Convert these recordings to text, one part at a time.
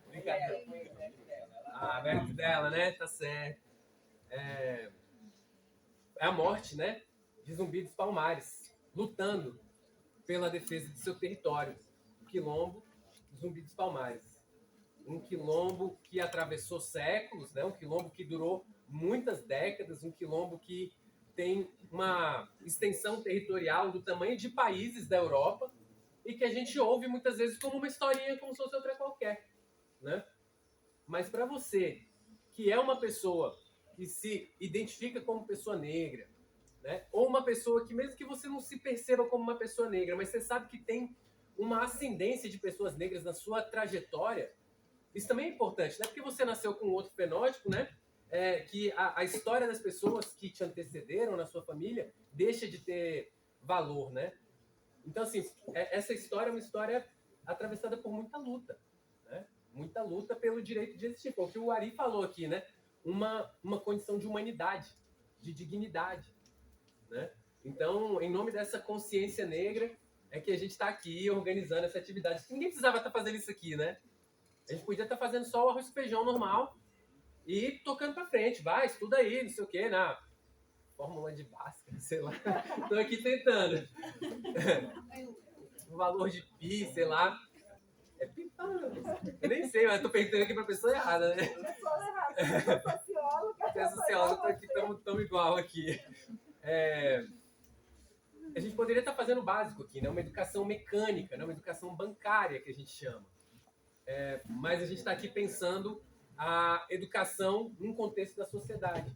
Brincadeira. Mérito dela, né? Tá certo. É a morte, né? De Zumbi dos Palmares, lutando pela defesa de seu território. O quilombo Zumbi dos Palmares. Um quilombo que atravessou séculos, né? Um quilombo que durou muitas décadas, um quilombo que tem uma extensão territorial do tamanho de países da Europa e que a gente ouve muitas vezes como uma historinha, como se fosse outra qualquer, né? Mas para você, que é uma pessoa que se identifica como pessoa negra, né? Ou uma pessoa que, mesmo que você não se perceba como uma pessoa negra, mas você sabe que tem uma ascendência de pessoas negras na sua trajetória, isso também é importante, né? Porque você nasceu com outro fenótipo, né? Que a história das pessoas que te antecederam na sua família deixa de ter valor, né? Então, assim, essa história é uma história atravessada por muita luta, né? Muita luta pelo direito de existir. Foi o que o Ari falou aqui, né? Uma condição de humanidade, de dignidade, né? Então, em nome dessa consciência negra, é que a gente está aqui organizando essa atividade. Ninguém precisava estar fazendo isso aqui, né? A gente podia estar fazendo só o arroz e feijão normal e tocando para frente. Vai, estuda aí, não sei o quê, na fórmula de Bhaskara, sei lá. Estou aqui tentando. O valor de pi, sei lá. É pi, eu nem sei, mas estou perguntando aqui para a pessoa errada, né? Você é socióloga, estou aqui tão igual aqui. A gente poderia estar fazendo o básico aqui, né? Uma educação mecânica, né? Uma educação bancária, que a gente chama. Mas a gente está aqui pensando a educação num contexto da sociedade,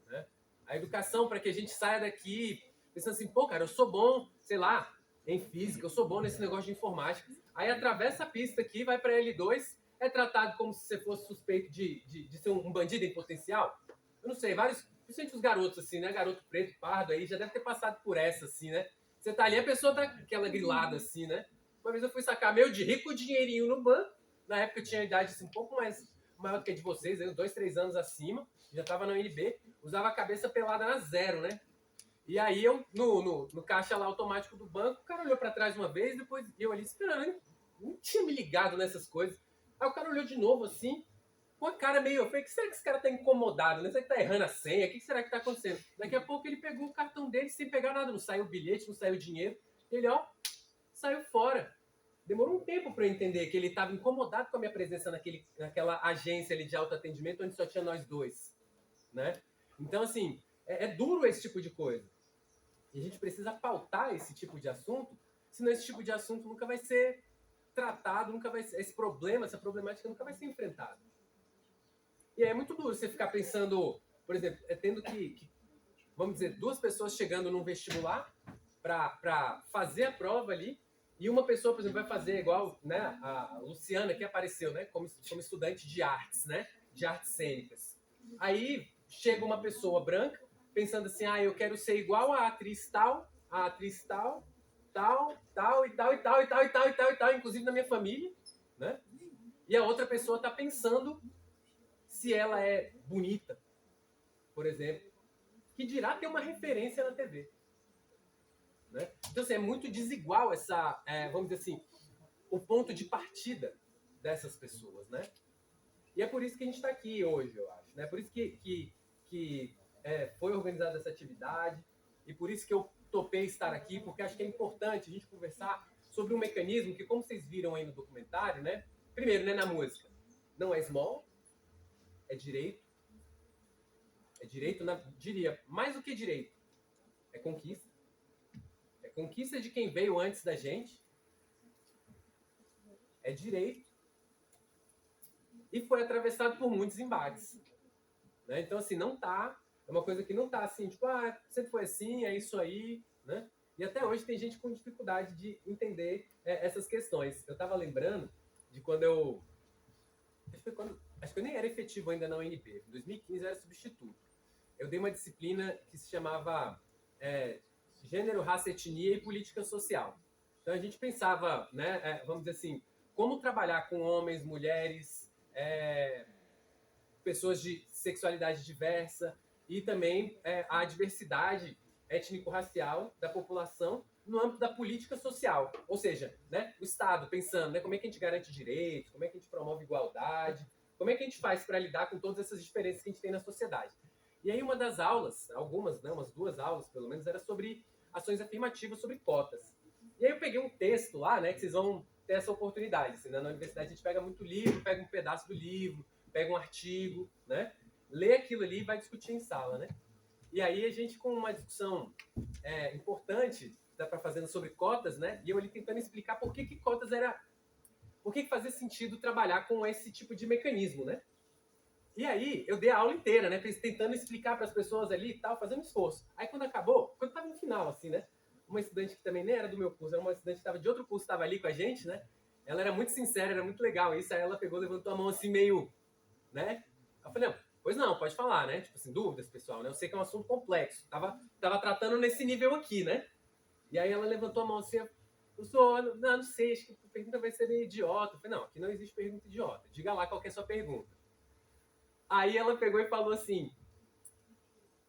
né? A educação para que a gente saia daqui pensando assim, pô, cara, eu sou bom, sei lá, em física, eu sou bom nesse negócio de informática. Aí atravessa a pista aqui, vai para L2, é tratado como se você fosse suspeito de ser um bandido em potencial. Eu não sei, vários, principalmente os garotos, assim, né? Garoto preto, pardo aí, já deve ter passado por essa, assim, né? Você tá ali, a pessoa tá aquela grilada, assim, né? Uma vez eu fui sacar meio de rico dinheirinho no banco. Na época eu tinha a idade assim, um pouco mais maior do que a de vocês, 2, 3 anos acima, já estava na UNB, usava a cabeça pelada na zero, né? E aí eu, no caixa lá automático do banco, o cara olhou para trás uma vez, depois eu ali esperando, né? Não tinha me ligado nessas coisas. Aí o cara olhou de novo assim, com a cara meio. Eu falei, que será que esse cara tá incomodado? Né? Será que tá errando a senha? O que será que tá acontecendo? Daqui a pouco ele pegou o cartão dele sem pegar nada, não saiu o bilhete, não saiu o dinheiro. Ele, ó, saiu fora. Demorou um tempo para eu entender que ele estava incomodado com a minha presença naquela agência ali de autoatendimento onde só tinha nós dois, né? Então, assim, é duro esse tipo de coisa. E a gente precisa pautar esse tipo de assunto, senão esse tipo de assunto nunca vai ser tratado, nunca vai ser, esse problema, essa problemática nunca vai ser enfrentada. E aí é muito duro você ficar pensando, por exemplo, tendo que vamos dizer, 2 pessoas chegando num vestibular para fazer a prova ali, e uma pessoa, por exemplo, vai fazer igual, né, a Luciana que apareceu, né, como estudante de artes, né, de artes cênicas. Aí chega uma pessoa branca pensando assim, eu quero ser igual a atriz tal, tal, tal e tal e tal e tal e tal e tal e tal, inclusive na minha família, né? E a outra pessoa está pensando se ela é bonita, por exemplo, que dirá ter uma referência na TV. Né? Então, assim, é muito desigual essa, vamos dizer assim, o ponto de partida dessas pessoas, né? E é por isso que a gente está aqui hoje, eu acho. Né? Por isso que foi organizada essa atividade e por isso que eu topei estar aqui, porque acho que é importante a gente conversar sobre um mecanismo que, como vocês viram aí no documentário, né? Primeiro, né, na música, não é small, é direito. É direito, diria, mais do que direito, é conquista. É conquista de quem veio antes da gente. É direito. E foi atravessado por muitos embates. Né? Então, assim, não tá... É uma coisa que não tá assim, tipo, sempre foi assim, é isso aí, né? E até hoje tem gente com dificuldade de entender essas questões. Eu tava lembrando de quando eu... Acho que eu nem era efetivo ainda na UNB. Em 2015 eu era substituto. Eu dei uma disciplina que se chamava Gênero, Raça, Etnia e Política Social. Então a gente pensava, né, vamos dizer assim, como trabalhar com homens, mulheres, pessoas de sexualidade diversa e também a diversidade étnico-racial da população no âmbito da política social. Ou seja, né, o Estado pensando, né, como é que a gente garante direitos, como é que a gente promove igualdade, como é que a gente faz para lidar com todas essas diferenças que a gente tem na sociedade. E aí uma das aulas, algumas, né, umas 2 aulas pelo menos, era sobre ações afirmativas sobre cotas. E aí eu peguei um texto lá, né, que vocês vão ter essa oportunidade. Assim, né? Na universidade a gente pega muito livro, pega um pedaço do livro, pega um artigo, né? Lê aquilo ali e vai discutir em sala, né? E aí a gente, com uma discussão importante, dá para fazendo sobre cotas, né? E eu ali tentando explicar por que cotas era... Por que fazia sentido trabalhar com esse tipo de mecanismo, né? E aí eu dei a aula inteira, né? Tentando explicar para as pessoas ali e tal, fazendo esforço. Aí quando acabou, quando estava no final, assim, né? Uma estudante que também nem era do meu curso, era uma estudante que estava de outro curso, estava ali com a gente, né? Ela era muito sincera, era muito legal. Isso aí ela pegou, levantou a mão assim, meio, né? Eu falei, não, pois não, pode falar, né? Tipo assim, dúvidas, pessoal, né? Eu sei que é um assunto complexo. Tava tratando nesse nível aqui, né? E aí ela levantou a mão assim, professor, não sei, acho que a pergunta vai ser meio idiota. Eu falei, não, aqui não existe pergunta idiota. Diga lá qual que é a sua pergunta. Aí ela pegou e falou assim,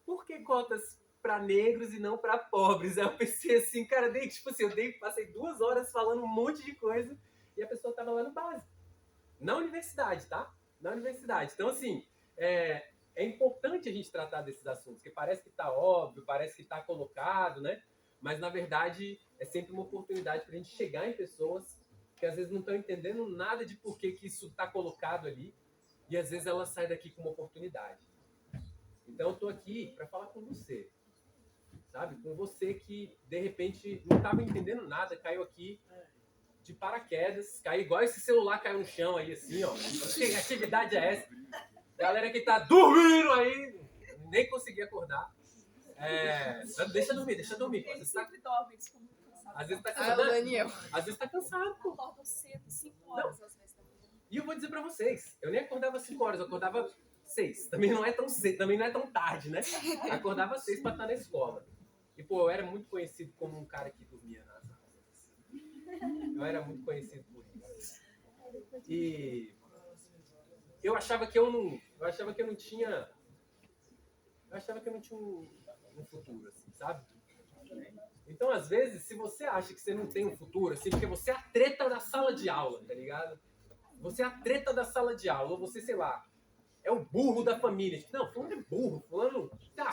por que cotas para negros e não para pobres? Aí eu pensei assim, cara, tipo assim, passei 2 horas falando um monte de coisa e a pessoa tava lá no básico. Na universidade, tá? Na universidade. Então, assim, é importante a gente tratar desses assuntos, que parece que tá óbvio, parece que tá colocado, né? Mas, na verdade, é sempre uma oportunidade para a gente chegar em pessoas que às vezes não estão entendendo nada de por que isso está colocado ali e às vezes ela sai daqui com uma oportunidade. Então eu tô aqui para falar com você, sabe? Com você que de repente não estava entendendo nada, caiu aqui de paraquedas, caiu igual esse celular caiu no chão aí assim, ó. Que atividade é essa? Galera que tá dormindo aí, nem consegui acordar. Deixa dormir. Pô. Sempre dorme, eles ficam muito cansados. Às vezes tá cansado. Daniel. Às vezes tá cansado, pô. Acordam cedo, 5 horas às vezes da manhã. E eu vou dizer pra vocês, eu nem acordava 5 horas, eu acordava 6. Também não é tão cedo, também não é tão tarde, né? Acordava 6 pra estar na escola. E, pô, eu era muito conhecido como um cara que dormia nas aulas. Eu era muito conhecido por isso. E eu achava que eu não tinha um futuro, assim, sabe? Então, às vezes, se você acha que você não tem um futuro, assim, porque você é a treta da sala de aula, tá ligado? Você é a treta da sala de aula, ou você, sei lá, é o burro da família. Não, fulano é burro, fulano,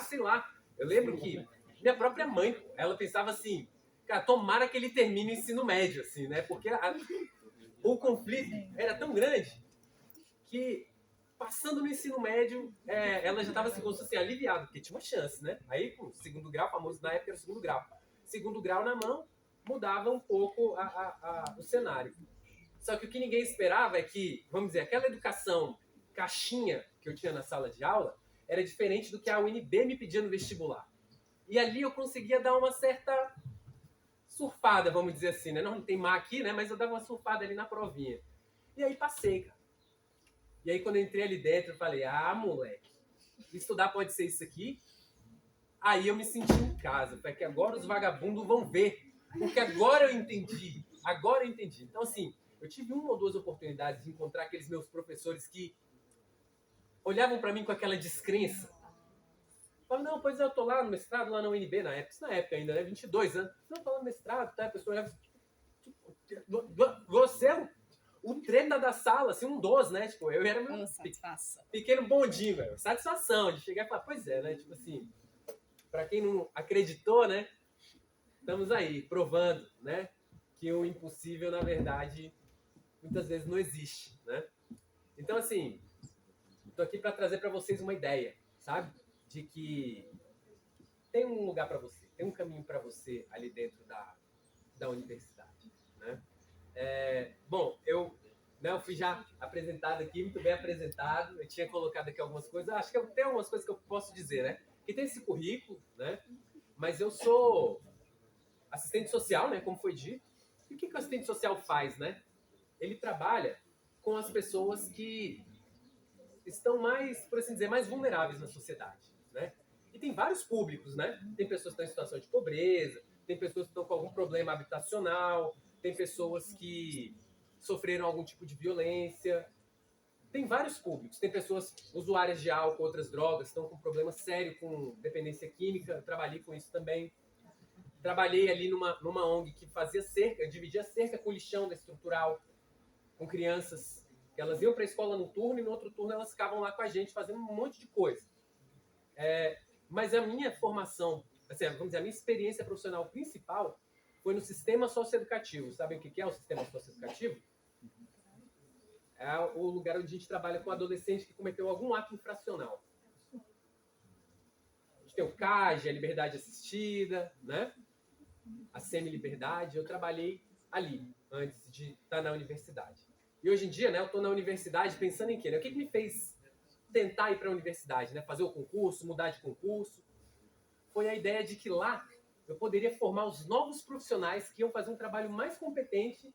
sei lá. Eu lembro que minha própria mãe, ela pensava assim, cara, tomara que ele termine o ensino médio, assim, né? Porque o conflito era tão grande que, passando no ensino médio, ela já estava assim, como se fosse aliviada, porque tinha uma chance, né? Aí, com o segundo grau, famoso na época era o segundo grau. Segundo grau na mão, mudava um pouco o cenário. Só que o que ninguém esperava é que, vamos dizer, aquela educação caixinha que eu tinha na sala de aula era diferente do que a UNB me pedia no vestibular. E ali eu conseguia dar uma certa surfada, vamos dizer assim, né? Não tem mar aqui, né? Mas eu dava uma surfada ali na provinha. E aí passei, cara. E aí quando eu entrei ali dentro, eu falei, moleque, estudar pode ser isso aqui? Aí eu me senti em casa, porque agora os vagabundos vão ver. Porque agora eu entendi. Então, assim, eu tive 1 ou 2 oportunidades de encontrar aqueles meus professores que olhavam para mim com aquela descrença. Falavam, não, pois eu tô lá no mestrado, lá na UNB, na época ainda, né? 22 anos. Não, tô lá no mestrado, tá? A pessoa olhava assim, você é o treta da sala, assim, um dos, né? Tipo, eu era meu pequeno bondinho, velho. Satisfação de chegar e falar, pois é, né? Tipo assim, pra quem não acreditou, né? Estamos aí, provando, né? Que o impossível, na verdade, muitas vezes não existe, né? Então, assim, estou aqui para trazer para vocês uma ideia, sabe? De que tem um lugar para você, tem um caminho para você ali dentro da universidade, né? Bom, eu fui já apresentado aqui, muito bem apresentado. Eu tinha colocado aqui algumas coisas. Acho que tem algumas coisas que eu posso dizer, né? Que tem esse currículo, né? Mas eu sou assistente social, né? Como foi dito. E o que o assistente social faz, né? Ele trabalha com as pessoas que estão mais, por assim dizer, mais vulneráveis na sociedade, né? E tem vários públicos, né? Tem pessoas que estão em situação de pobreza, tem pessoas que estão com algum problema habitacional, tem pessoas que sofreram algum tipo de violência. Tem vários públicos. Tem pessoas usuárias de álcool, outras drogas, estão com problema sério com dependência química. Eu trabalhei com isso também. trabalhei ali numa ONG que fazia cerca, dividia cerca com lixão da estrutural, com crianças, que elas iam para a escola no turno e no outro turno elas ficavam lá com a gente fazendo um monte de coisa. Mas a minha formação, assim, vamos dizer, a minha experiência profissional principal foi no sistema socioeducativo. Sabem o que é o sistema socioeducativo? É o lugar onde a gente trabalha com adolescente que cometeu algum ato infracional. A gente tem o CAG, a liberdade assistida, né? A semi-liberdade. Eu trabalhei ali, antes de estar na universidade. E hoje em dia, né, eu estou na universidade pensando em quê? Né? O que me fez tentar ir para a universidade? Né? Fazer o concurso, mudar de concurso? Foi a ideia de que lá eu poderia formar os novos profissionais que iam fazer um trabalho mais competente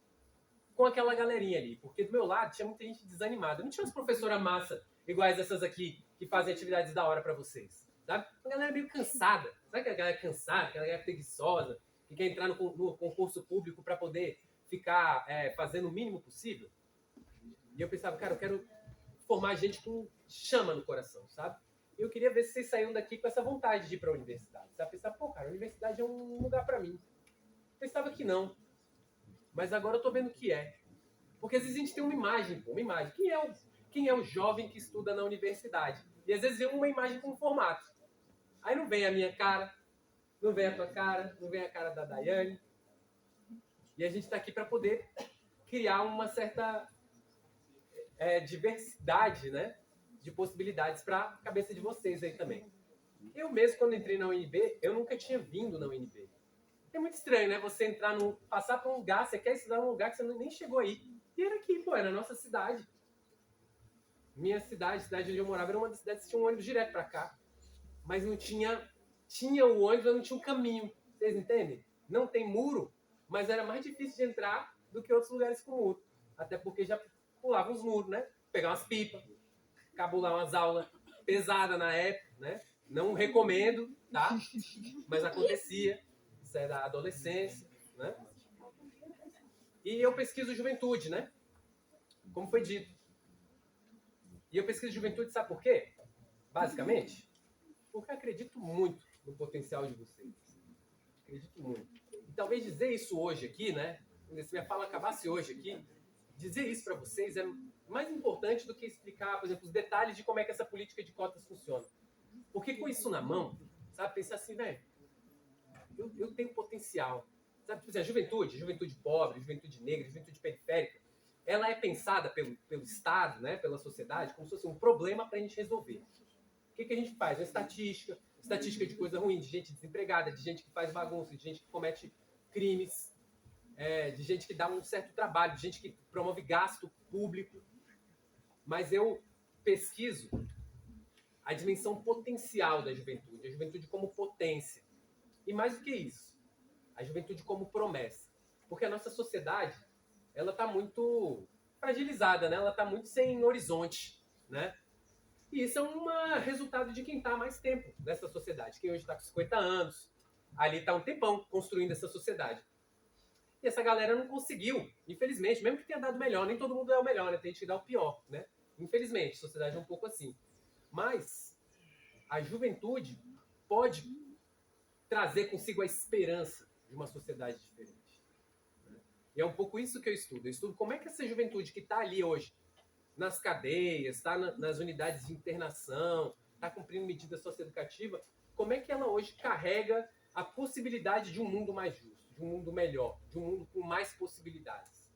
com aquela galerinha ali. Porque do meu lado tinha muita gente desanimada. Não tinha umas professoras massa iguais essas aqui que fazem atividades da hora para vocês. Sabe? Uma galera meio cansada. Sabe aquela galera cansada, aquela galera preguiçosa, que quer entrar no concurso público para poder ficar fazendo o mínimo possível? E eu pensava, cara, eu quero formar gente com chama no coração, sabe? E eu queria ver se vocês saíam daqui com essa vontade de ir para a universidade. Sabe? Pensar, pô, cara, a universidade é um lugar para mim. Eu pensava que não. Mas agora eu tô vendo que é. Porque às vezes a gente tem uma imagem, pô, uma imagem. Quem é o jovem que estuda na universidade? E às vezes vem uma imagem com um formato. Aí não vem a minha cara, não vem a tua cara, não vem a cara da Daiane. E a gente está aqui para poder criar uma certa diversidade, né, de possibilidades para a cabeça de vocês aí também. Eu mesmo, quando entrei na UNB, eu nunca tinha vindo na UNB. É muito estranho, né? Você passar por um lugar, você quer estudar num lugar que você nem chegou aí. E era aqui, pô, era a nossa cidade. Minha cidade, a cidade onde eu morava, era uma das cidades que tinha um ônibus direto para cá. Mas não tinha o ônibus, mas não tinha um caminho. Vocês entendem? Não tem muro, mas era mais difícil de entrar do que outros lugares com muro. Até porque já pulava os muros, né? Pegar umas pipas, cabular umas aulas pesadas na época, né? Não recomendo, tá? Mas acontecia. Isso é da adolescência, né? E eu pesquiso juventude, né? Como foi dito. E eu pesquiso juventude, sabe por quê? Basicamente, porque eu acredito muito no potencial de vocês. Acredito muito. E talvez dizer isso hoje aqui, né? Se minha fala acabasse hoje aqui, dizer isso para vocês é mais importante do que explicar, por exemplo, os detalhes de como é que essa política de cotas funciona. Porque com isso na mão, sabe, pensar assim, velho, eu tenho potencial. Sabe, tipo assim, a juventude pobre, juventude negra, juventude periférica, ela é pensada pelo Estado, né, pela sociedade, como se fosse um problema para a gente resolver. O que a gente faz? Uma estatística de coisa ruim, de gente desempregada, de gente que faz bagunça, de gente que comete crimes, de gente que dá um certo trabalho, de gente que promove gasto público. Mas eu pesquiso a dimensão potencial da juventude, a juventude como potência. E mais do que isso, a juventude como promessa. Porque a nossa sociedade, ela está muito fragilizada, né? Ela está muito sem horizonte, né? E isso é um resultado de quem está há mais tempo nessa sociedade. Quem hoje está com 50 anos, ali está um tempão construindo essa sociedade. E essa galera não conseguiu, infelizmente, mesmo que tenha dado melhor, nem todo mundo dá o melhor, né? Tem gente que dá o pior, né? Infelizmente, a sociedade é um pouco assim. Mas a juventude pode trazer consigo a esperança de uma sociedade diferente. Né? E é um pouco isso que eu estudo. Eu estudo como é que essa juventude que está ali hoje, nas cadeias, está nas unidades de internação, está cumprindo medida socioeducativa, como é que ela hoje carrega a possibilidade de um mundo mais justo, de um mundo melhor, de um mundo com mais possibilidades.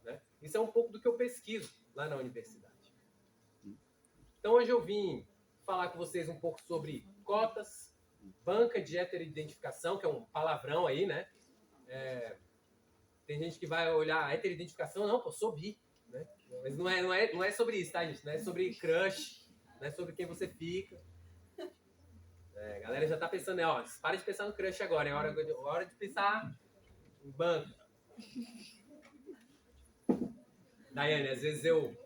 Né? Isso é um pouco do que eu pesquiso lá na universidade. Então hoje eu vim falar com vocês um pouco sobre cotas, banca de heteroidentificação, que é um palavrão aí, né? Tem gente que vai olhar heteroidentificação, não, pô, sou bi, né? Mas não é sobre isso, tá, gente? Não é sobre crush, não é sobre quem você fica. A galera já tá pensando, ó, para de pensar no crush agora, é hora de pensar em banca. Daiane, às vezes eu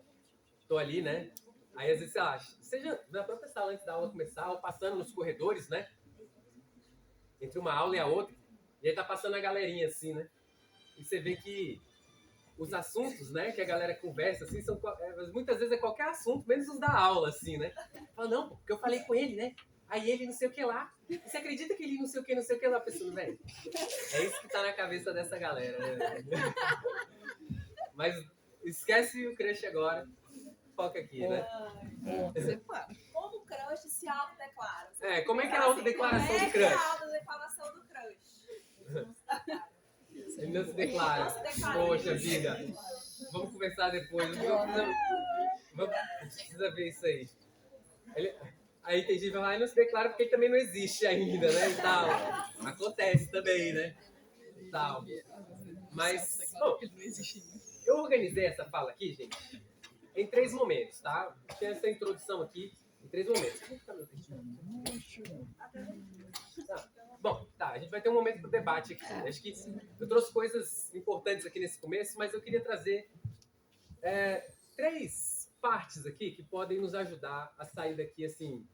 tô ali, né? Aí às vezes, sei lá, seja na própria sala antes da aula começar, ou passando nos corredores, né? Entre uma aula e a outra, e aí tá passando a galerinha assim, né? E você vê que os assuntos, né, que a galera conversa, assim, muitas vezes é qualquer assunto, menos os da aula, assim, né? Fala, não, porque eu falei com ele, né? Aí ele não sei o que lá. Você acredita que ele não sei o que lá, pensando, velho? É isso que tá na cabeça dessa galera, né? Mas esquece o crush agora. Foca aqui, né? Como o crush se autodeclara? Como é que é a autodeclaração do crush? Como é a autodeclaração do crush? Ele não se declara. Poxa vida. Vamos conversar depois. Precisa ver isso aí. Aí tem gente que vai, não se declara porque ele também não existe ainda, né? E tal. Acontece também, né? E tal. Mas, bom, eu organizei essa fala aqui, gente, em 3 momentos, tá? Tinha essa introdução aqui em 3 momentos. Tá. Bom, tá, a gente vai ter um momento pro debate aqui. Acho que eu trouxe coisas importantes aqui nesse começo, mas eu queria trazer 3 partes aqui que podem nos ajudar a sair daqui, assim,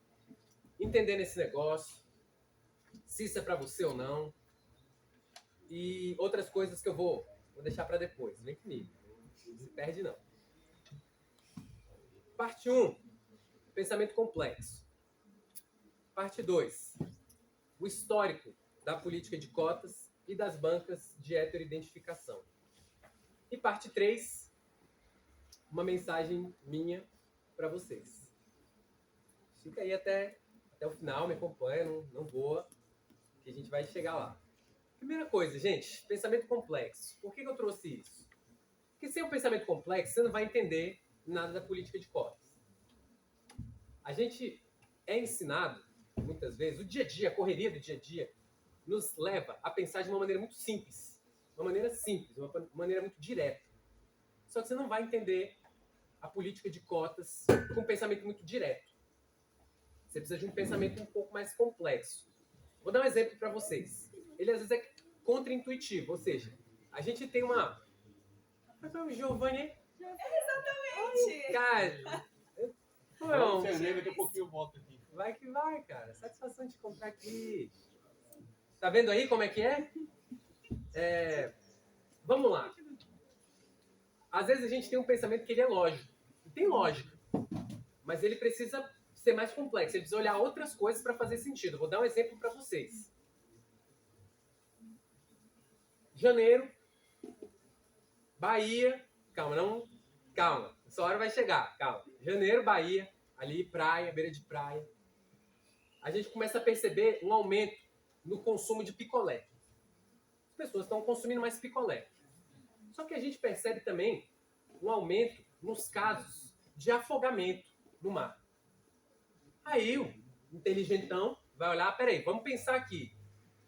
entendendo esse negócio, se isso é pra você ou não, e outras coisas que eu vou deixar pra depois. Vem comigo, não se perde não. Parte 1, pensamento complexo. Parte 2, o histórico da política de cotas e das bancas de heteroidentificação. E parte 3, uma mensagem minha para vocês. Fica aí até o final, me acompanha, não voa, que a gente vai chegar lá. Primeira coisa, gente, pensamento complexo. Por que eu trouxe isso? Porque sem um pensamento complexo, você não vai entender nada da política de cotas. A gente é ensinado, muitas vezes, o dia a dia, a correria do dia a dia, nos leva a pensar de uma maneira muito simples. Uma maneira muito direta. Só que você não vai entender a política de cotas com um pensamento muito direto. Você precisa de um pensamento um pouco mais complexo. Vou dar um exemplo para vocês. Ele, às vezes, é contra-intuitivo. Ou seja, a gente tem uma... O Giovanni... Exatamente! Cara... Não, daqui a pouquinho eu volto aqui. Vai que vai, cara. Satisfação de comprar aqui. Tá vendo aí como é que é? Vamos lá. Às vezes a gente tem um pensamento que ele é lógico. E tem lógica. Mas ele precisa ser mais complexo. Ele precisa olhar outras coisas para fazer sentido. Vou dar um exemplo para vocês. Janeiro, Bahia. Calma. Essa hora vai chegar. Calma. Janeiro, Bahia. Ali, praia, beira de praia. A gente começa a perceber um aumento no consumo de picolé. As pessoas estão consumindo mais picolé. Só que a gente percebe também um aumento nos casos de afogamento no mar. Aí o inteligentão vai olhar, peraí, vamos pensar aqui.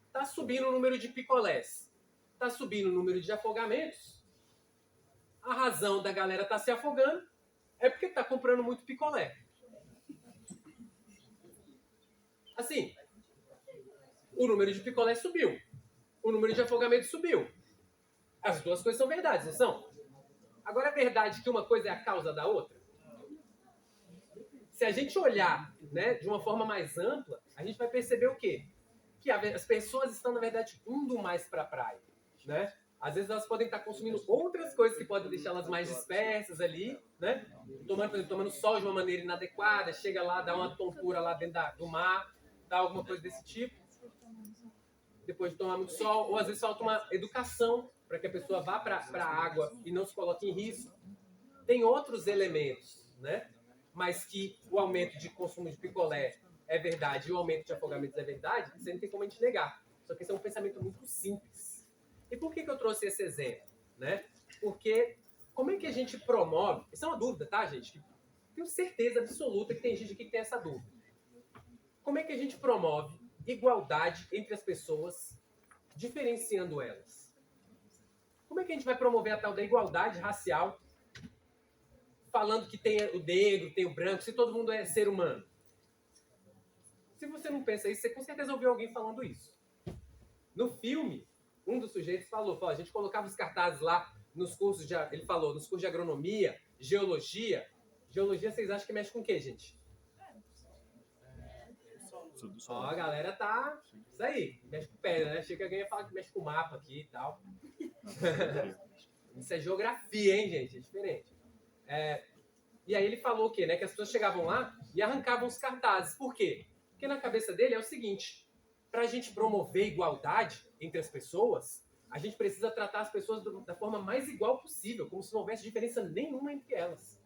Está subindo o número de picolés. Está subindo o número de afogamentos. A razão da galera estar se afogando é porque está comprando muito picolé. Assim, o número de picolé subiu. O número de afogamento subiu. As duas coisas são verdades, não são? Agora, é verdade que uma coisa é a causa da outra? Se a gente olhar, né, de uma forma mais ampla, a gente vai perceber o quê? Que as pessoas estão, na verdade, indo mais para a praia. Né? Às vezes elas podem estar consumindo outras coisas que podem deixar elas mais dispersas ali, né? Tomando sol de uma maneira inadequada, chega lá, dá uma tontura lá dentro do mar, dá alguma coisa desse tipo. Depois de tomar muito sol, ou às vezes falta uma educação para que a pessoa vá para a água e não se coloque em risco. Tem outros elementos, né? Mas que o aumento de consumo de picolé é verdade e o aumento de afogamentos é verdade, você não tem como a gente negar. Só que esse é um pensamento muito simples. E por que eu trouxe esse exemplo? Né? Porque como é que a gente promove... Isso é uma dúvida, tá, gente? Tenho certeza absoluta que tem gente aqui que tem essa dúvida. Como é que a gente promove igualdade entre as pessoas, diferenciando elas? Como é que a gente vai promover a tal da igualdade racial, falando que tem o negro, tem o branco, se todo mundo é ser humano? Se você não pensa isso, você com certeza ouviu alguém falando isso. No filme, um dos sujeitos falou, a gente colocava os cartazes lá nos cursos de... Ele falou, nos cursos de agronomia, geologia. Geologia, vocês acham que mexe com o quê, gente? Ó, a galera tá... Isso aí, mexe com pedra, né? Achei que alguém ia falar que mexe com o mapa aqui e tal. Isso é geografia, hein, gente? É diferente. E aí ele falou o quê? Né? Que as pessoas chegavam lá e arrancavam os cartazes. Por quê? Porque na cabeça dele é o seguinte, para a gente promover igualdade entre as pessoas, a gente precisa tratar as pessoas da forma mais igual possível, como se não houvesse diferença nenhuma entre elas.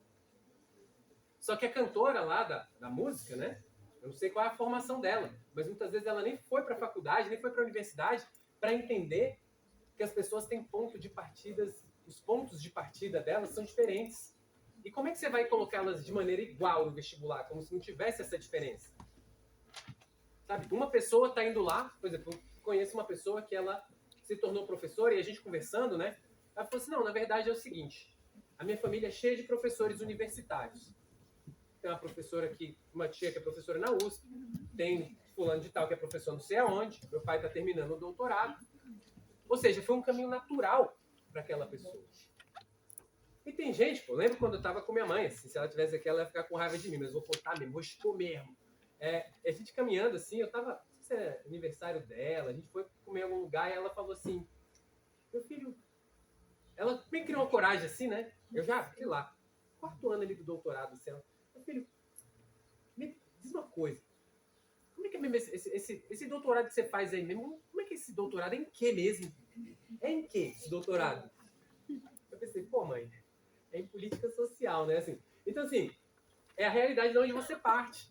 Só que a cantora lá da música, né? Eu não sei qual é a formação dela, mas muitas vezes ela nem foi para a faculdade, nem foi para a universidade para entender que as pessoas têm ponto de partidas, os pontos de partida delas são diferentes. E como é que você vai colocá-las de maneira igual no vestibular, como se não tivesse essa diferença? Sabe, uma pessoa está indo lá, por exemplo, eu conheço uma pessoa que ela se tornou professora e a gente conversando, né? Ela falou assim, não, na verdade é o seguinte, a minha família é cheia de professores universitários. Tem uma professora aqui, uma tia que é professora na USP, tem fulano de tal que é professor não sei aonde, meu pai está terminando o doutorado. Ou seja, foi um caminho natural para aquela pessoa. E tem gente, pô, lembro quando eu estava com minha mãe, assim, se ela tivesse aqui, ela ia ficar com raiva de mim, mas eu vou contar mesmo, vou expor mesmo. A gente caminhando assim, eu tava, não sei se é aniversário dela, a gente foi comer em algum lugar e ela falou assim, meu filho, ela me criou uma coragem assim, né? Eu já, sei lá, 4º ano ali do doutorado, assim, ela, meu filho, me diz uma coisa, como é que é mesmo esse doutorado que você faz aí mesmo, como é que é esse doutorado, é em que mesmo? É em que esse doutorado? Eu pensei, pô mãe, é em política social, né? Assim, então assim, é a realidade de onde você parte.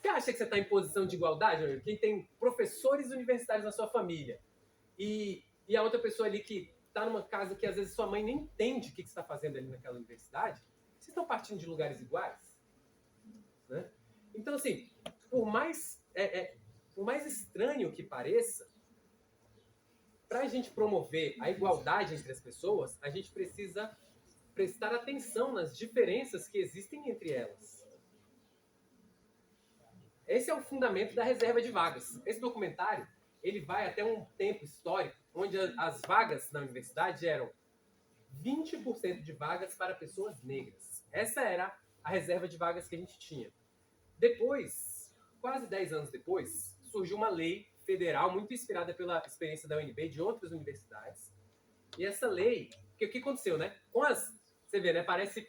Você acha que você está em posição de igualdade? Quem tem professores universitários na sua família e a outra pessoa ali que está numa casa que às vezes sua mãe nem entende o que você está fazendo ali naquela universidade, vocês estão partindo de lugares iguais? Né? Então, assim, por mais estranho que pareça, para a gente promover a igualdade entre as pessoas, a gente precisa prestar atenção nas diferenças que existem entre elas. Esse é o fundamento da reserva de vagas. Esse documentário, ele vai até um tempo histórico onde as vagas na universidade eram 20% de vagas para pessoas negras. Essa era a reserva de vagas que a gente tinha. Depois, quase 10 anos depois, surgiu uma lei federal muito inspirada pela experiência da UNB e de outras universidades. E essa lei, o que aconteceu, né? Você vê, né? Parece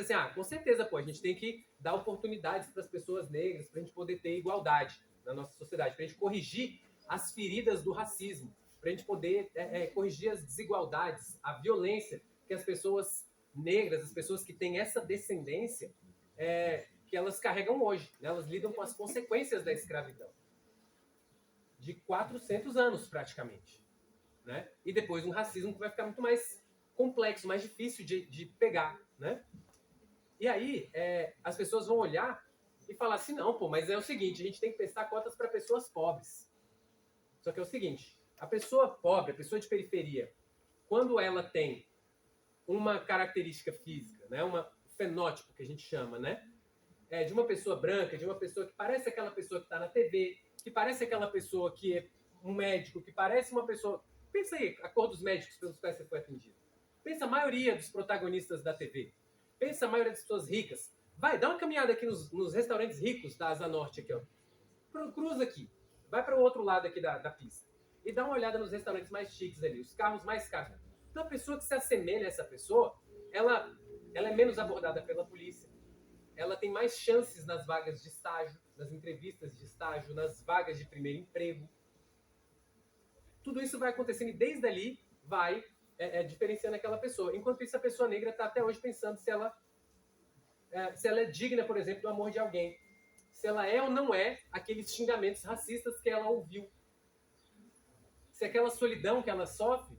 assim, com certeza, pô, a gente tem que dar oportunidades para as pessoas negras, para a gente poder ter igualdade na nossa sociedade, para a gente corrigir as feridas do racismo, para a gente poder corrigir as desigualdades, a violência que as pessoas negras, as pessoas que têm essa descendência, que elas carregam hoje. Né? Elas lidam com as consequências da escravidão. De 400 anos, praticamente. Né? E depois um racismo que vai ficar muito mais complexo, mais difícil de pegar. Né? E aí, as pessoas vão olhar e falar assim, não, pô, mas é o seguinte, a gente tem que prestar cotas para pessoas pobres. Só que é o seguinte, a pessoa pobre, a pessoa de periferia, quando ela tem uma característica física, né, um fenótipo que a gente chama, né, de uma pessoa branca, de uma pessoa que parece aquela pessoa que está na TV, que parece aquela pessoa que é um médico, que parece uma pessoa... Pensa aí, a cor dos médicos pelos quais você foi atendido. Pensa a maioria dos protagonistas da TV. Pensa a maioria das pessoas ricas. Vai, dá uma caminhada aqui nos restaurantes ricos da Asa Norte aqui, ó. Cruza aqui. Vai para o outro lado aqui da pista. E dá uma olhada nos restaurantes mais chiques ali, os carros mais caros. Então a pessoa que se assemelha a essa pessoa, ela é menos abordada pela polícia. Ela tem mais chances nas vagas de estágio, nas entrevistas de estágio, nas vagas de primeiro emprego. Tudo isso vai acontecendo e desde ali vai diferenciando aquela pessoa. Enquanto isso, a pessoa negra está até hoje pensando se ela é digna, por exemplo, do amor de alguém. Se ela é ou não é aqueles xingamentos racistas que ela ouviu. Se aquela solidão que ela sofre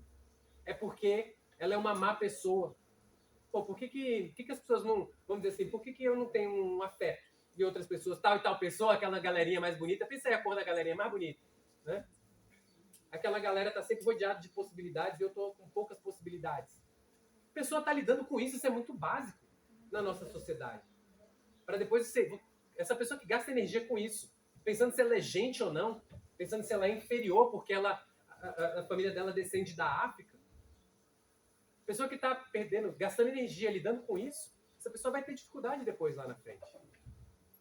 é porque ela é uma má pessoa. Pô, por que as pessoas não... Vamos dizer assim, por que eu não tenho um afeto de outras pessoas? Tal e tal pessoa, aquela galerinha mais bonita. Pensa aí a cor da galerinha mais bonita, né? Aquela galera está sempre rodeada de possibilidades e eu estou com poucas possibilidades. A pessoa está lidando com isso é muito básico na nossa sociedade. Para depois essa pessoa que gasta energia com isso, pensando se ela é gente ou não, pensando se ela é inferior porque a família dela descende da África. A pessoa que está gastando energia lidando com isso, essa pessoa vai ter dificuldade depois lá na frente.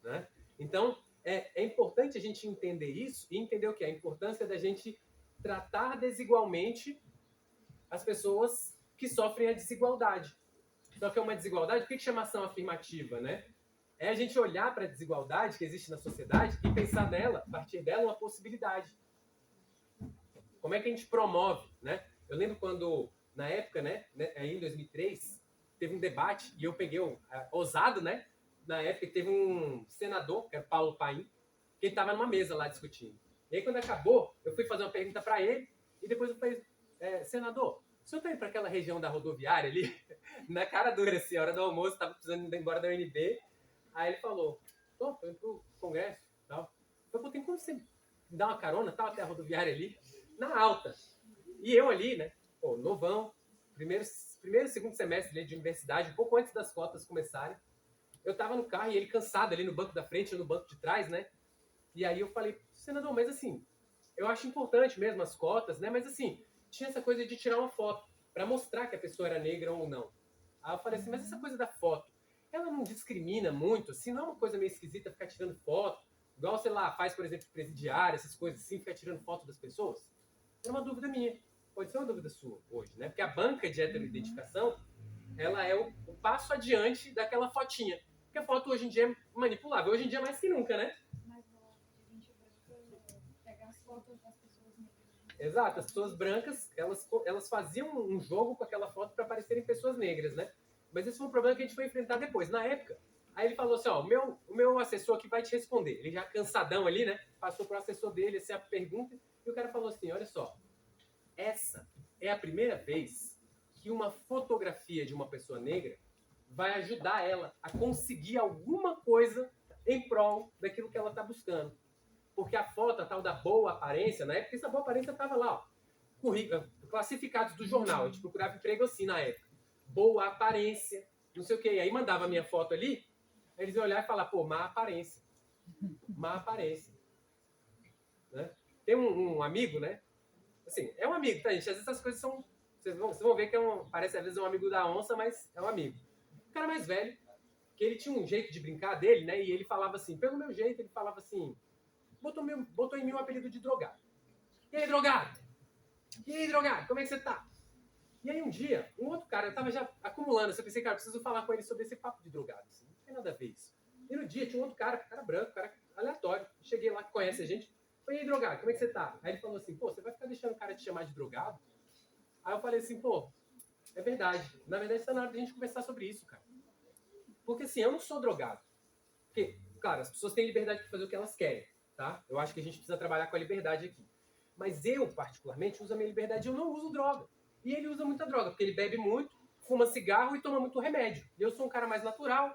Né? Então, é importante a gente entender isso e entender o que é a importância da gente tratar desigualmente as pessoas que sofrem a desigualdade. Só que é uma desigualdade, por que chama ação afirmativa, né? É a gente olhar para a desigualdade que existe na sociedade e pensar nela, a partir dela, uma possibilidade. Como é que a gente promove, né? Eu lembro quando, na época, né, aí em 2003, teve um debate e eu peguei ousado, né? Na época teve um senador, que era Paulo Paim, que estava numa mesa lá discutindo. E aí quando acabou, eu fui fazer uma pergunta para ele e depois eu falei, senador, o senhor está indo para aquela região da rodoviária ali? Na cara dura, assim, a hora do almoço, estava precisando ir embora da UNB. Aí ele falou, estou indo pro Congresso. Tal. Eu falei, tem como você me dar uma carona, tal, até a rodoviária ali? Na alta. E eu ali, né, pô, novão, primeiro, segundo semestre de universidade, um pouco antes das cotas começarem, eu tava no carro e ele cansado ali no banco da frente ou no banco de trás, né? E aí eu falei, senador, mas assim, eu acho importante mesmo as cotas, né? Mas assim, tinha essa coisa de tirar uma foto para mostrar que a pessoa era negra ou não. Aí eu falei assim, mas essa coisa da foto, ela não discrimina muito, assim, não é uma coisa meio esquisita ficar tirando foto, igual, sei lá, faz, por exemplo, presidiário, essas coisas assim, ficar tirando foto das pessoas? Era uma dúvida minha. Pode ser uma dúvida sua hoje, né? Porque a banca de heteroidentificação, ela é o passo adiante daquela fotinha. Porque a foto hoje em dia é manipulável. Hoje em dia mais que nunca, né? Mas a gente pega as fotos das pessoas negras. Exato. As pessoas brancas, elas faziam um jogo com aquela foto para parecerem pessoas negras, né? Mas esse foi um problema que a gente foi enfrentar depois. Na época, aí ele falou assim, ó, o meu assessor aqui vai te responder. Ele já cansadão ali, né? Passou pro assessor dele, assim, a pergunta, e o cara falou assim, olha só, essa é a primeira vez que uma fotografia de uma pessoa negra vai ajudar ela a conseguir alguma coisa em prol daquilo que ela está buscando. Porque a foto, a tal da boa aparência, na época essa boa aparência estava lá, ó, classificados do jornal, a gente procurava emprego assim na época. Boa aparência, não sei o quê. E aí mandava a minha foto ali, aí eles iam olhar e falar, pô, má aparência. Má aparência. Né? Tem um amigo, né? Assim, é um amigo, tá, gente? Às vezes essas coisas são... Vocês vão ver que parece às vezes um amigo da onça, mas é um amigo. Um cara mais velho, que ele tinha um jeito de brincar dele, né? E ele falava assim, pelo meu jeito, ele falava assim, botou em mim um apelido de drogado. E aí, drogado? E aí, drogado? Como é que você tá? E aí um dia, um outro cara, eu tava já acumulando, eu pensei, cara, preciso falar com ele sobre esse papo de drogado. Assim, não tem nada a ver isso. E no dia tinha um outro cara branco, cara aleatório. Cheguei lá, que conhece a gente. Falei, e aí, drogado, como é que você tá? Aí ele falou assim, pô, você vai ficar deixando o cara te chamar de drogado? Aí eu falei assim, pô, é verdade. Na verdade, está na hora de a gente conversar sobre isso, cara. Porque assim, eu não sou drogado. Porque, claro, as pessoas têm liberdade de fazer o que elas querem, tá? Eu acho que a gente precisa trabalhar com a liberdade aqui. Mas eu, particularmente, uso a minha liberdade e eu não uso droga. E ele usa muita droga, porque ele bebe muito, fuma cigarro e toma muito remédio. E eu sou um cara mais natural,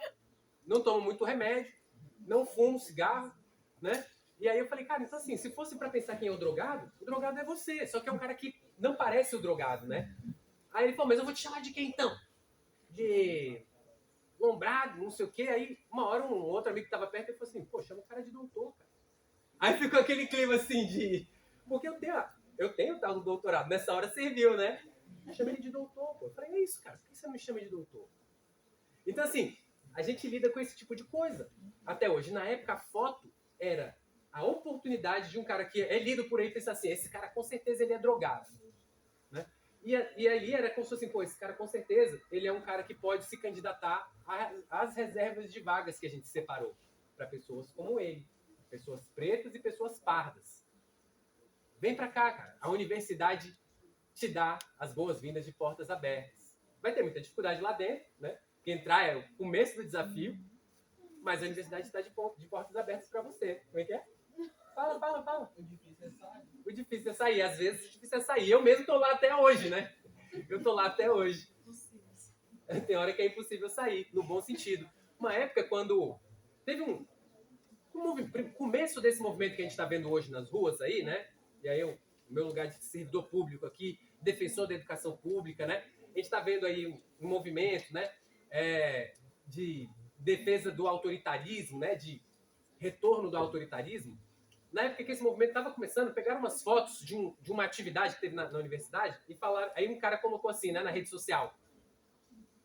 não tomo muito remédio, não fumo cigarro, né? E aí eu falei, cara, então assim, se fosse pra pensar quem é o drogado é você. Só que é um cara que não parece o drogado, né? Aí ele falou, mas eu vou te chamar de quem então? De lombrado, não sei o quê. Aí uma hora um outro amigo que tava perto, ele falou assim, pô, chama o cara de doutor, cara. Aí ficou aquele clima assim de... Porque eu tenho o tal do doutorado. Nessa hora serviu, né? Eu chamei ele de doutor, pô. Eu falei, é isso, cara. Por que você me chama de doutor? Então, assim, a gente lida com esse tipo de coisa. Até hoje. Na época, a foto era a oportunidade de um cara que é lido por aí e pensa assim, esse cara com certeza ele é drogado. Né? E ali era como se fosse assim, pô, esse cara com certeza ele é um cara que pode se candidatar às reservas de vagas que a gente separou para pessoas como ele. Pessoas pretas e pessoas pardas. Vem pra cá, cara. A universidade te dá as boas-vindas de portas abertas. Vai ter muita dificuldade lá dentro, né? Porque entrar é o começo do desafio, mas a universidade está de portas abertas para você. Como é que é? Fala. O difícil é sair. O difícil é sair. Às vezes o difícil é sair. Eu mesmo tô lá até hoje, né? Eu tô lá até hoje. Tem hora que é impossível sair, no bom sentido. Uma época quando teve um começo desse movimento que a gente está vendo hoje nas ruas aí, né? E aí o meu lugar de servidor público aqui, defensor da educação pública, né? A gente está vendo aí um movimento, né? De defesa do autoritarismo, né? De retorno do autoritarismo. Na época que esse movimento estava começando, pegaram umas fotos de uma atividade que teve na universidade e falaram, aí um cara colocou assim, né? Na rede social,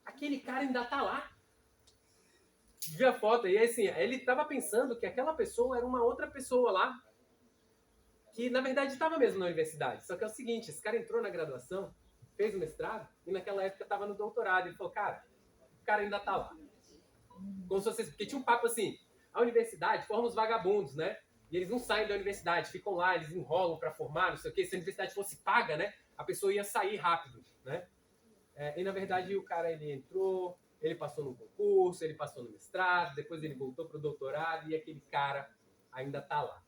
aquele cara ainda está lá. Vi a foto e assim, ele estava pensando que aquela pessoa era uma outra pessoa lá, que na verdade estava mesmo na universidade. Só que é o seguinte, esse cara entrou na graduação, fez o mestrado e naquela época estava no doutorado. Ele falou, cara, o cara ainda está lá. Como se vocês... Porque tinha um papo assim, a universidade forma os vagabundos, né? E eles não saem da universidade, ficam lá, eles enrolam para formar, não sei o quê. Se a universidade fosse paga, né? A pessoa ia sair rápido, né? E, na verdade, o cara, ele entrou, ele passou no concurso, ele passou no mestrado, depois ele voltou para o doutorado e aquele cara ainda tá lá,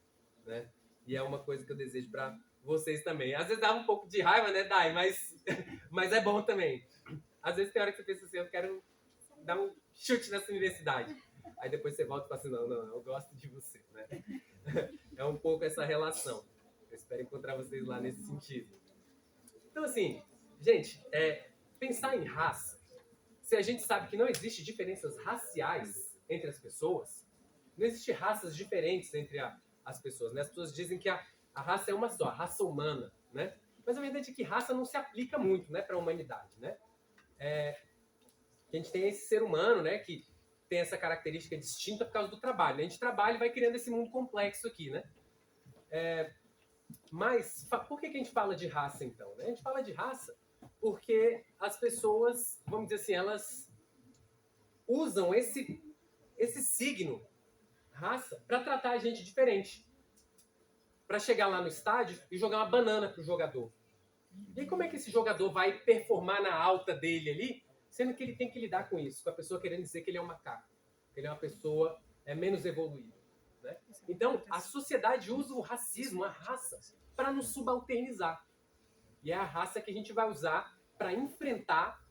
né? E é uma coisa que eu desejo para vocês também. Às vezes dá um pouco de raiva, né, Dai? Mas é bom também. Às vezes tem hora que você pensa assim, eu quero dar um chute nessa universidade. Aí depois você volta e fala assim, não, eu gosto de você, né? É um pouco essa relação. Eu espero encontrar vocês lá nesse sentido. Então, assim, gente, pensar em raça, se a gente sabe que não existe diferenças raciais entre as pessoas, não existe raças diferentes entre as pessoas, né? As pessoas dizem que a raça é uma só, a raça humana, né? Mas a verdade é que raça não se aplica muito, né, para a humanidade, né? A gente tem esse ser humano, né, que tem essa característica distinta por causa do trabalho. A gente trabalha e vai criando esse mundo complexo aqui, né? Mas por que a gente fala de raça, então? Né? A gente fala de raça porque as pessoas, vamos dizer assim, elas usam esse signo, raça, para tratar a gente diferente. Para chegar lá no estádio e jogar uma banana pro jogador. E aí como é que esse jogador vai performar na alta dele ali, sendo que ele tem que lidar com isso, com a pessoa querendo dizer que ele é um macaco, que ele é uma pessoa menos evoluída. Né? Então, a sociedade usa o racismo, a raça, para nos subalternizar. E é a raça que a gente vai usar para enfrentar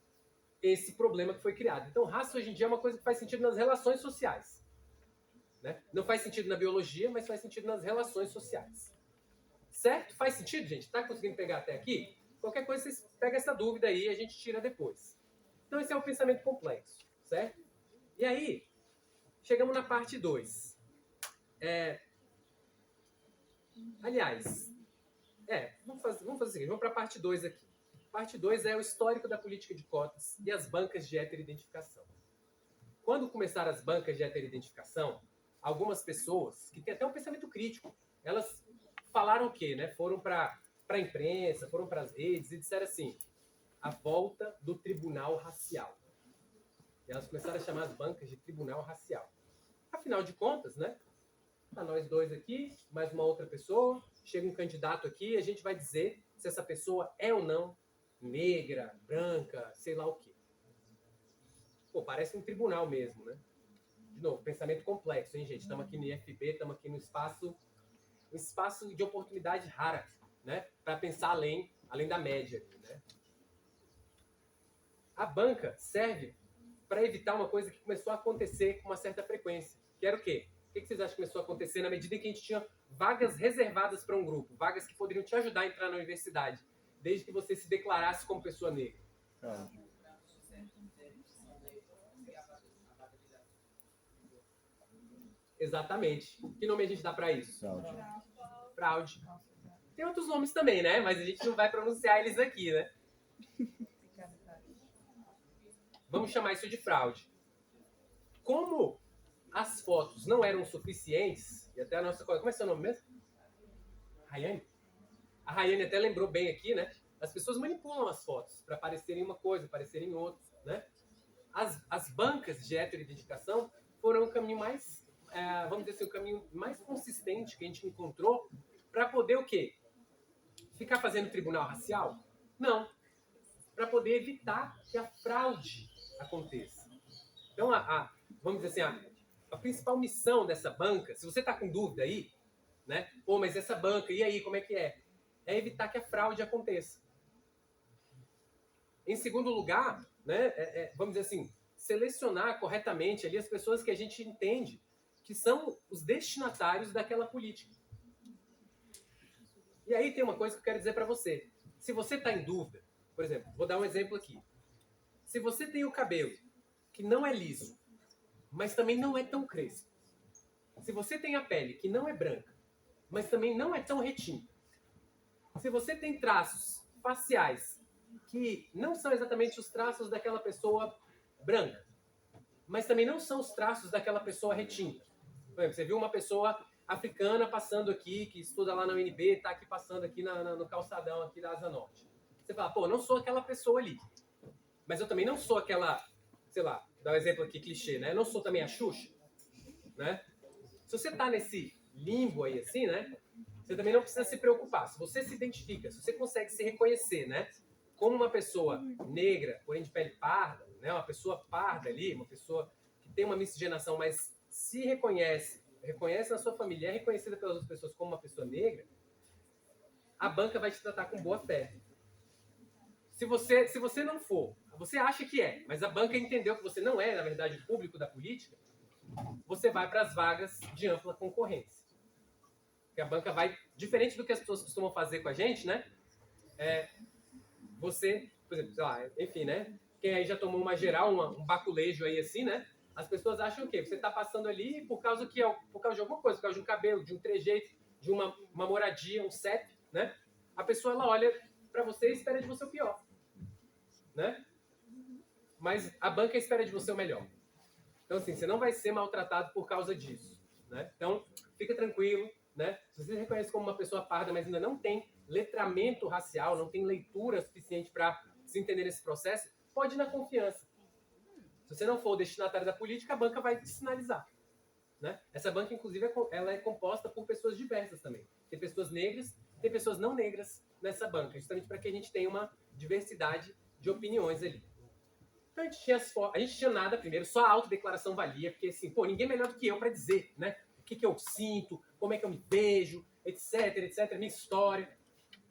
esse problema que foi criado. Então, raça hoje em dia é uma coisa que faz sentido nas relações sociais. Né? Não faz sentido na biologia, mas faz sentido nas relações sociais. Certo? Faz sentido, gente? Tá conseguindo pegar até aqui? Qualquer coisa, vocês pegam essa dúvida aí e a gente tira depois. Então, esse é o pensamento complexo. Certo? E aí, chegamos na parte 2. Aliás, vamos fazer o seguinte, vamos para a parte 2 aqui. Parte 2 é o histórico da política de cotas e as bancas de heteroidentificação. Quando começaram as bancas de heteroidentificação, algumas pessoas, que têm até um pensamento crítico, elas falaram o quê? Né? Foram para a imprensa, foram para as redes e disseram assim, a volta do tribunal racial. E elas começaram a chamar as bancas de tribunal racial. Afinal de contas, né? Tá nós dois aqui, mais uma outra pessoa, chega um candidato aqui e a gente vai dizer se essa pessoa é ou não negra, branca, sei lá o quê. Pô, parece um tribunal mesmo, né? De novo, pensamento complexo, hein, gente? Estamos aqui no IFB, estamos aqui no espaço de oportunidade rara, né? Para pensar além da média, né? A banca serve para evitar uma coisa que começou a acontecer com uma certa frequência, que era o quê? O que vocês acham que começou a acontecer na medida em que a gente tinha vagas reservadas para um grupo, vagas que poderiam te ajudar a entrar na universidade, desde que você se declarasse como pessoa negra? Exatamente. Que nome a gente dá para isso? Fraude. Tem outros nomes também, né? Mas a gente não vai pronunciar eles aqui, né? Vamos chamar isso de fraude. Como as fotos não eram suficientes, e até a nossa... Como é seu nome mesmo? Rayane? A Rayane até lembrou bem aqui, né? As pessoas manipulam as fotos para parecerem uma coisa, parecerem outra, né? As bancas de heteroidentificação foram o caminho mais, vamos dizer assim, o caminho mais consistente que a gente encontrou para poder o quê? Ficar fazendo tribunal racial? Não. Para poder evitar que a fraude aconteça. Então, vamos dizer assim, a principal missão dessa banca, se você está com dúvida aí, né? Pô, mas essa banca, e aí, como é que é? É evitar que a fraude aconteça. Em segundo lugar, né, vamos dizer assim, selecionar corretamente ali as pessoas que a gente entende que são os destinatários daquela política. E aí tem uma coisa que eu quero dizer para você. Se você está em dúvida, por exemplo, vou dar um exemplo aqui. Se você tem o cabelo que não é liso, mas também não é tão crespo. Se você tem a pele que não é branca, mas também não é tão retinta. Se você tem traços faciais que não são exatamente os traços daquela pessoa branca, mas também não são os traços daquela pessoa retinta. Por exemplo, você viu uma pessoa africana passando aqui, que estuda lá na UNB, está aqui passando aqui no calçadão aqui da Asa Norte. Você fala, pô, não sou aquela pessoa ali. Mas eu também não sou aquela sei lá, dar um exemplo aqui, clichê, né? Eu não sou também a Xuxa, né? Se você tá nesse limbo aí, assim, né? Você também não precisa se preocupar. Se você se identifica, se você consegue se reconhecer, né? Como uma pessoa negra, porém de pele parda, né? Uma pessoa parda ali, uma pessoa que tem uma miscigenação, mas se reconhece na sua família, é reconhecida pelas outras pessoas como uma pessoa negra, a banca vai te tratar com boa fé. Se você não for, você acha que é, mas a banca entendeu que você não é, na verdade, o público da política, você vai para as vagas de ampla concorrência. Porque a banca vai, diferente do que as pessoas costumam fazer com a gente, né? Você, por exemplo, sei lá, enfim, né? Quem aí já tomou uma geral, um baculejo aí assim, né? As pessoas acham o quê? Você está passando ali por causa de alguma coisa, por causa de um cabelo, de um trejeito, de uma moradia, um CEP, né? A pessoa, ela olha para você e espera de você o pior, né? Mas a banca espera de você o melhor. Então, assim, você não vai ser maltratado por causa disso, né? Então, fica tranquilo, né? Se você se reconhece como uma pessoa parda, mas ainda não tem letramento racial, não tem leitura suficiente para se entender nesse processo, pode ir na confiança. Se você não for o destinatário da política, a banca vai te sinalizar, né? Essa banca, inclusive, ela é composta por pessoas diversas também. Tem pessoas negras, tem pessoas não negras nessa banca, justamente para que a gente tenha uma diversidade de opiniões ali. Então a gente tinha nada primeiro, só a autodeclaração valia, porque assim, pô, ninguém melhor do que eu para dizer, né? O que eu sinto, como é que eu me vejo, etc, minha história.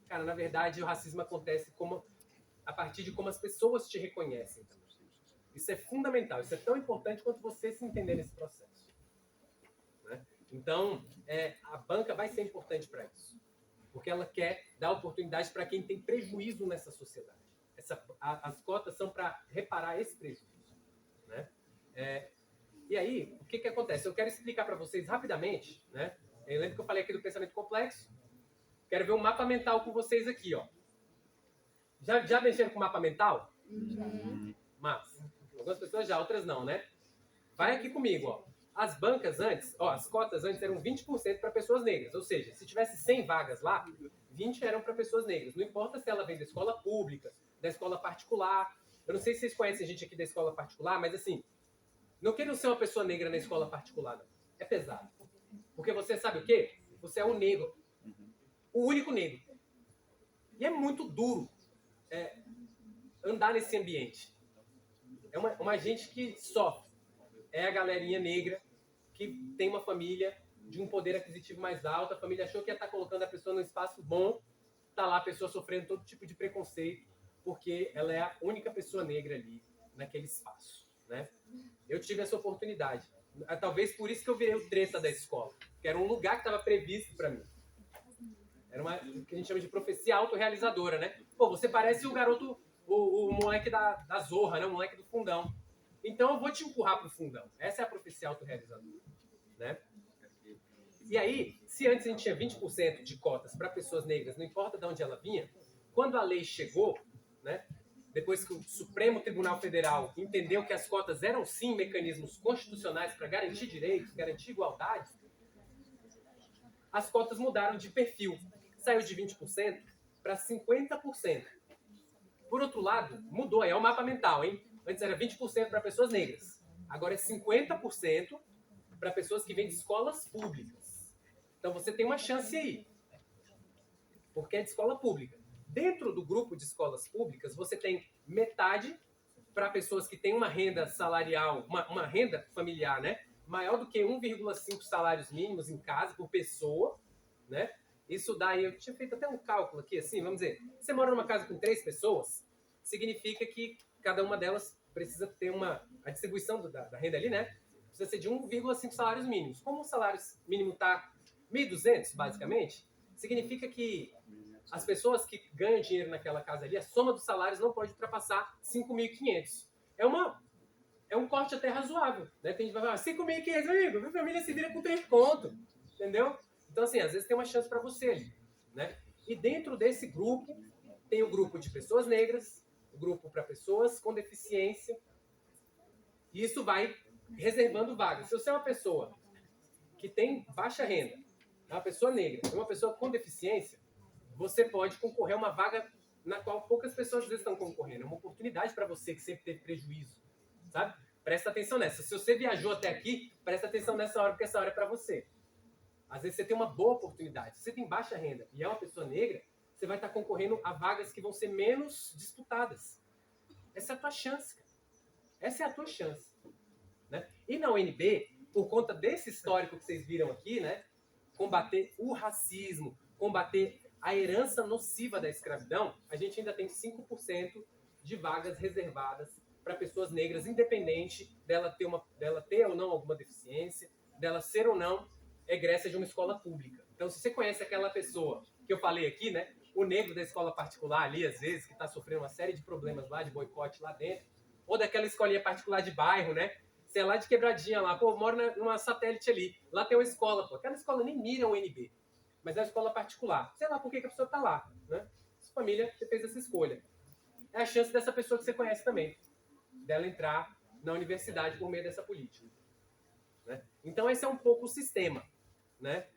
Cara, na verdade, o racismo acontece a partir de como as pessoas te reconhecem. Isso é fundamental, isso é tão importante quanto você se entender nesse processo, né? Então, a banca vai ser importante para isso, porque ela quer dar oportunidade para quem tem prejuízo nessa sociedade. As cotas são para reparar esse prejuízo, né? E aí, o que acontece? Eu quero explicar para vocês rapidamente, né? Eu lembro que eu falei aqui do pensamento complexo. Quero ver um mapa mental com vocês aqui, ó. Já mexeram com mapa mental? Mas algumas pessoas já, outras não, né? Vai aqui comigo, ó. As bancas antes, ó, as cotas antes eram 20% para pessoas negras. Ou seja, se tivesse 100 vagas lá, 20 eram para pessoas negras. Não importa se ela vem da escola pública, da escola particular. Eu não sei se vocês conhecem gente aqui da escola particular, mas assim, não quero ser uma pessoa negra na escola particular, não. É pesado. Porque você sabe o quê? Você é um negro. O único negro. E é muito duro andar nesse ambiente. É uma gente que sofre. É a galerinha negra que tem uma família de um poder aquisitivo mais alto. A família achou que ia estar colocando a pessoa num espaço bom. Está lá a pessoa sofrendo todo tipo de preconceito, porque ela é a única pessoa negra ali naquele espaço, né? Eu tive essa oportunidade. Talvez por isso que eu virei o treta da escola, que era um lugar que estava previsto para mim. Era o que a gente chama de profecia autorrealizadora, né? Pô, você parece o garoto, o moleque da Zorra, né? O moleque do fundão. Então eu vou te empurrar pro fundão. Essa é a profecia autorrealizadora, né? E aí, se antes a gente tinha 20% de cotas para pessoas negras, não importa de onde ela vinha, quando a lei chegou, né? Depois que o Supremo Tribunal Federal entendeu que as cotas eram sim mecanismos constitucionais para garantir direitos, garantir igualdade, as cotas mudaram de perfil. Saiu de 20% para 50%. Por outro lado, mudou, é o mapa mental, hein? Antes era 20% para pessoas negras. Agora é 50% para pessoas que vêm de escolas públicas. Então você tem uma chance aí, porque é de escola pública. Dentro do grupo de escolas públicas, você tem metade para pessoas que têm uma renda salarial, uma renda familiar, né? Maior do que 1,5 salários mínimos em casa por pessoa, né? Isso daí, eu tinha feito até um cálculo aqui, assim, vamos dizer, você mora numa casa com 3 pessoas, significa que cada uma delas precisa ter a distribuição da renda ali, né? Precisa ser de 1,5 salários mínimos. Como o salário mínimo está 1.200, basicamente, significa que as pessoas que ganham dinheiro naquela casa ali, a soma dos salários não pode ultrapassar 5.500. É um corte até razoável, né? Tem gente que vai falar, 5.500, amigo, minha família se vira com 3 conto, entendeu? Então, assim, às vezes tem uma chance para você ali, né? E dentro desse grupo, tem o grupo de pessoas negras, o grupo para pessoas com deficiência, e isso vai reservando vagas. Se você é uma pessoa que tem baixa renda, é uma pessoa negra, é uma pessoa com deficiência, você pode concorrer a uma vaga na qual poucas pessoas às vezes estão concorrendo. É uma oportunidade para você que sempre teve prejuízo, sabe? Presta atenção nessa. Se você viajou até aqui, presta atenção nessa hora, porque essa hora é para você. Às vezes você tem uma boa oportunidade. Se você tem baixa renda e é uma pessoa negra, você vai estar concorrendo a vagas que vão ser menos disputadas. Essa é a tua chance, cara. Essa é a tua chance. Né? E na UNB, por conta desse histórico que vocês viram aqui, né? Combater o racismo, combater a herança nociva da escravidão, a gente ainda tem 5% de vagas reservadas para pessoas negras, independente dela ter ou não alguma deficiência, dela ser ou não egressa de uma escola pública. Então, se você conhece aquela pessoa que eu falei aqui, né? O negro da escola particular ali, às vezes, que está sofrendo uma série de problemas lá, de boicote lá dentro, ou daquela escolinha particular de bairro, né? Você é lá de Quebradinha lá, pô, moro numa satélite ali, lá tem uma escola, pô. Aquela escola nem mira o UNB, mas é uma escola particular. Sei lá por que a pessoa está lá, né? Sua família, você fez essa escolha. É a chance dessa pessoa que você conhece também, dela entrar na universidade por meio dessa política. Né? Então, esse é um pouco o sistema, né?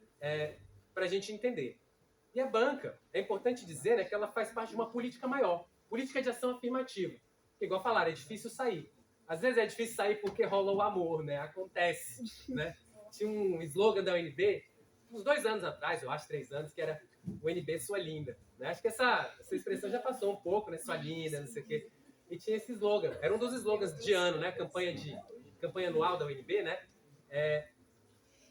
Para a gente entender. E a banca, é importante dizer, né, que ela faz parte de uma política maior, política de ação afirmativa. Que, igual falaram, é difícil sair. Às vezes é difícil sair porque rola o amor, né? Acontece, né? Tinha um slogan da UNB, uns 2 anos atrás, eu acho, 3 anos, que era o UNB Sua Linda. Né? Acho que essa expressão já passou um pouco, né? Sua Linda, não sei o quê. E tinha esse slogan. Era um dos slogans de ano, né? Campanha anual da UNB, né?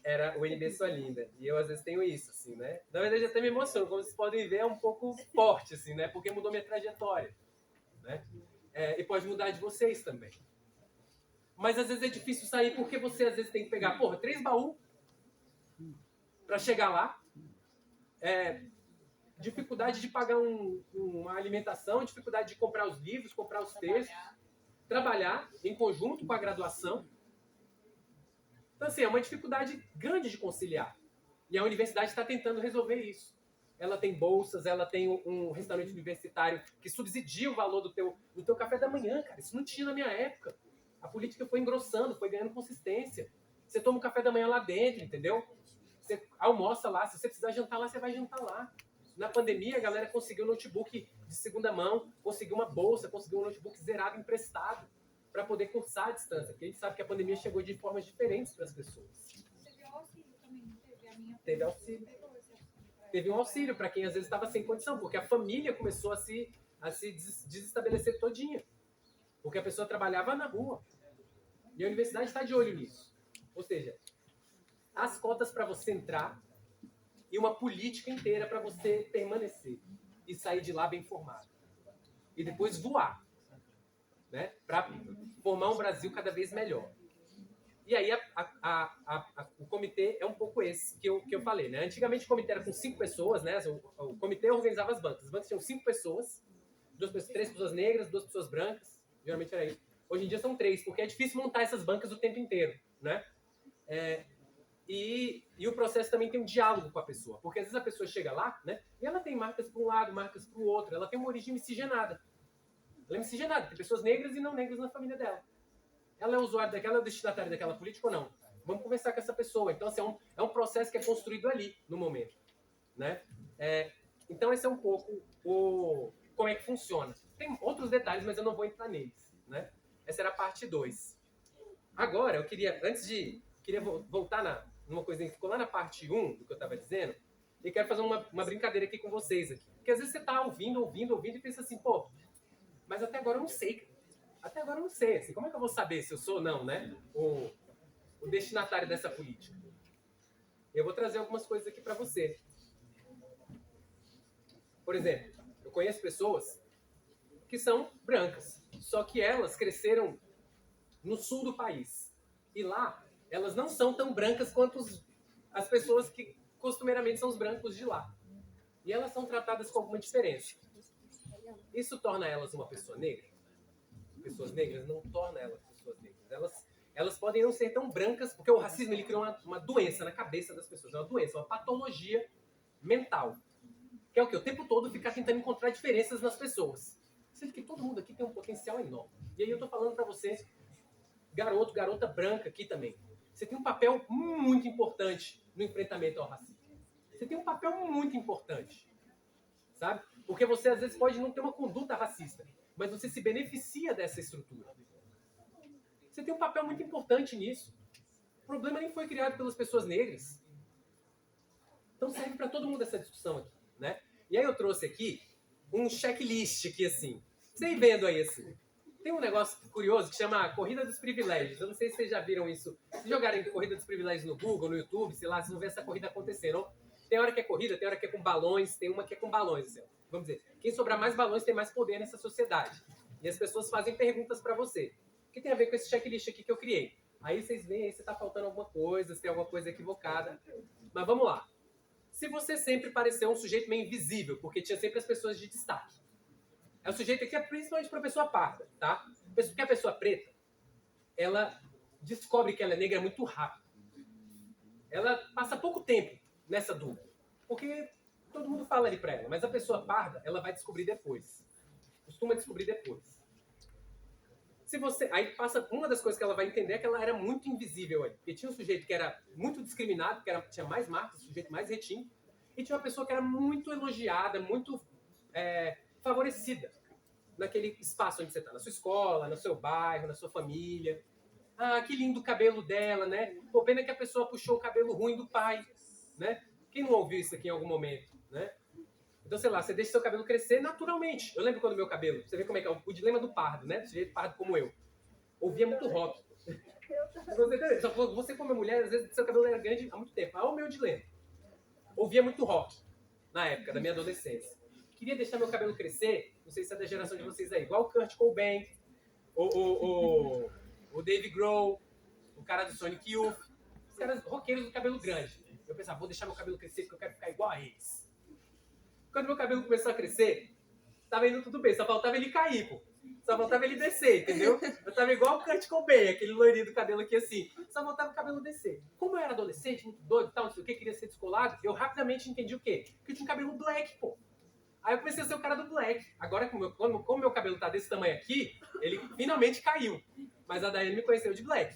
Era o UNB Sua Linda. E eu, às vezes, tenho isso, assim, né? Na verdade, até me emociono. Como vocês podem ver, é um pouco forte, assim, né? Porque mudou minha trajetória, né? E pode mudar de vocês também. Mas, às vezes, é difícil sair porque você, às vezes, tem que pegar, 3 baús para chegar lá. Dificuldade de pagar uma alimentação, dificuldade de comprar os livros, comprar os textos, trabalhar em conjunto com a graduação. Então, assim, é uma dificuldade grande de conciliar. E a universidade está tentando resolver isso. Ela tem bolsas, ela tem um restaurante universitário que subsidia o valor do teu café da manhã, cara. Isso não tinha na minha época. A política foi engrossando, foi ganhando consistência. Você toma um café da manhã lá dentro, entendeu? Você almoça lá. Se você precisar jantar lá, você vai jantar lá. Na pandemia, a galera conseguiu um notebook de segunda mão, conseguiu uma bolsa, conseguiu um notebook zerado emprestado para poder cursar à distância. Porque a gente sabe que a pandemia chegou de formas diferentes para as pessoas. Teve auxílio também, teve a minha. Teve auxílio. Teve um auxílio para quem às vezes estava sem condição, porque a família começou a se desestabelecer todinha. Porque a pessoa trabalhava na rua. E a universidade está de olho nisso. Ou seja, as cotas para você entrar e uma política inteira para você permanecer e sair de lá bem formado. E depois voar, né? Para formar um Brasil cada vez melhor. E aí o comitê é um pouco esse que eu falei, né? Antigamente o comitê era com 5 pessoas, né? O comitê organizava as bancas. As bancas tinham 5 pessoas, 3 pessoas negras, 2 pessoas brancas. Geralmente era isso. Hoje em dia são 3, porque é difícil montar essas bancas o tempo inteiro, né? E o processo também tem um diálogo com a pessoa, porque às vezes a pessoa chega lá, né? E ela tem marcas para um lado, marcas para o outro. Ela tem uma origem miscigenada. Ela é miscigenada, tem pessoas negras e não negras na família dela. Ela é usuária daquela, ela é destinatária daquela política ou não? Vamos conversar com essa pessoa. Então, assim, é um processo que é construído ali, no momento, né? Então, esse é um pouco como é que funciona. Tem outros detalhes, mas eu não vou entrar neles, né? Essa era a parte 2. Agora, eu queria voltar numa coisinha que ficou lá na parte 1 do que eu estava dizendo, e quero fazer uma brincadeira aqui com vocês aqui. Porque às vezes você está ouvindo e pensa assim, mas até agora eu não sei, cara. Até agora eu não sei. Assim, como é que eu vou saber se eu sou ou não, né? O destinatário dessa política? Eu vou trazer algumas coisas aqui para você. Por exemplo, eu conheço pessoas que são brancas, só que elas cresceram no sul do país. E lá, elas não são tão brancas quanto as pessoas que costumeiramente são os brancos de lá. E elas são tratadas com alguma diferença. Isso torna elas uma pessoa negra? Pessoas negras não torna elas pessoas negras. Elas podem não ser tão brancas, porque o racismo ele criou uma doença na cabeça das pessoas. É uma doença, uma patologia mental. Que é o quê? O tempo todo ficar tentando encontrar diferenças nas pessoas. Sendo que todo mundo aqui tem um potencial enorme. E aí eu tô falando para vocês, garota branca aqui também. Você tem um papel muito importante no enfrentamento ao racismo. Você tem um papel muito importante. Sabe? Porque você às vezes pode não ter uma conduta racista, mas você se beneficia dessa estrutura. tem um papel muito importante nisso. O problema nem foi criado pelas pessoas negras. Então serve para todo mundo essa discussão aqui, né? E aí eu trouxe aqui um checklist aqui, assim. Vocês vendo aí, assim. Tem um negócio curioso que chama Corrida dos Privilégios. Eu não sei se vocês já viram isso. Se jogarem Corrida dos Privilégios no Google, no YouTube, sei lá, vocês vão ver essa corrida acontecendo. Tem hora que é corrida, tem hora que é com balões, tem uma que é com balões. Assim, vamos dizer, quem sobrar mais balões tem mais poder nessa sociedade. E as pessoas fazem perguntas para você. O que tem a ver com esse checklist aqui que eu criei? Aí vocês veem aí se tá faltando alguma coisa, se tem alguma coisa equivocada. Mas vamos lá. Se você sempre pareceu um sujeito meio invisível, porque tinha sempre as pessoas de destaque. O sujeito aqui é principalmente para a pessoa parda, tá? Porque a pessoa preta, ela descobre que ela é negra muito rápido. Ela passa pouco tempo nessa dúvida, porque todo mundo fala ali para ela, mas a pessoa parda, ela vai descobrir depois. Costuma descobrir depois. Aí passa, uma das coisas que ela vai entender é que ela era muito invisível aí. Porque tinha um sujeito que era muito discriminado, tinha mais marcas, um sujeito mais retinto, e tinha uma pessoa que era muito elogiada, muito favorecida naquele espaço onde você está, na sua escola, no seu bairro, na sua família. Ah, que lindo o cabelo dela, né? Pô, pena que a pessoa puxou o cabelo ruim do pai, né? Quem não ouviu isso aqui em algum momento, né? Então, sei lá, você deixa seu cabelo crescer naturalmente. Eu lembro quando meu cabelo, você vê como é que é o dilema do pardo, né? Do jeito pardo como eu. Ouvia muito rock. Só que você como mulher, às vezes seu cabelo era grande há muito tempo. Olha o meu dilema. Ouvia muito rock na época da minha adolescência. Queria deixar meu cabelo crescer, não sei se é da geração de vocês aí, igual o Kurt Cobain, o Dave Grohl, o cara do Sonic Youth, os caras roqueiros do cabelo grande. Eu pensava, vou deixar meu cabelo crescer porque eu quero ficar igual a eles. Quando meu cabelo começou a crescer, tava indo tudo bem, só faltava ele cair, pô. Só faltava ele descer, entendeu? Eu tava igual o Kurt Cobain, aquele loirinho do cabelo aqui assim. Só faltava o cabelo descer. Como eu era adolescente, muito doido e tal, não sei o que, queria ser descolado, eu rapidamente entendi o quê? Que eu tinha um cabelo black, pô. Aí eu comecei a ser o cara do black. Agora, como meu cabelo tá desse tamanho aqui, ele finalmente caiu. Mas a Daiane me conheceu de black.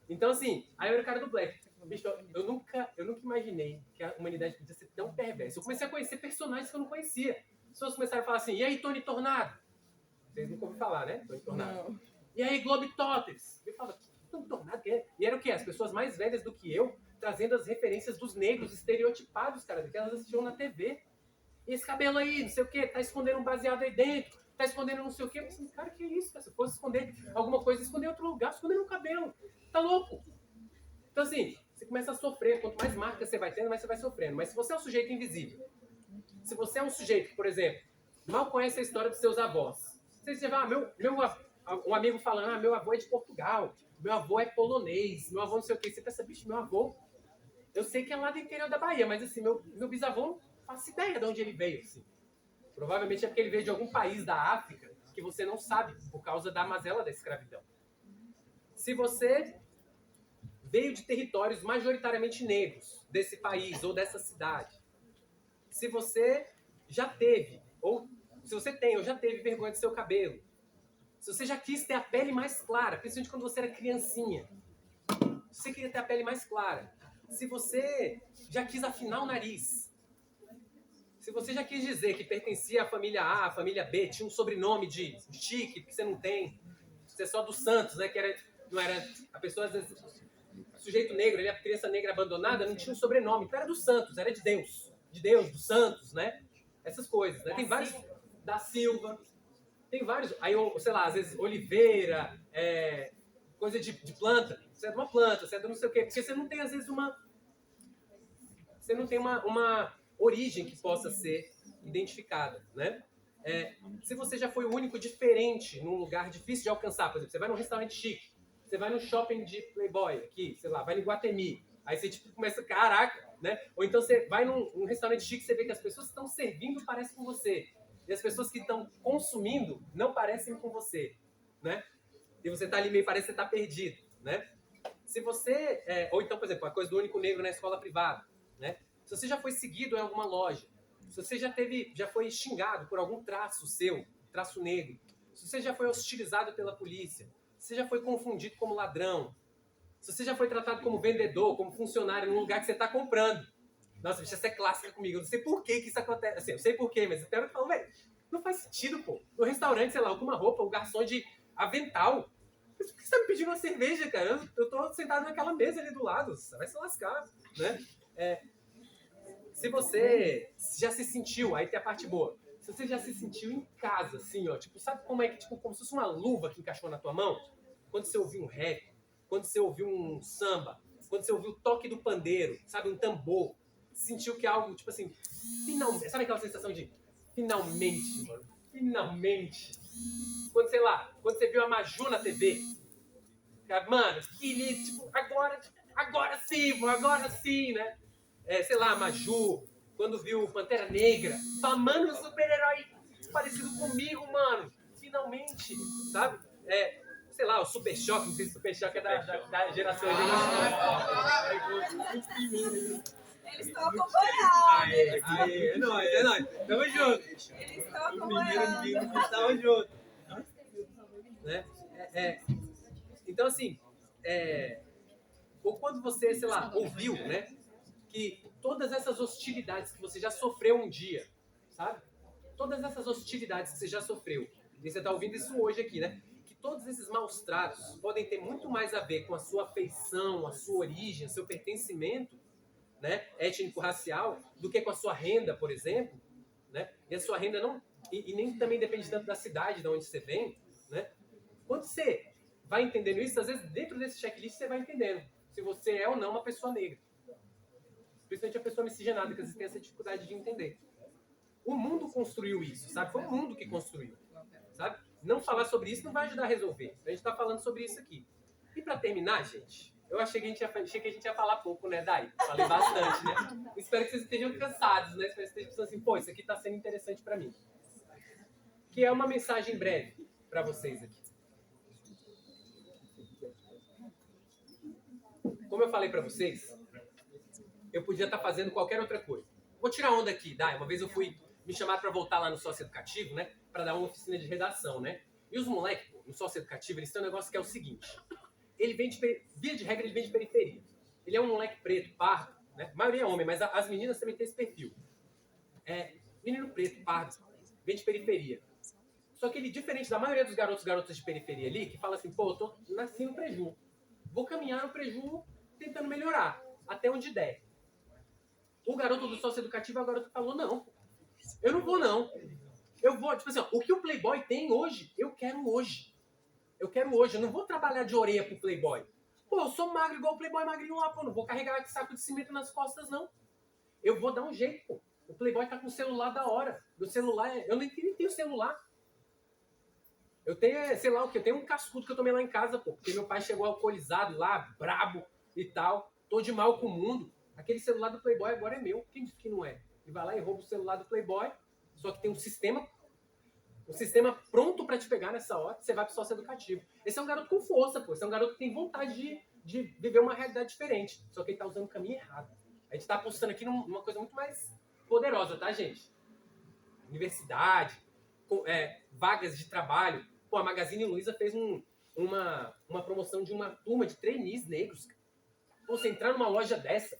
Então, assim, aí eu era o cara do black. Bicho, eu nunca imaginei que a humanidade podia ser tão perversa. Eu comecei a conhecer personagens que eu não conhecia. As pessoas começaram a falar assim, e aí, Tony Tornado? Vocês nunca ouviram falar, né? Tony Tornado. Não. E aí, Globetrotters? Eu falava, Tony Tornado? E era o quê? As pessoas mais velhas do que eu, trazendo as referências dos negros estereotipados, cara, que elas assistiam na TV. E esse cabelo aí, não sei o quê, tá escondendo um baseado aí dentro, tá escondendo não sei o quê. Eu pensei, cara, que isso, cara? Se eu fosse esconder alguma coisa, esconder em outro lugar, esconder no cabelo. Tá louco? Então, assim, você começa a sofrer. Quanto mais marcas você vai tendo, mais você vai sofrendo. Mas se você é um sujeito invisível, se você é um sujeito que, por exemplo, mal conhece a história dos seus avós, você já vai, um amigo falando, meu avô é de Portugal, meu avô é polonês, meu avô não sei o quê. Você pensa, bicho, meu avô, eu sei que é lá do interior da Bahia, mas assim, meu bisavô não faço ideia de onde ele veio, assim. Provavelmente é porque ele veio de algum país da África que você não sabe, por causa da mazela da escravidão. Se você veio de territórios majoritariamente negros desse país ou dessa cidade, se você já teve, ou se você tem ou já teve vergonha do seu cabelo, se você já quis ter a pele mais clara, principalmente quando você era criancinha, se você queria ter a pele mais clara, se você já quis afinar o nariz, se você já quis dizer que pertencia à família A, à família B, tinha um sobrenome de chique, que você não tem, você é só do Santos, né? Não era a pessoa, às vezes, sujeito negro, ele é a criança negra abandonada, não tinha um sobrenome, então era do Santos, era de Deus, do Santos, né? Essas coisas, né? Tem vários, da Silva, tem vários, aí, sei lá, às vezes Oliveira, coisa de planta, você é de uma planta, você é de não sei o quê, porque você não tem, às vezes, uma origem que possa ser identificada, né? Se você já foi o único diferente num lugar difícil de alcançar, por exemplo, você vai num restaurante chique, você vai num shopping de Playboy aqui, sei lá, vai no Iguatemi, aí você tipo, começa, caraca, né? Ou então você vai num restaurante chique, você vê que as pessoas que estão servindo parecem com você, e as pessoas que estão consumindo não parecem com você, né? E você tá ali meio, parece que você tá perdido, né? Se você, ou então, por exemplo, a coisa do único negro na escola privada, né? Se você já foi seguido em alguma loja, se você já foi xingado por algum traço seu, traço negro, se você já foi hostilizado pela polícia, se você já foi confundido como ladrão, se você já foi tratado como vendedor, como funcionário num lugar que você está comprando. Nossa, bicho, essa é clássica comigo. Eu não sei por que isso acontece. Assim, eu sei por quê, mas eu falo, velho, não faz sentido, pô. No restaurante, sei lá, alguma roupa, o garçom de avental. Por que tá me pedindo uma cerveja, cara? Eu tô sentado naquela mesa ali do lado. Você vai se lascar, né? Se você já se sentiu, aí tem a parte boa. Se você já se sentiu em casa, assim, ó, tipo, sabe como é que, tipo, como se fosse uma luva que encaixou na tua mão? Quando você ouviu um rap, quando você ouviu um samba, quando você ouviu o toque do pandeiro, sabe, um tambor, sentiu que algo, tipo assim, finalmente, sabe aquela sensação de finalmente, mano, finalmente. Quando, sei lá, quando você viu a Maju na TV, cara, mano, que tipo, agora sim, né? Sei lá, Maju, quando viu Pantera Negra, fala, mano, um super-herói parecido comigo, mano, finalmente, sabe? Sei lá, o Super Choque, não sei se o Super Choque é da geração Eles estão acompanhando. É nóis, tamo junto. Eles estão acompanhando. Tamo junto. Né? Então, assim, ou quando você, sei lá, ouviu, né, que todas essas hostilidades que você já sofreu um dia, sabe? Todas essas hostilidades que você já sofreu, e você está ouvindo isso hoje aqui, né? Que todos esses maus tratos podem ter muito mais a ver com a sua afeição, a sua origem, o seu pertencimento, né, étnico-racial, do que com a sua renda, por exemplo, né? E a sua renda não... E nem também depende tanto da cidade de onde você vem, né? Quando você vai entendendo isso, às vezes dentro desse checklist você vai entendendo se você é ou não uma pessoa negra. Principalmente a pessoa miscigenada, que às vezes tem essa dificuldade de entender. O mundo construiu isso, sabe? Foi o mundo que construiu, sabe? Não falar sobre isso não vai ajudar a resolver. A gente está falando sobre isso aqui. E para terminar, gente, eu achei que a gente ia falar pouco, né, Dai? Falei bastante, né? Espero que vocês estejam cansados, né? Espero que vocês estejam pensando assim, pô, isso aqui está sendo interessante para mim. Que é uma mensagem breve para vocês aqui. Como eu falei para vocês, eu podia estar fazendo qualquer outra coisa. Vou tirar onda aqui, Dai. Uma vez eu fui me chamar para voltar lá no sócio educativo, né? Para dar uma oficina de redação, né? E os moleques, no sócio educativo, eles têm um negócio que é o seguinte. Ele vem via de regra, ele vem de periferia. Ele é um moleque preto, pardo, né? A maioria é homem, mas as meninas também têm esse perfil. Menino preto, pardo, vem de periferia. Só que ele, diferente da maioria dos garotos e garotas de periferia ali, que fala assim, pô, eu nasci no preju. Vou caminhar no preju tentando melhorar, até onde der. O garoto do sócio educativo é o garoto que falou, não, eu não vou não. Eu vou, tipo assim, ó, o que o Playboy tem hoje, eu quero hoje. Eu não vou trabalhar de orelha pro Playboy. Pô, eu sou magro igual o Playboy magrinho lá, pô, não vou carregar saco de cimento nas costas, não. Eu vou dar um jeito, pô. O Playboy tá com o celular da hora. Meu celular, eu nem tenho celular. Eu tenho, sei lá o que, eu tenho um cascudo que eu tomei lá em casa, pô, porque meu pai chegou alcoolizado lá, brabo e tal, tô de mal com o mundo. Aquele celular do Playboy agora é meu. Quem disse que não é? Ele vai lá e rouba o celular do Playboy, só que tem um sistema pronto pra te pegar nessa hora, você vai pro sócio educativo. Esse é um garoto com força, pô. Esse é um garoto que tem vontade de viver uma realidade diferente, só que ele tá usando o caminho errado. A gente tá apostando aqui numa coisa muito mais poderosa, tá, gente? Universidade, vagas de trabalho. Pô, a Magazine Luiza fez uma promoção de uma turma de trainees negros. Pô, você entrar numa loja dessa,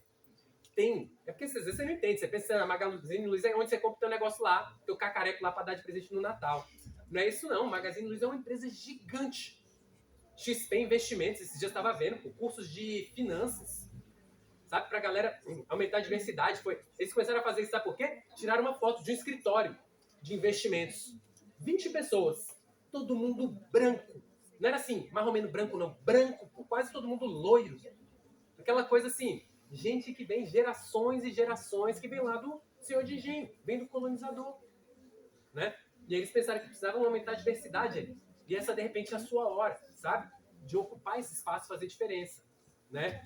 que tem... É porque às vezes você não entende. Você pensa na Magazine Luiza é onde você compra o teu negócio lá, teu cacareco lá pra dar de presente no Natal. Não é isso não. Magazine Luiza é uma empresa gigante. XP Investimentos, esses dias eu estava vendo, pô, cursos de finanças. Sabe, pra galera aumentar a diversidade. Eles começaram a fazer isso, sabe por quê? Tiraram uma foto de um escritório de investimentos. 20 pessoas. Todo mundo branco. Não era assim, mais ou menos branco não. Branco, pô, quase todo mundo loiro. Aquela coisa assim, gente que vem gerações e gerações, que vem lá do senhor de engenho, vem do colonizador. Né? E eles pensaram que precisavam aumentar a diversidade ali. E essa, de repente, é a sua hora, sabe? De ocupar esse espaço, fazer diferença. Né?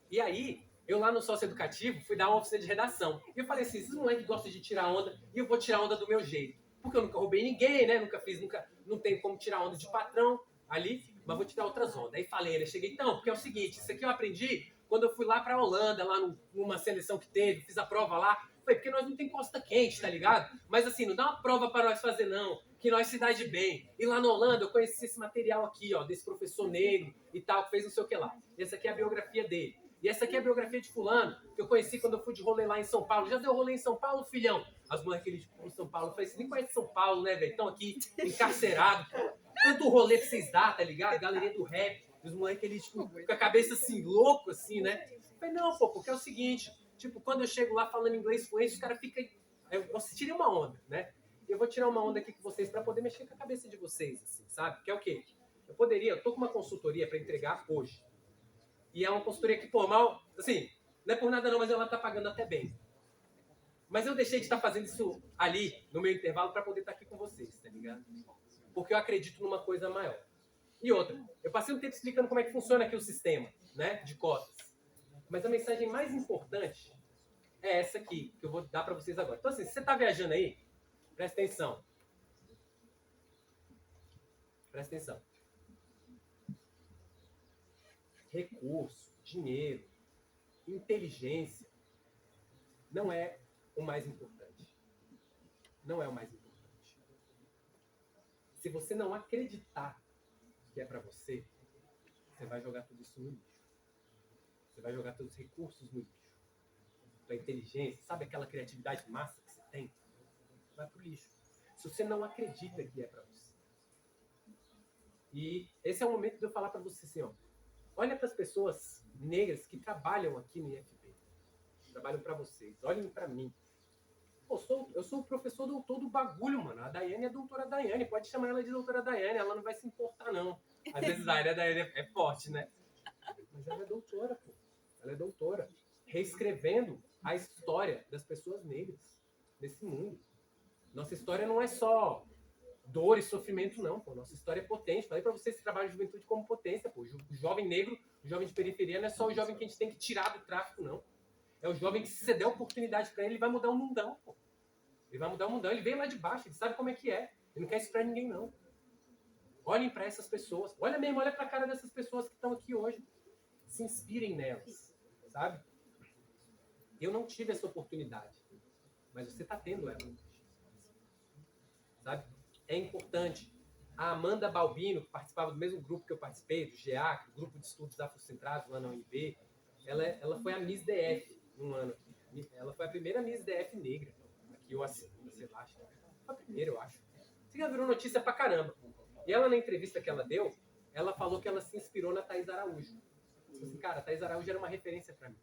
E aí, eu lá no sócio educativo, fui dar uma oficina de redação. E eu falei assim, esses moleques gostam de tirar onda, e eu vou tirar onda do meu jeito. Porque eu nunca roubei ninguém, né? Não tenho como tirar onda de patrão ali, mas vou tirar outras ondas. Aí falei, né? Cheguei, então, porque é o seguinte, isso aqui eu aprendi quando eu fui lá pra Holanda, lá numa seleção que teve, fiz a prova lá. Foi porque nós não tem costa quente, tá ligado? Mas assim, não dá uma prova para nós fazer, não, que nós se dá de bem. E lá na Holanda eu conheci esse material aqui, ó, desse professor negro e tal, que fez não sei o que lá. E essa aqui é a biografia dele. E essa aqui é a biografia de fulano, que eu conheci quando eu fui de rolê lá em São Paulo. Já deu rolê em São Paulo, filhão? As moleques ali de São Paulo, eu falei, você nem conhece São Paulo, né, velho? Estão aqui encarcerados. tanto rolê que vocês dão, tá ligado? Galeria do rap, os moleques ali, tipo, com a cabeça assim, louco, assim, né? Eu falei, não, pô, porque é o seguinte, tipo, quando eu chego lá falando inglês fluente, os caras ficam... Eu tirei uma onda, né? Eu vou tirar uma onda aqui com vocês pra poder mexer com a cabeça de vocês, assim, sabe? Que é o quê? Eu tô com uma consultoria pra entregar hoje. E é uma consultoria que, pô, mal, assim, não é por nada não, mas ela tá pagando até bem. Mas eu deixei de estar fazendo isso ali, no meu intervalo, pra poder estar aqui com vocês, tá ligado? Porque eu acredito numa coisa maior. E outra, eu passei um tempo explicando como é que funciona aqui o sistema, né, de cotas. Mas a mensagem mais importante é essa aqui, que eu vou dar pra vocês agora. Então, assim, se você tá viajando aí, presta atenção. Presta atenção. Recurso, dinheiro, inteligência não é o mais importante. Não é o mais importante. Se você não acreditar que é para você, você vai jogar tudo isso no lixo. Você vai jogar todos os recursos no lixo. Tua inteligência, sabe aquela criatividade massa que você tem? Vai pro lixo. Se você não acredita que é para você. E esse é o momento de eu falar para você assim, ó. Olha para as pessoas negras que trabalham aqui no IFB. Trabalham para vocês. Olhem para mim. Pô, eu sou o professor doutor do bagulho, mano. A Daiane é a doutora Daiane. Pode chamar ela de doutora Daiane. Ela não vai se importar, não. Às vezes a Daiane é forte, né? Mas ela é doutora, pô. Ela é doutora. Reescrevendo a história das pessoas negras desse mundo. Nossa história não é só dor e sofrimento, não, pô. Nossa história é potente. Falei pra vocês que trabalham a juventude como potência, pô. O jovem negro, o jovem de periferia, não é só o jovem que a gente tem que tirar do tráfico, não. É o jovem que, se você der oportunidade pra ele, ele vai mudar o mundão, pô. Ele vai mudar o mundão. Ele veio lá de baixo, ele sabe como é que é. Ele não quer isso pra ninguém, não. Olhem pra essas pessoas. Olha mesmo, olha pra cara dessas pessoas que estão aqui hoje. Se inspirem nelas, sabe? Eu não tive essa oportunidade, mas você tá tendo ela. Sabe? É importante. A Amanda Balbino, que participava do mesmo grupo que eu participei, do GEAC, do Grupo de Estudos Afrocentrados lá na UNB, ela foi a Miss DF um ano. Ela foi a primeira Miss DF negra. Aqui eu assino, sei lá, acho. Foi a primeira, eu acho. Você já virou notícia pra caramba. E ela, na entrevista que ela deu, ela falou que ela se inspirou na Thaís Araújo. Assim, cara, a Thaís Araújo era uma referência pra mim.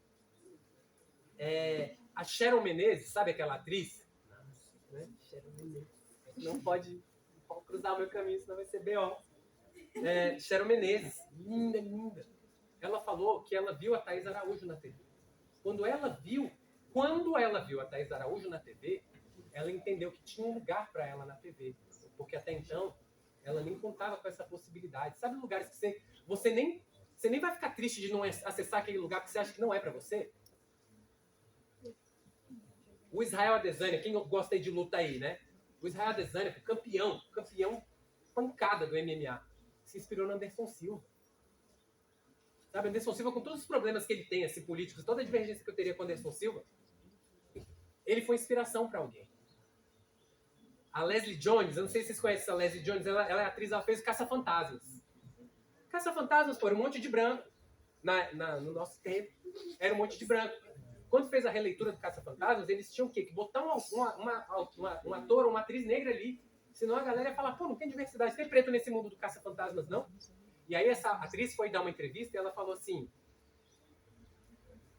A Sharon Menezes, sabe aquela atriz? Né? Sharon Menezes. Não pode cruzar o meu caminho, senão vai ser B.O. Sharon Menezes, linda, linda. Ela falou que ela viu a Thaís Araújo na TV. Quando ela viu a Thaís Araújo na TV, ela entendeu que tinha um lugar para ela na TV. Porque até então, ela nem contava com essa possibilidade. Sabe lugares que você nem vai ficar triste de não acessar aquele lugar porque você acha que não é para você? O Israel Adesanya, quem gosta aí de luta aí, né? O Israel Adesanya, campeão pancada do MMA, se inspirou no Anderson Silva. Sabe, Anderson Silva, com todos os problemas que ele tem, assim, políticos, toda a divergência que eu teria com o Anderson Silva, ele foi inspiração para alguém. A Leslie Jones, eu não sei se vocês conhecem a Leslie Jones, ela é atriz, ela fez Caça-Fantasmas. Caça-Fantasmas, pô, era um monte de branco. No nosso tempo, era um monte de branco. Quando fez a releitura do Caça-Fantasmas, eles tinham o quê? Que botar um ator ou uma atriz negra ali. Senão a galera ia falar, pô, não tem diversidade, tem preto nesse mundo do Caça-Fantasmas, não? E aí essa atriz foi dar uma entrevista e ela falou assim,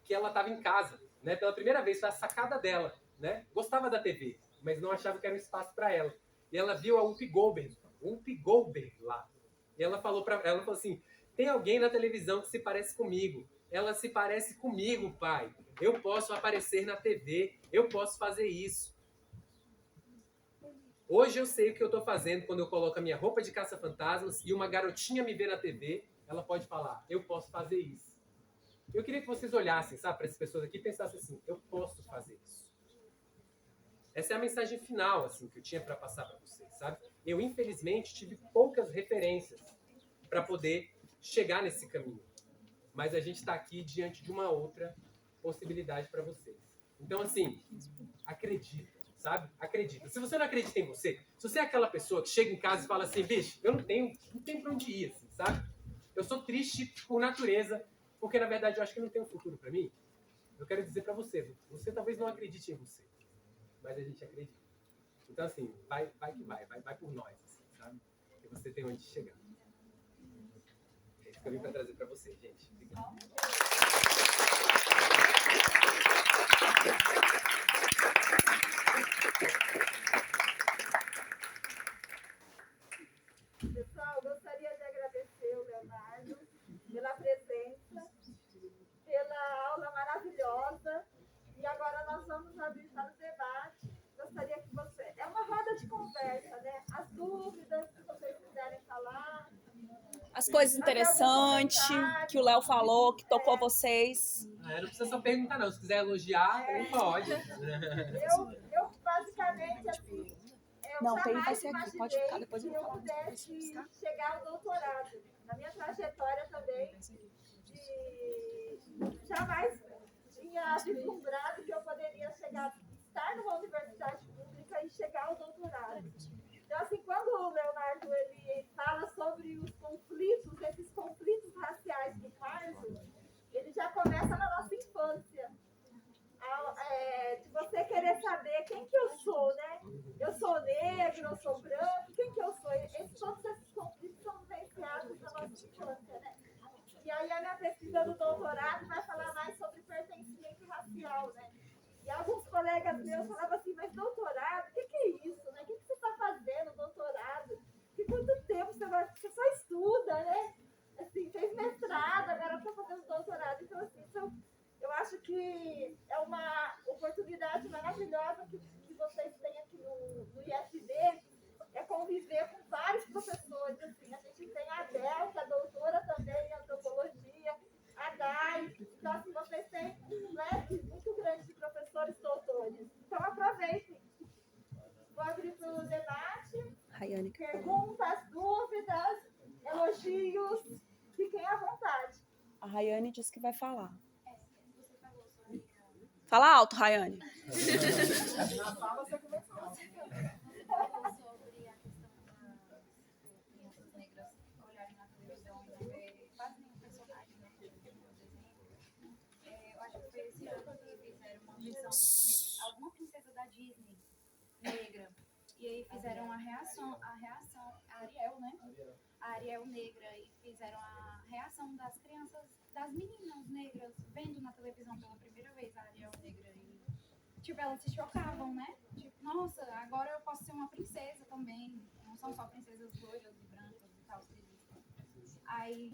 que ela estava em casa, né? Pela primeira vez, foi a sacada dela, né? Gostava da TV, mas não achava que era um espaço para ela. E ela viu a Whoopi Goldberg lá. E ela falou assim, tem alguém na televisão que se parece comigo. Ela se parece comigo, pai. Eu posso aparecer na TV, eu posso fazer isso. Hoje eu sei o que eu estou fazendo quando eu coloco a minha roupa de caça-fantasmas e uma garotinha me vê na TV, ela pode falar, eu posso fazer isso. Eu queria que vocês olhassem, sabe, para essas pessoas aqui e pensassem assim, eu posso fazer isso. Essa é a mensagem final, assim, que eu tinha para passar para vocês, sabe? Eu, infelizmente, tive poucas referências para poder chegar nesse caminho. Mas a gente está aqui diante de uma outra possibilidade para vocês. Então, assim, acredita, sabe? Acredita. Se você não acredita em você, se você é aquela pessoa que chega em casa e fala assim, bicho, eu não tenho para onde ir, assim, sabe? Eu sou triste por natureza, porque, na verdade, eu acho que não tem um futuro para mim. Eu quero dizer para você, você talvez não acredite em você, mas a gente acredita. Então, assim, vai que vai por nós, assim, sabe? você tem onde chegar. É isso que eu vim para trazer para você, gente. Obrigado. Pessoal, eu gostaria de agradecer o Leonardo pela presença, pela aula maravilhosa. E agora nós vamos abrir para o debate. Gostaria que você... É uma roda de conversa, né? As dúvidas que vocês quiserem falar. As coisas interessantes que o Léo falou, que tocou vocês. Não precisa só perguntar, não. Se quiser elogiar, também pode. Eu basicamente, assim... Não, tem vai ser aqui, pode ficar, depois eu vou falar. pudesse chegar ao doutorado. Na minha trajetória também, jamais tinha vislumbrado que eu poderia estar numa universidade pública e chegar ao doutorado. Então, assim, quando o Leonardo ele fala sobre os conflitos, esses conflitos raciais do Marzo, ele já começa na nossa infância. De você querer saber quem que eu sou, né? Eu sou negro, eu sou branco, quem que eu sou? Todos esses conflitos são vivenciados na nossa infância, né? E aí a minha pesquisa do doutorado vai falar mais sobre pertencimento racial, né? E alguns colegas meus falavam assim, mas doutorado, o que é isso, né? O que você está fazendo, doutorado? Que quanto tempo você só estuda, né? Assim, fez mestrado, agora está fazendo doutorado. Então, assim, eu acho que é uma oportunidade maravilhosa que vocês têm aqui no IFB, é conviver com vários professores. Assim, a gente tem a Adel, que é doutora também em antropologia, a Dai. Então, assim, vocês têm um leque muito grande de professores doutores. Então, aproveitem. Vou abrir para o debate. Rayane. Perguntas, dúvidas, elogios. Fiquem à vontade. A Rayane disse que vai falar. Fala alto, Rayane. Na fala você começou. Sobre a questão das crianças negras olharem na televisão e não verem quase nenhum personagem, né? Eu acho que foi esse ano que fizeram uma versão de alguma princesa da Disney negra. E aí fizeram a reação, a Ariel, né? A Ariel negra, e fizeram a reação das crianças, das meninas negras, vendo na televisão pela primeira vez a Ariel negra. E, tipo, elas se chocavam, né? Tipo, nossa, agora eu posso ser uma princesa também. Não são só princesas loiras e brancas e tal, que existem. Aí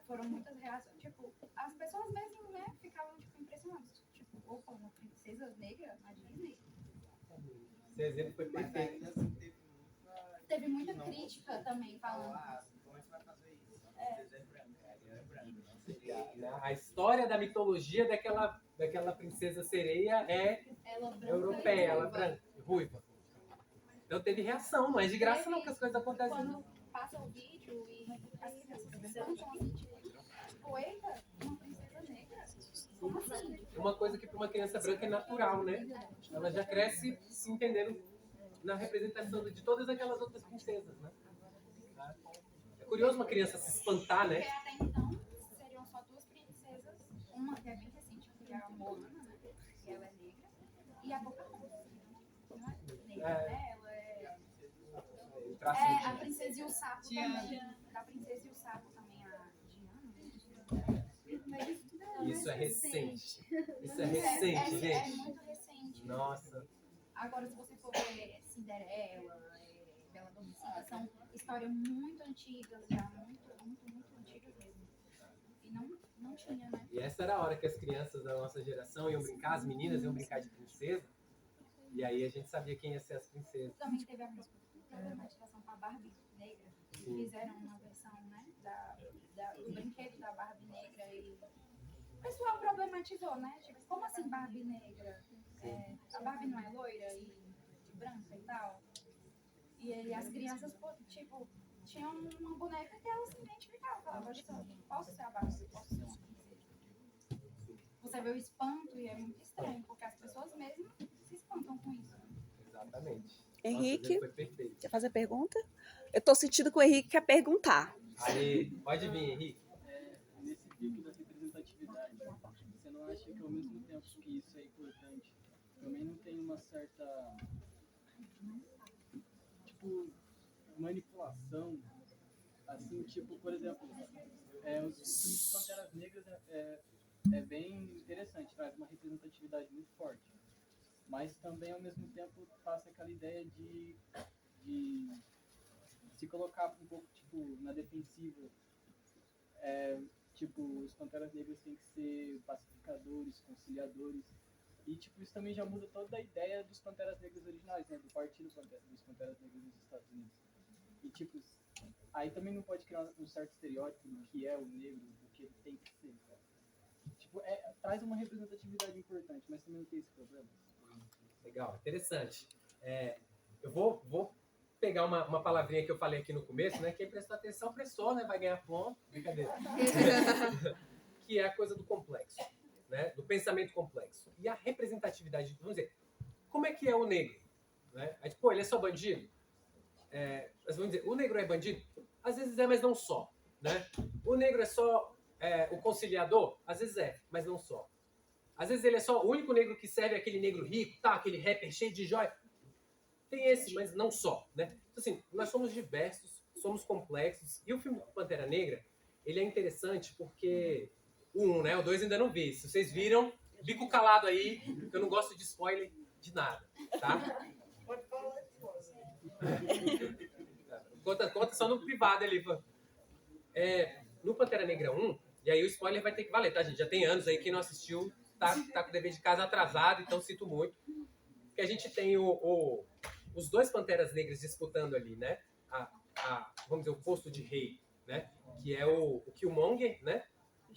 foram muitas reações. Tipo, as pessoas mesmo, né, ficavam, tipo, impressionadas. Tipo, opa, uma princesa negra na Disney? Esse exemplo foi perfeito. Teve muita crítica também falando. Como é que vai fazer isso? A história da mitologia daquela princesa sereia é Ela branca europeia, ela branca, ruiva. Então teve reação, não é de graça não que as coisas acontecem. Quando passa o vídeo e as crianças cantam assim, tipo, eita, uma princesa negra? Como assim? Uma coisa que para uma criança branca é natural, né? Ela já cresce se entendendo na representação de todas aquelas outras princesas, né? É curioso uma criança se espantar, né? Porque até então seriam só duas princesas, uma que é bem recente, que é a Moana, né? Que ela é negra, e a Pocahontas. Não é negra, né? Ela é a princesa e o sapo também. Da princesa e o sapo também, a Diana. Isso é recente. Isso é recente, gente. É muito recente. Nossa. Agora, se você for ver Cinderela, Bela Adormecida, são histórias muito antigas, já muito antigas mesmo. E não tinha, né? E essa era a hora que as crianças da nossa geração iam brincar, as meninas iam brincar de princesa. E aí a gente sabia quem ia ser as princesas. Também teve a problematização com a Barbie negra. Fizeram uma versão, né, do brinquedo da Barbie negra e o pessoal problematizou, né? Tipo, como assim Barbie negra? A Barbie não é loira e branca e tal? E aí as crianças, tipo, tinham uma boneca que elas se identificavam. Falavam, posso ser a Barbie, posso ser uma princesa. Você vê o espanto e é muito estranho, porque as pessoas mesmo se espantam com isso. Exatamente. Henrique, Nossa, foi perfeito. quer fazer pergunta? Eu tô sentindo que o Henrique quer perguntar. Aí, pode vir, Henrique. Nesse pico da representatividade, você não acha que ao mesmo tempo que isso é importante, também não tem uma certa, tipo, manipulação, assim, tipo, por exemplo, o filme de Panteras Negras é bem interessante, traz uma representatividade muito forte, mas também, ao mesmo tempo, passa aquela ideia de se colocar um pouco, tipo, na defensiva. Tipo, os Panteras Negras têm que ser pacificadores, conciliadores, e, tipo, isso também já muda toda a ideia dos Panteras Negras originais, né, do Partido dos Panteras Negras dos Estados Unidos. E, tipo, aí também não pode criar um certo estereótipo do que é o negro, do que ele tem que ser. Tipo, traz uma representatividade importante, mas também não tem esse problema. Legal, interessante. Eu vou pegar uma palavrinha que eu falei aqui no começo, né? Quem prestou atenção, prestou, né? Vai ganhar ponto. Brincadeira. Que é a coisa do complexo, né? Do pensamento complexo. E a representatividade, vamos dizer, como é que é o negro? Né? Aí, pô, ele é só bandido? Mas vamos dizer, o negro é bandido? Às vezes é, mas não só. Né? O negro é só o conciliador? Às vezes é, mas não só. Às vezes ele é só o único negro que serve aquele negro rico, tá? Aquele rapper cheio de joia. Tem esse, mas não só, né? Então, assim, nós somos diversos, somos complexos. E o filme Pantera Negra, ele é interessante porque né? O 2 ainda não vi. Se vocês viram, bico calado aí, porque eu não gosto de spoiler de nada, tá? Pode falar Conta só no privado ali. No Pantera Negra 1, e aí o spoiler vai ter que valer, tá, gente? Já tem anos aí, quem não assistiu tá com o dever de casa atrasado, então sinto muito. Porque a gente tem os dois Panteras Negras disputando ali, né? Vamos dizer, o posto de rei, né? Que é o Killmonger, né?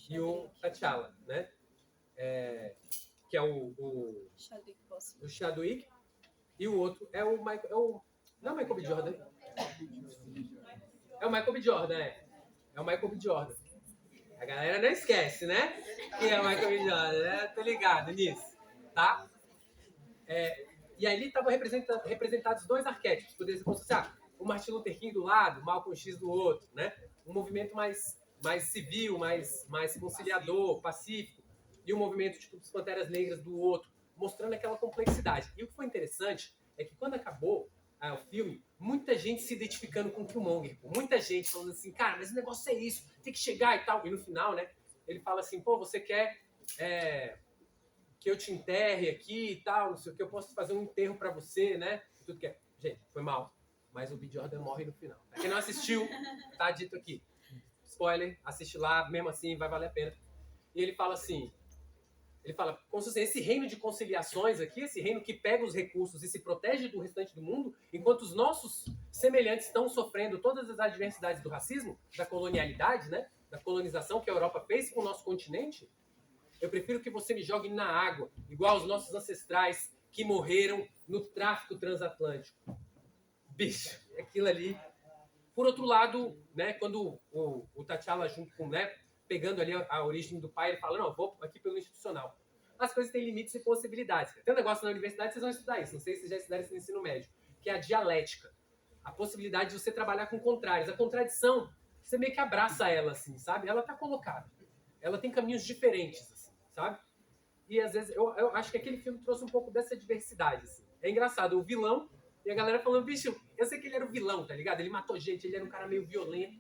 E o T'Challa, né? Que é o Chadwick. E o outro é o Michael... não é o Michael B. Jordan. É o Michael B. Jordan, É o Michael B. Jordan. A galera não esquece, né? Que é o Michael B. Jordan, né? Tô ligado nisso, tá? E ali estavam representados dois arquétipos. Poderia ser como se fosse o Martin Luther King do lado, o Malcolm X do outro, né? Um movimento mais civil, mais conciliador, pacífico. E um movimento tipo dos Panteras Negras do outro, mostrando aquela complexidade. E o que foi interessante é que quando acabou o filme, muita gente se identificando com o Killmonger. Muita gente falando assim, cara, mas o negócio é isso, tem que chegar e tal. E no final, né, ele fala assim, pô, você quer que eu te enterre aqui e tal, não sei o que, eu posso fazer um enterro pra você, né? E tudo que é. Gente, foi mal, mas o B. Jordan morre no final. Pra quem não assistiu, tá dito aqui. Spoiler, assiste lá, mesmo assim, vai valer a pena. E ele fala assim, como se fosse esse reino de conciliações aqui, esse reino que pega os recursos e se protege do restante do mundo, enquanto os nossos semelhantes estão sofrendo todas as adversidades do racismo, da colonialidade, né? Da colonização que a Europa fez com o nosso continente. Eu prefiro que você me jogue na água, igual os nossos ancestrais que morreram no tráfico transatlântico. Bicho, aquilo ali. Por outro lado, né, quando o T'Challa junto com, né, pegando ali a origem do pai, ele fala, não, vou aqui pelo institucional. As coisas têm limites e possibilidades. Tem um negócio na universidade, vocês vão estudar isso. Não sei se vocês já estudaram isso no ensino médio. Que é a dialética. A possibilidade de você trabalhar com contrários. A contradição, você meio que abraça ela, assim, sabe? Ela tá colocada. Ela tem caminhos diferentes, assim, sabe? E às vezes, eu acho que aquele filme trouxe um pouco dessa diversidade, assim. É engraçado, o vilão, e a galera falando, bicho, eu sei que ele era o vilão, tá ligado? Ele matou gente, ele era um cara meio violento.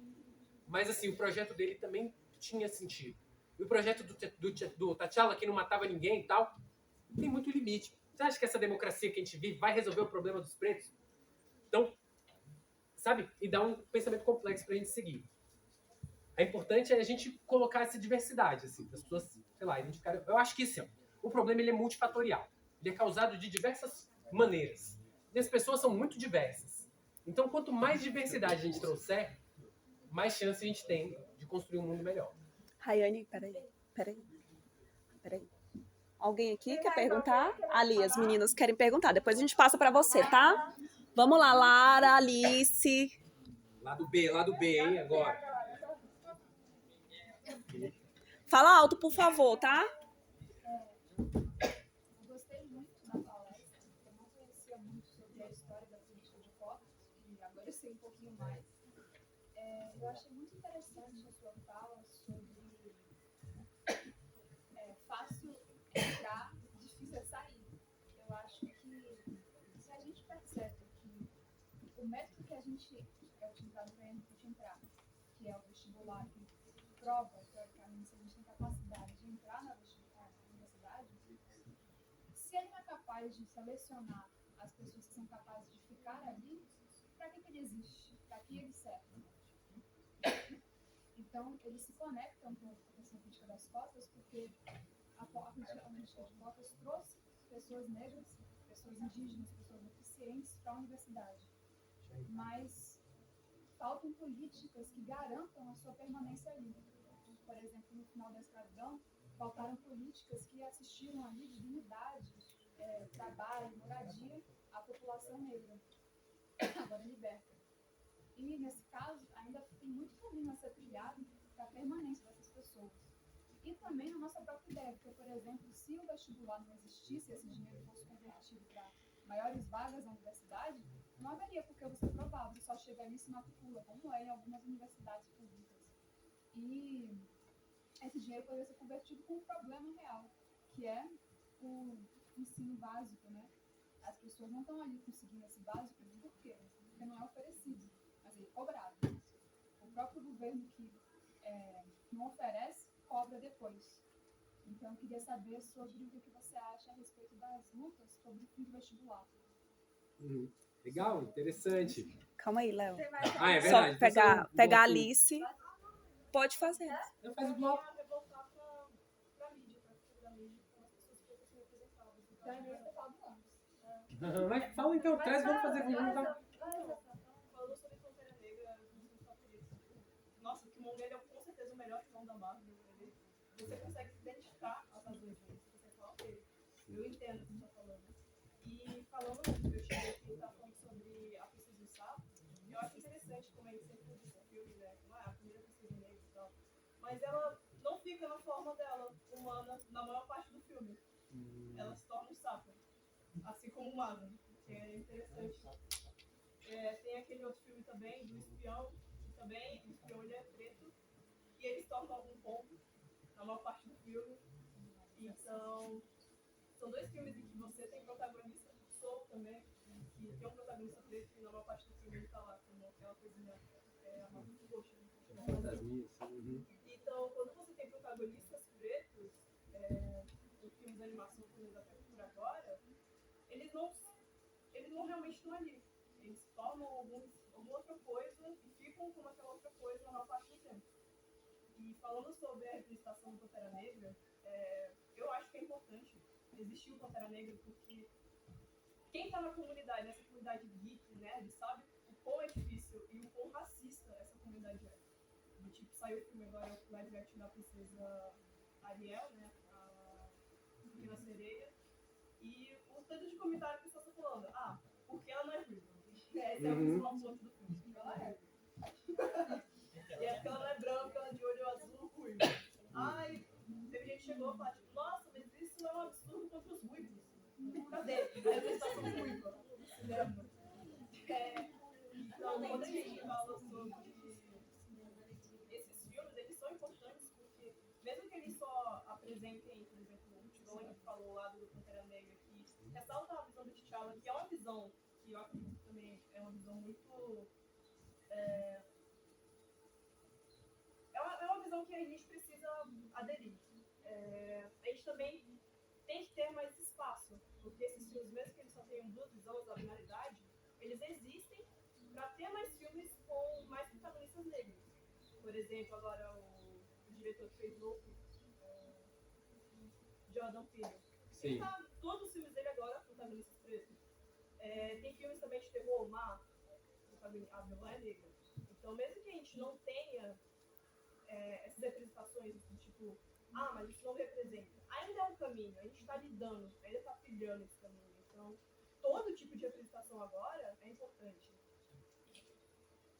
Mas, assim, o projeto dele também tinha sentido. E o projeto do T'Challa, que não matava ninguém e tal, tem muito limite. Você acha que essa democracia que a gente vive vai resolver o problema dos pretos? Então, sabe? E dá um pensamento complexo pra gente seguir. É importante a gente colocar essa diversidade, assim, as pessoas, sei lá, identificarem. Eu acho que assim, o problema ele é multifatorial. Ele é causado de diversas maneiras. E as pessoas são muito diversas. Então, quanto mais diversidade a gente trouxer, mais chance a gente tem de construir um mundo melhor. Rayane, peraí. Alguém aqui quer perguntar? Ali, as meninas querem perguntar. Depois a gente passa para você, tá? Vamos lá, Lara, Alice. Lado B, hein, agora. Fala alto, por favor, tá? Gostei muito da palestra. Eu não conhecia muito sobre a história da política de cotas, e agora eu sei um pouquinho mais. Eu achei muito interessante a sua fala sobre fácil entrar, difícil é sair. Eu acho que se a gente percebe que o método que a gente é utilizado para a gente entrar, que é o vestibular, que prova, teoricamente, se a gente tem capacidade de entrar na universidade, se ele não é capaz de selecionar as pessoas que são capazes de ficar ali, para que ele existe? Para que ele serve? Então, eles se conectam com essa política das cotas, porque a política de cotas trouxe pessoas negras, pessoas indígenas, pessoas deficientes para a universidade. Mas faltam políticas que garantam a sua permanência ali. Por exemplo, no final da escravidão, faltaram políticas que assistiram ali de dignidade, trabalho, moradia à população negra, agora liberta. E, nesse caso, ainda tem muito caminho a ser trilhado para a permanência dessas pessoas. E também na nossa própria ideia, porque, por exemplo, se o vestibular não existisse, esse dinheiro fosse convertido para maiores vagas na universidade, não haveria porque você provar, você só chega ali e se matricula, como é em algumas universidades públicas. E esse dinheiro poderia ser convertido com um problema real, que é o ensino básico, né? As pessoas não estão ali conseguindo esse básico, por quê? Porque não é oferecido, mas ele é cobrado. O próprio governo que não oferece, cobra depois. Então, eu queria saber sobre o que você acha a respeito das lutas sobre o fim do vestibular. Legal, interessante. Calma aí, Léo. Tem mais Ah, é Só verdade. pegar a Alice. Pode fazer. Eu faço bloco. Vai voltar para a mídia, para a cultura da mídia, para as pessoas que estão representadas. Então, é meio falado antes. Mas fala então, traz, vamos fazer. Falou sobre Pantera Negra nos meus favoritos. Nossa, o Killmonger é com certeza o melhor vilão da Marvel. Você consegue se identificar as razões dele. Você fala, ok, eu entendo o que você está falando. E falando, eu cheguei aqui e estava falando sobre a Princesa do Sapo. Eu acho interessante como ele sempre usa esse filme, né? Como é a primeira Princesa Negra e tal. Mas ela não fica na forma dela, humana, na maior parte do filme. Ela se torna um sapo. Assim como o Mago, que é interessante. Tem aquele outro filme também, do espião, que também o espião ele é preto, e ele se torna algum ponto na maior parte do filme. Então, são dois filmes em que você tem protagonista Soul também, que tem um protagonista preto e na maior parte do filme ele tá lá, como aquela coisinha muito roxa. Então, quando você tem protagonistas pretos, em filmes de animação, filmes até por agora, eles não realmente estão ali. Eles se tornam alguma outra coisa e ficam como aquela outra coisa na maior parte do tempo. E falando sobre a representação do Pantera Negra, eu acho que é importante existir o Pantera Negra porque quem está na comunidade, nessa comunidade geek, nerd, sabe o quão é difícil e o quão racista essa comunidade é. Do tipo, saiu o filme agora, o live action da princesa Ariel, né, a Pequena Sereia, e o tanto de comentário que as pessoas estão falando, porque ela não é ruiva. Esse é o principal ponto do filme, porque ela é. E é porque ela não é branca, ela é de olho azul, ruiva. Teve gente que chegou e falou, tipo, nossa, mas isso é um absurdo contra os ruivos. Cadê? A representação ruiva no cinema. Então, quando a gente fala sobre esses filmes, eles são importantes porque, mesmo que eles só apresentem, por exemplo, o Tigão que falou lá do Pantera Negra, que ressalta a visão do T'Challa, que é uma visão que eu acredito que também é uma visão muito... É uma visão que a gente precisa aderir. A gente também tem que ter mais espaço, porque esses filmes, mesmo que eles só tenham duas visões da binaridade, eles existem para ter mais filmes com mais protagonistas negros. Por exemplo, agora o diretor que fez Loki, Jordan Peele. Ele tá, todos os filmes dele agora protagonistas pretos. Tem filmes também de terror, a vilã é negra. Então, mesmo que a gente não tenha essas representações, tipo, mas isso não representa. Ainda é um caminho, a gente está lidando, ainda está trilhando esse caminho. Então, todo tipo de representação agora é importante.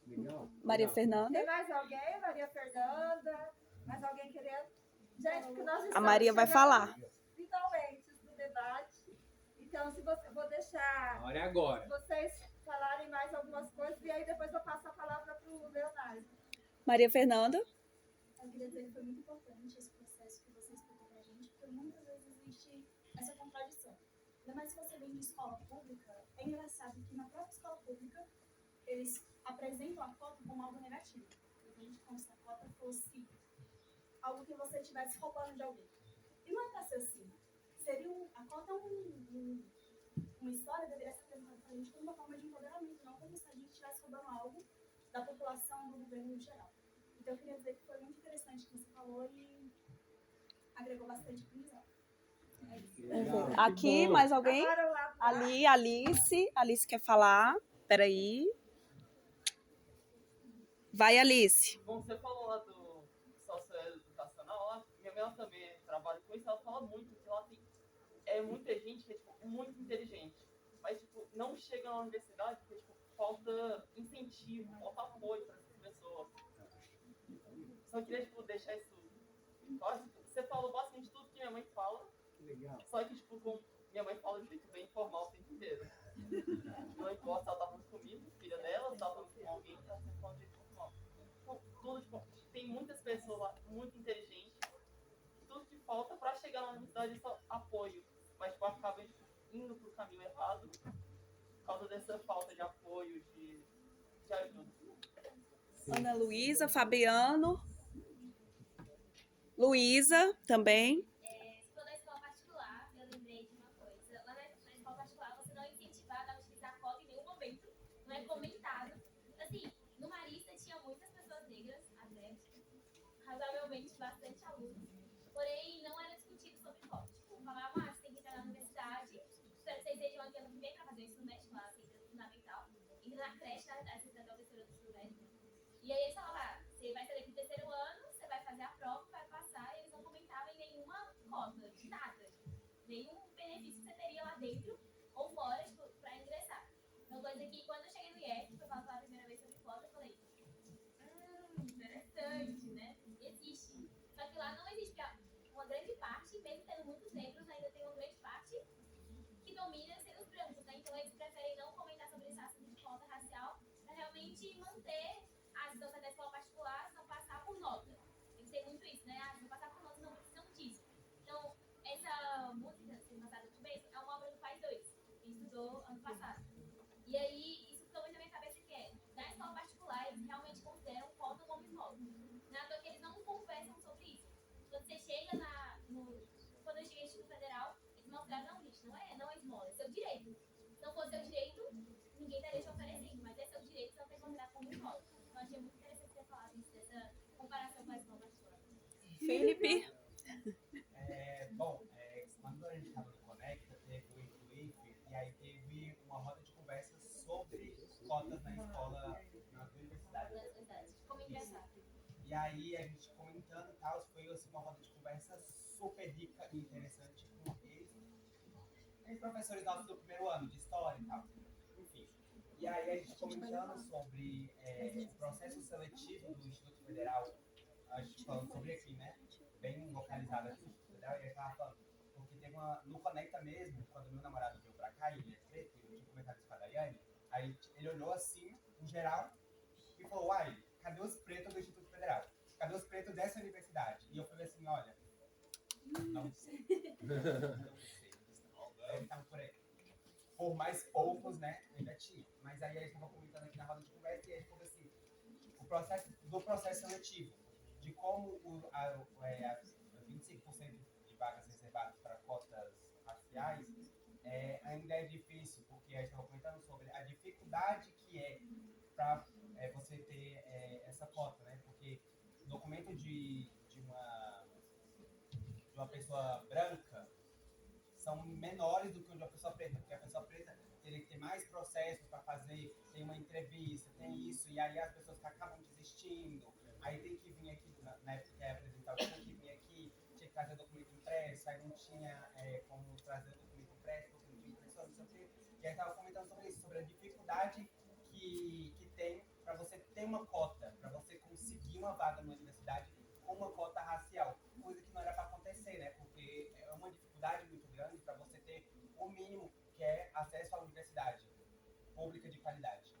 Legal. Maria Fernanda. Tem mais alguém? Maria Fernanda? Mais alguém querendo? Gente, porque nós estamos A Maria vai falar. finalmente do debate. Então, vou deixar A hora é agora. vocês falarem mais algumas coisas e aí depois eu passo a palavra para o Leonardo. Maria Fernanda. Eu queria dizer que foi muito importante esse processo que você explicou pra gente, porque muitas vezes existe essa contradição. Ainda mais se você vem de escola pública, é engraçado que na própria escola pública, eles apresentam a cota como algo negativo. Entende? Como se a cota fosse algo que você estivesse roubando de alguém. E não é para ser assim. A cota é uma história, deveria ser apresentada para a gente como uma forma de empoderamento, não como se a gente estivesse roubando algo da população, do governo em geral. Então, eu queria dizer que foi muito interessante o que você falou e agregou bastante aprendizado. É isso. Aqui, mais alguém? Agora o lado Ali, Alice. Alice quer falar. Peraí. Vai, Alice. Bom, você falou lá do socioeducacional, lá, minha mãe ela também trabalha com isso, ela fala muito que lá tem muita gente que é tipo, muito inteligente, mas tipo, não chega na universidade porque tipo, falta incentivo, falta apoio para essas pessoas. Só queria tipo, deixar isso claro. Você falou basicamente tudo que minha mãe fala, só que tipo, como minha mãe fala de jeito bem informal o tempo inteiro. Não importa se ela tá falando comigo, filha dela, se ela tá falando com alguém, ela sempre fala de jeito informal. Tudo, tipo, tem muitas pessoas lá muito inteligentes. Tudo que falta para chegar na universidade é só apoio. Mas tipo, acaba tipo, indo pro caminho errado por causa dessa falta de apoio, de ajuda. Ana Luísa, Fabiano. Luísa também. Se for da escola particular, eu lembrei de uma coisa. Lá na escola particular, você não é incentivado a utilizar cota em nenhum momento. Não é comentado. Assim, no Marista tinha muitas pessoas negras, até razoavelmente bastante alunos. Porém, não era discutido sobre cota. Tipo, falavam, você tem que entrar na universidade, espero que vocês sejam aqui ano que vem para fazer o ensino médio, lá, assim, fundamental. Entra na creche, assistente da professora do ensino médio. E aí eles falavam, você vai sair daqui no terceiro ano, você vai fazer a prova, vai passar, e eles não comentavam em nenhuma cota, de nada. Nenhum benefício que você teria lá dentro ou fora, tipo, para ingressar. Uma coisa que quando eu cheguei no IF, que eu falar a primeira vez sobre cota, eu falei, interessante, né? Existe. Só que lá não existe, porque uma grande parte, mesmo tendo muitos negros, ainda tem uma grande parte que domina sendo os brancos, né? Então eles preferem não comentar sobre esse assunto de cota racial para realmente manter as danças da escola particular, não passar por nota. Eles têm muito isso, né? Se não passar por nota, não precisam disso. Então, essa música, sendo passada tudo bem, é uma obra do Pai 2, que estudou ano passado. E aí, isso ficou muito na minha cabeça que na escola particular, eles realmente consideram cota como esmola. Não é à toa que eles não conversam sobre isso. Quando você chega quando eu cheguei no Instituto Federal, eles mostraram, não, gente, não é esmola, é seu direito. Se não fosse seu direito, ninguém estaria te oferecendo, mas é seu direito, você não tem que considerar como esmola. Então, achei muito interessante ter falado isso, dessa comparação com a escola particular. Felipe. Bom, quando a gente estava no Conecta, teve o IF, e aí teve uma roda de conversa sobre cotas na escola, nas universidades. Como engraçado. E aí a gente comentando e tal, foi assim, uma roda de conversa super rica e interessante com eles professores nossos do primeiro ano de história e tal. Enfim. E aí a gente comentando sobre o processo seletivo do Instituto Federal, a gente falando sobre aqui, né? Bem localizado aqui no Instituto Federal, e aí tava falando, porque teve no Conecta mesmo, quando meu namorado veio pra cá, ele é preto, eu tinha comentado isso com a Daiane, aí ele olhou assim, em geral, e falou, uai, cadê os pretos do Instituto Federal? Cadê os pretos dessa universidade? E eu falei assim, olha, não sei. Eles estavam por aí. Por mais poucos, né, ainda tinha. Mas aí a gente estava comentando aqui na roda de conversa e a gente falou assim, o processo seletivo, de como 25% de vagas reservadas para cotas raciais ainda é difícil, porque a gente estava comentando sobre a dificuldade que é para você ter essa cota, né? Porque o documento de uma pessoa branca são menores do que o de uma pessoa preta, porque a pessoa preta teria que ter mais processos para fazer, tem uma entrevista, tem isso, e aí as pessoas acabam desistindo, aí tem que vir aqui, na época que é apresentar, tem que vir aqui, tinha que trazer documento impresso, aí não tinha como trazer documento impresso, porque não tinha impressora, não sei o quê, e aí estava comentando sobre isso, sobre a dificuldade que tem para você ter uma cota, para você conseguir uma vaga na universidade com uma cota racial, coisa que não era para acontecer, né? Porque é uma dificuldade muito grande para você ter o mínimo que é acesso à universidade pública de qualidade.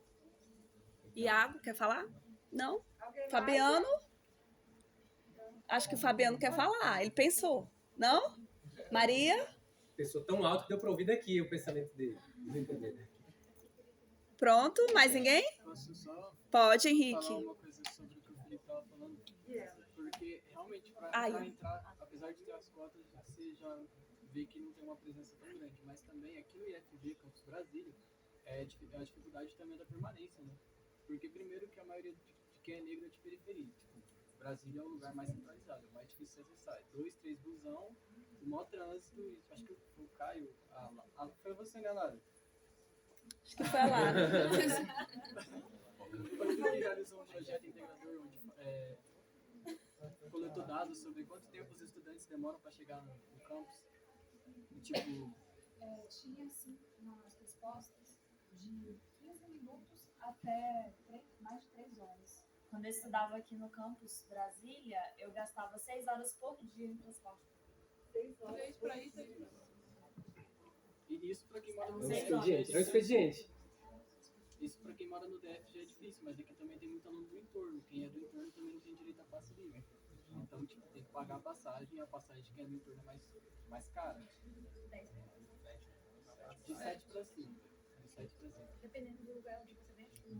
Iago, quer falar? Não? Alguém mais? Fabiano? Acho que o Fabiano quer falar. Ele pensou. Não? Maria? Pensou tão alto que deu para ouvir daqui o pensamento dele. Não entender. Pronto? Mais ninguém? Posso só Pode, falar Henrique. uma coisa sobre o que o Felipe estava falando. Porque realmente, Ai. para entrar, apesar de ter as cotas, você já vê que não tem uma presença tão grande. Mas também aqui no IFV, Campus Brasília, a dificuldade também da permanência, né? Porque primeiro que a maioria de quem é negro é de periferia. Tipo, Brasília é o lugar mais centralizado, é mais difícil você acessar. 2, 3 busão, o maior trânsito, e acho que o Caio, foi você, né, Lara? Acho que foi lá. Foi ele que realizou um projeto integrador onde coletou dados sobre quanto tempo os estudantes demoram para chegar no campus. E, tipo, Tinha, assim, nas respostas de 15 minutos até mais de 3 horas. Quando eu estudava aqui no campus Brasília, eu gastava 6 horas por dia em transporte. 6 horas pra ir, e isso para quem mora no É um DF. expediente. É um expediente. Isso para quem mora no DF já é difícil, mas aqui também tem muito aluno do entorno. Quem é do entorno também não tem direito a passe livre. Então, tipo, tem que pagar a passagem, e a passagem de quem é do entorno é mais cara. De 7 para cima. Dependendo do lugar onde você vem, acho que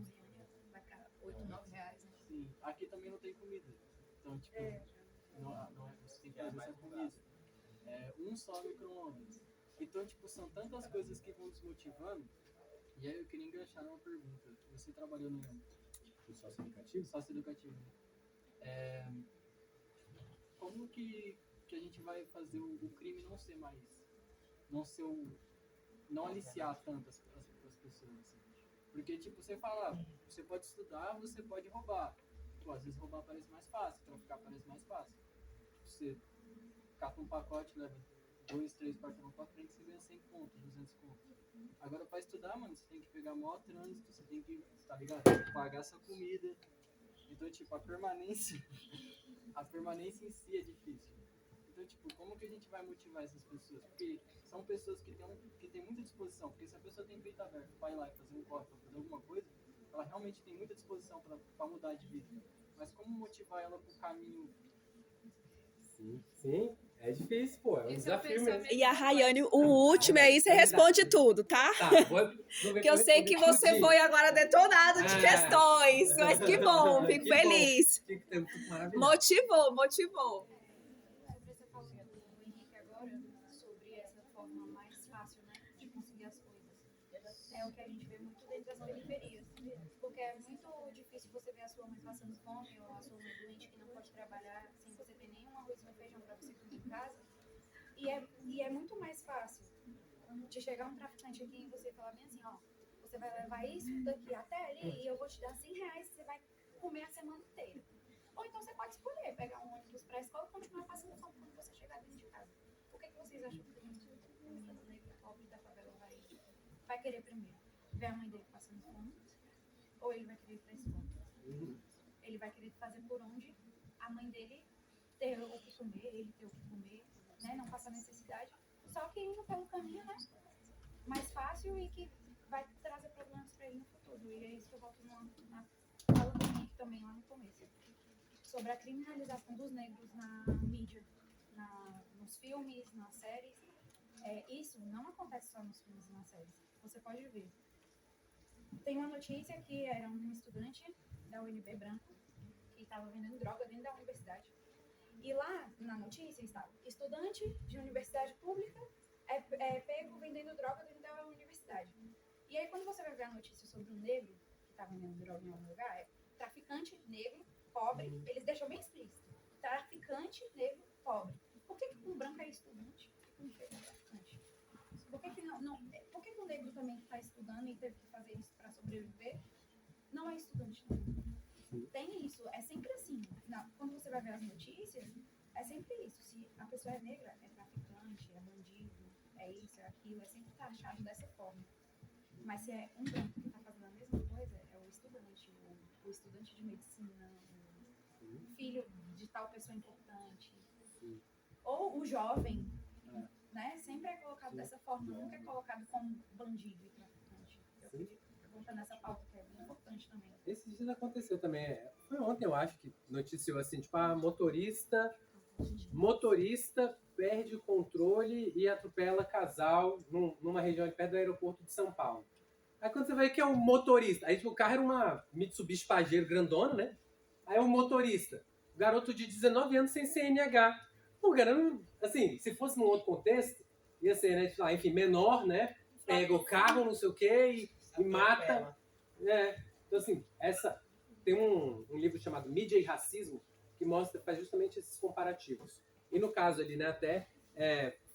vai ficar 8, 9 reais, né? Sim, aqui também não tem comida. Então, tipo, você tem que fazer essa comida. Um só micro-ondas. Então, tipo, são tantas coisas que vão desmotivando. E aí eu queria enganchar numa pergunta. Você trabalhou no Sócio-educativo? Sócio-educativo, né? Como que a gente vai fazer o crime não ser mais... Não aliciar tanto as pessoas, assim? Porque, tipo, você fala, você pode estudar, você pode roubar. Pô, às vezes roubar parece mais fácil, traficar parece mais fácil. Tipo, você cata um pacote, leva 2, 3 quarteirão pra frente, você ganha 100 conto, 200 conto. Agora, pra estudar, mano, você tem que pegar maior trânsito, você tem que, tá ligado? Pagar sua comida. Então, tipo, a permanência em si é difícil. Então, tipo, como que a gente vai motivar essas pessoas? Porque são pessoas que têm muita disposição. Porque se a pessoa tem peito aberto pra ir lá e fazer um corte, pra fazer alguma coisa, ela realmente tem muita disposição pra mudar de vida. Mas como motivar ela pro caminho? Sim. É difícil, pô. É um desafio mesmo. E a Rayane, o último aí, você responde tudo, tá? Tá, Porque eu sei que você foi agora detonado de questões. Mas que bom, fico feliz. Motivou. Você falou do Henrique agora sobre essa forma mais fácil, né, de conseguir as coisas. É o que a gente vê muito dentro das periferias. Porque é muito difícil você ver a sua mãe passando fome ou a sua mãe doente que não pode trabalhar sem você ter nenhum arroz e feijão para você comer em casa. E é muito mais fácil de chegar um traficante aqui e você falar bem assim, ó, você vai levar isso daqui até ali e eu vou te dar 100 reais e você vai comer a semana inteira. Ou então você pode escolher pegar um ônibus para a escola e continuar passando fome quando você chegar dentro de casa. O que vocês acham que o menino negro pobre da favela vai querer primeiro? Ver a mãe dele passando fome? Ou ele vai querer ir para a escola? Ele vai querer fazer por onde a mãe dele ter o que comer, ele ter o que comer, né? Não passar necessidade. Só que indo pelo caminho, né? Mais fácil e que vai trazer problemas para ele no futuro. E é isso que eu volto na fala do Henrique também lá no começo. Sobre a criminalização dos negros na mídia, nos filmes, nas séries. Isso não acontece só nos filmes e nas séries. Você pode ver. Tem uma notícia que era um estudante da UNB branco que estava vendendo droga dentro da universidade. E lá na notícia estava: estudante de universidade pública é pego vendendo droga dentro da universidade. E aí quando você vai ver a notícia sobre um negro que está vendendo droga em algum lugar, é traficante negro, pobre, eles deixam bem explícito. Traficante negro, pobre. Por que um branco é estudante e um negro é traficante? Por que o negro também que está estudando e teve que fazer isso para sobreviver não é estudante também? Tem isso, é sempre assim. Quando você vai ver as notícias, é sempre isso. Se a pessoa é negra, é traficante, é bandido, é isso, é aquilo, é sempre taxado dessa forma. Mas se é um branco que está fazendo a mesma coisa, é o estudante de medicina, o filho de tal pessoa importante. Ou o jovem, né? Sempre é colocado dessa forma, nunca é colocado como bandido e traficante. Eu vou estar nessa pauta que é bem importante também. Esses dias aconteceu também. Foi ontem, eu acho, que noticiou assim, tipo, motorista perde o controle e atropela casal numa região perto do aeroporto de São Paulo. Aí quando você vai ver que é o motorista, aí tipo, o carro era uma Mitsubishi Pajero grandona, né? Aí é o motorista, garoto de 19 anos sem CNH. O cara, assim, se fosse num outro contexto, ia ser, né, tipo, enfim, menor, né? Pega o carro, não sei o quê, e mata. Então, assim, tem um livro chamado Mídia e Racismo que faz justamente esses comparativos. E no caso ali, né, até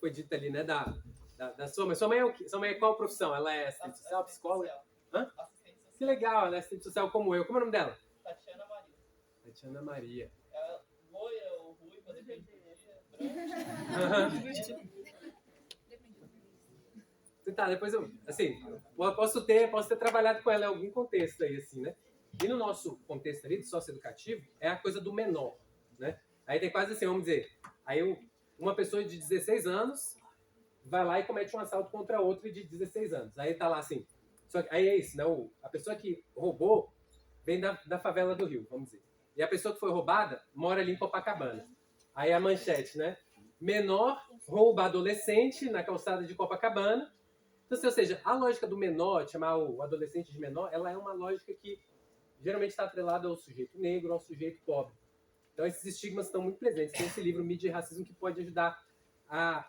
foi dito ali, né, da sua mãe. Sua mãe é o quê? Sua mãe é qual profissão? Ela é assistente social, psicóloga? Hã? Assistente social. Que legal, ela é assistente social como eu. Como é o nome dela? Tatiana Maria. Tatiana Maria. Ela loira ou ruiva, depende do dia. Tá, depois eu, assim, posso ter trabalhado com ela em algum contexto aí, assim, né? E no nosso contexto ali, de socioeducativo, é a coisa do menor, né? Aí tem quase assim, vamos dizer, aí uma pessoa de 16 anos vai lá e comete um assalto contra outra de 16 anos. Aí tá lá assim, só que, aí é isso, né? A pessoa que roubou vem da favela do Rio, vamos dizer. E a pessoa que foi roubada mora ali em Copacabana. Aí a manchete, né? Menor rouba adolescente na calçada de Copacabana. Então, ou seja, a lógica do menor, de chamar o adolescente de menor, ela é uma lógica que geralmente está atrelada ao sujeito negro, ao sujeito pobre. Então, esses estigmas estão muito presentes. Tem esse livro, Mídia e Racismo, que pode ajudar a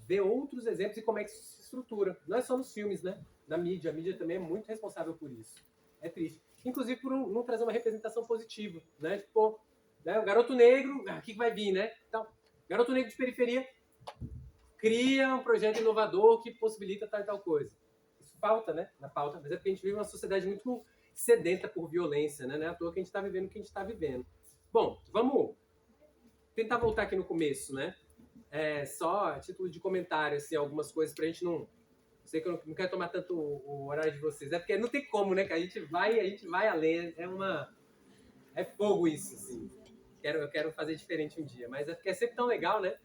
ver outros exemplos e como é que isso se estrutura. Não é só nos filmes, né? Na mídia. A mídia também é muito responsável por isso. É triste. Inclusive por não trazer uma representação positiva, né? Tipo, né? O garoto negro, o que vai vir, né? Então, garoto negro de periferia cria um projeto inovador que possibilita tal e tal coisa. Isso falta, né, na pauta, mas é porque a gente vive uma sociedade muito sedenta por violência, né? Não é à toa que a gente está vivendo o que a gente está vivendo. Bom, vamos tentar voltar aqui no começo, né? Só a título de comentário, assim, algumas coisas pra gente não... Eu sei que eu não quero tomar tanto o horário de vocês, é porque não tem como, né? Que a gente vai além, é fogo isso, assim. Eu quero fazer diferente um dia, mas é porque é sempre tão legal, né?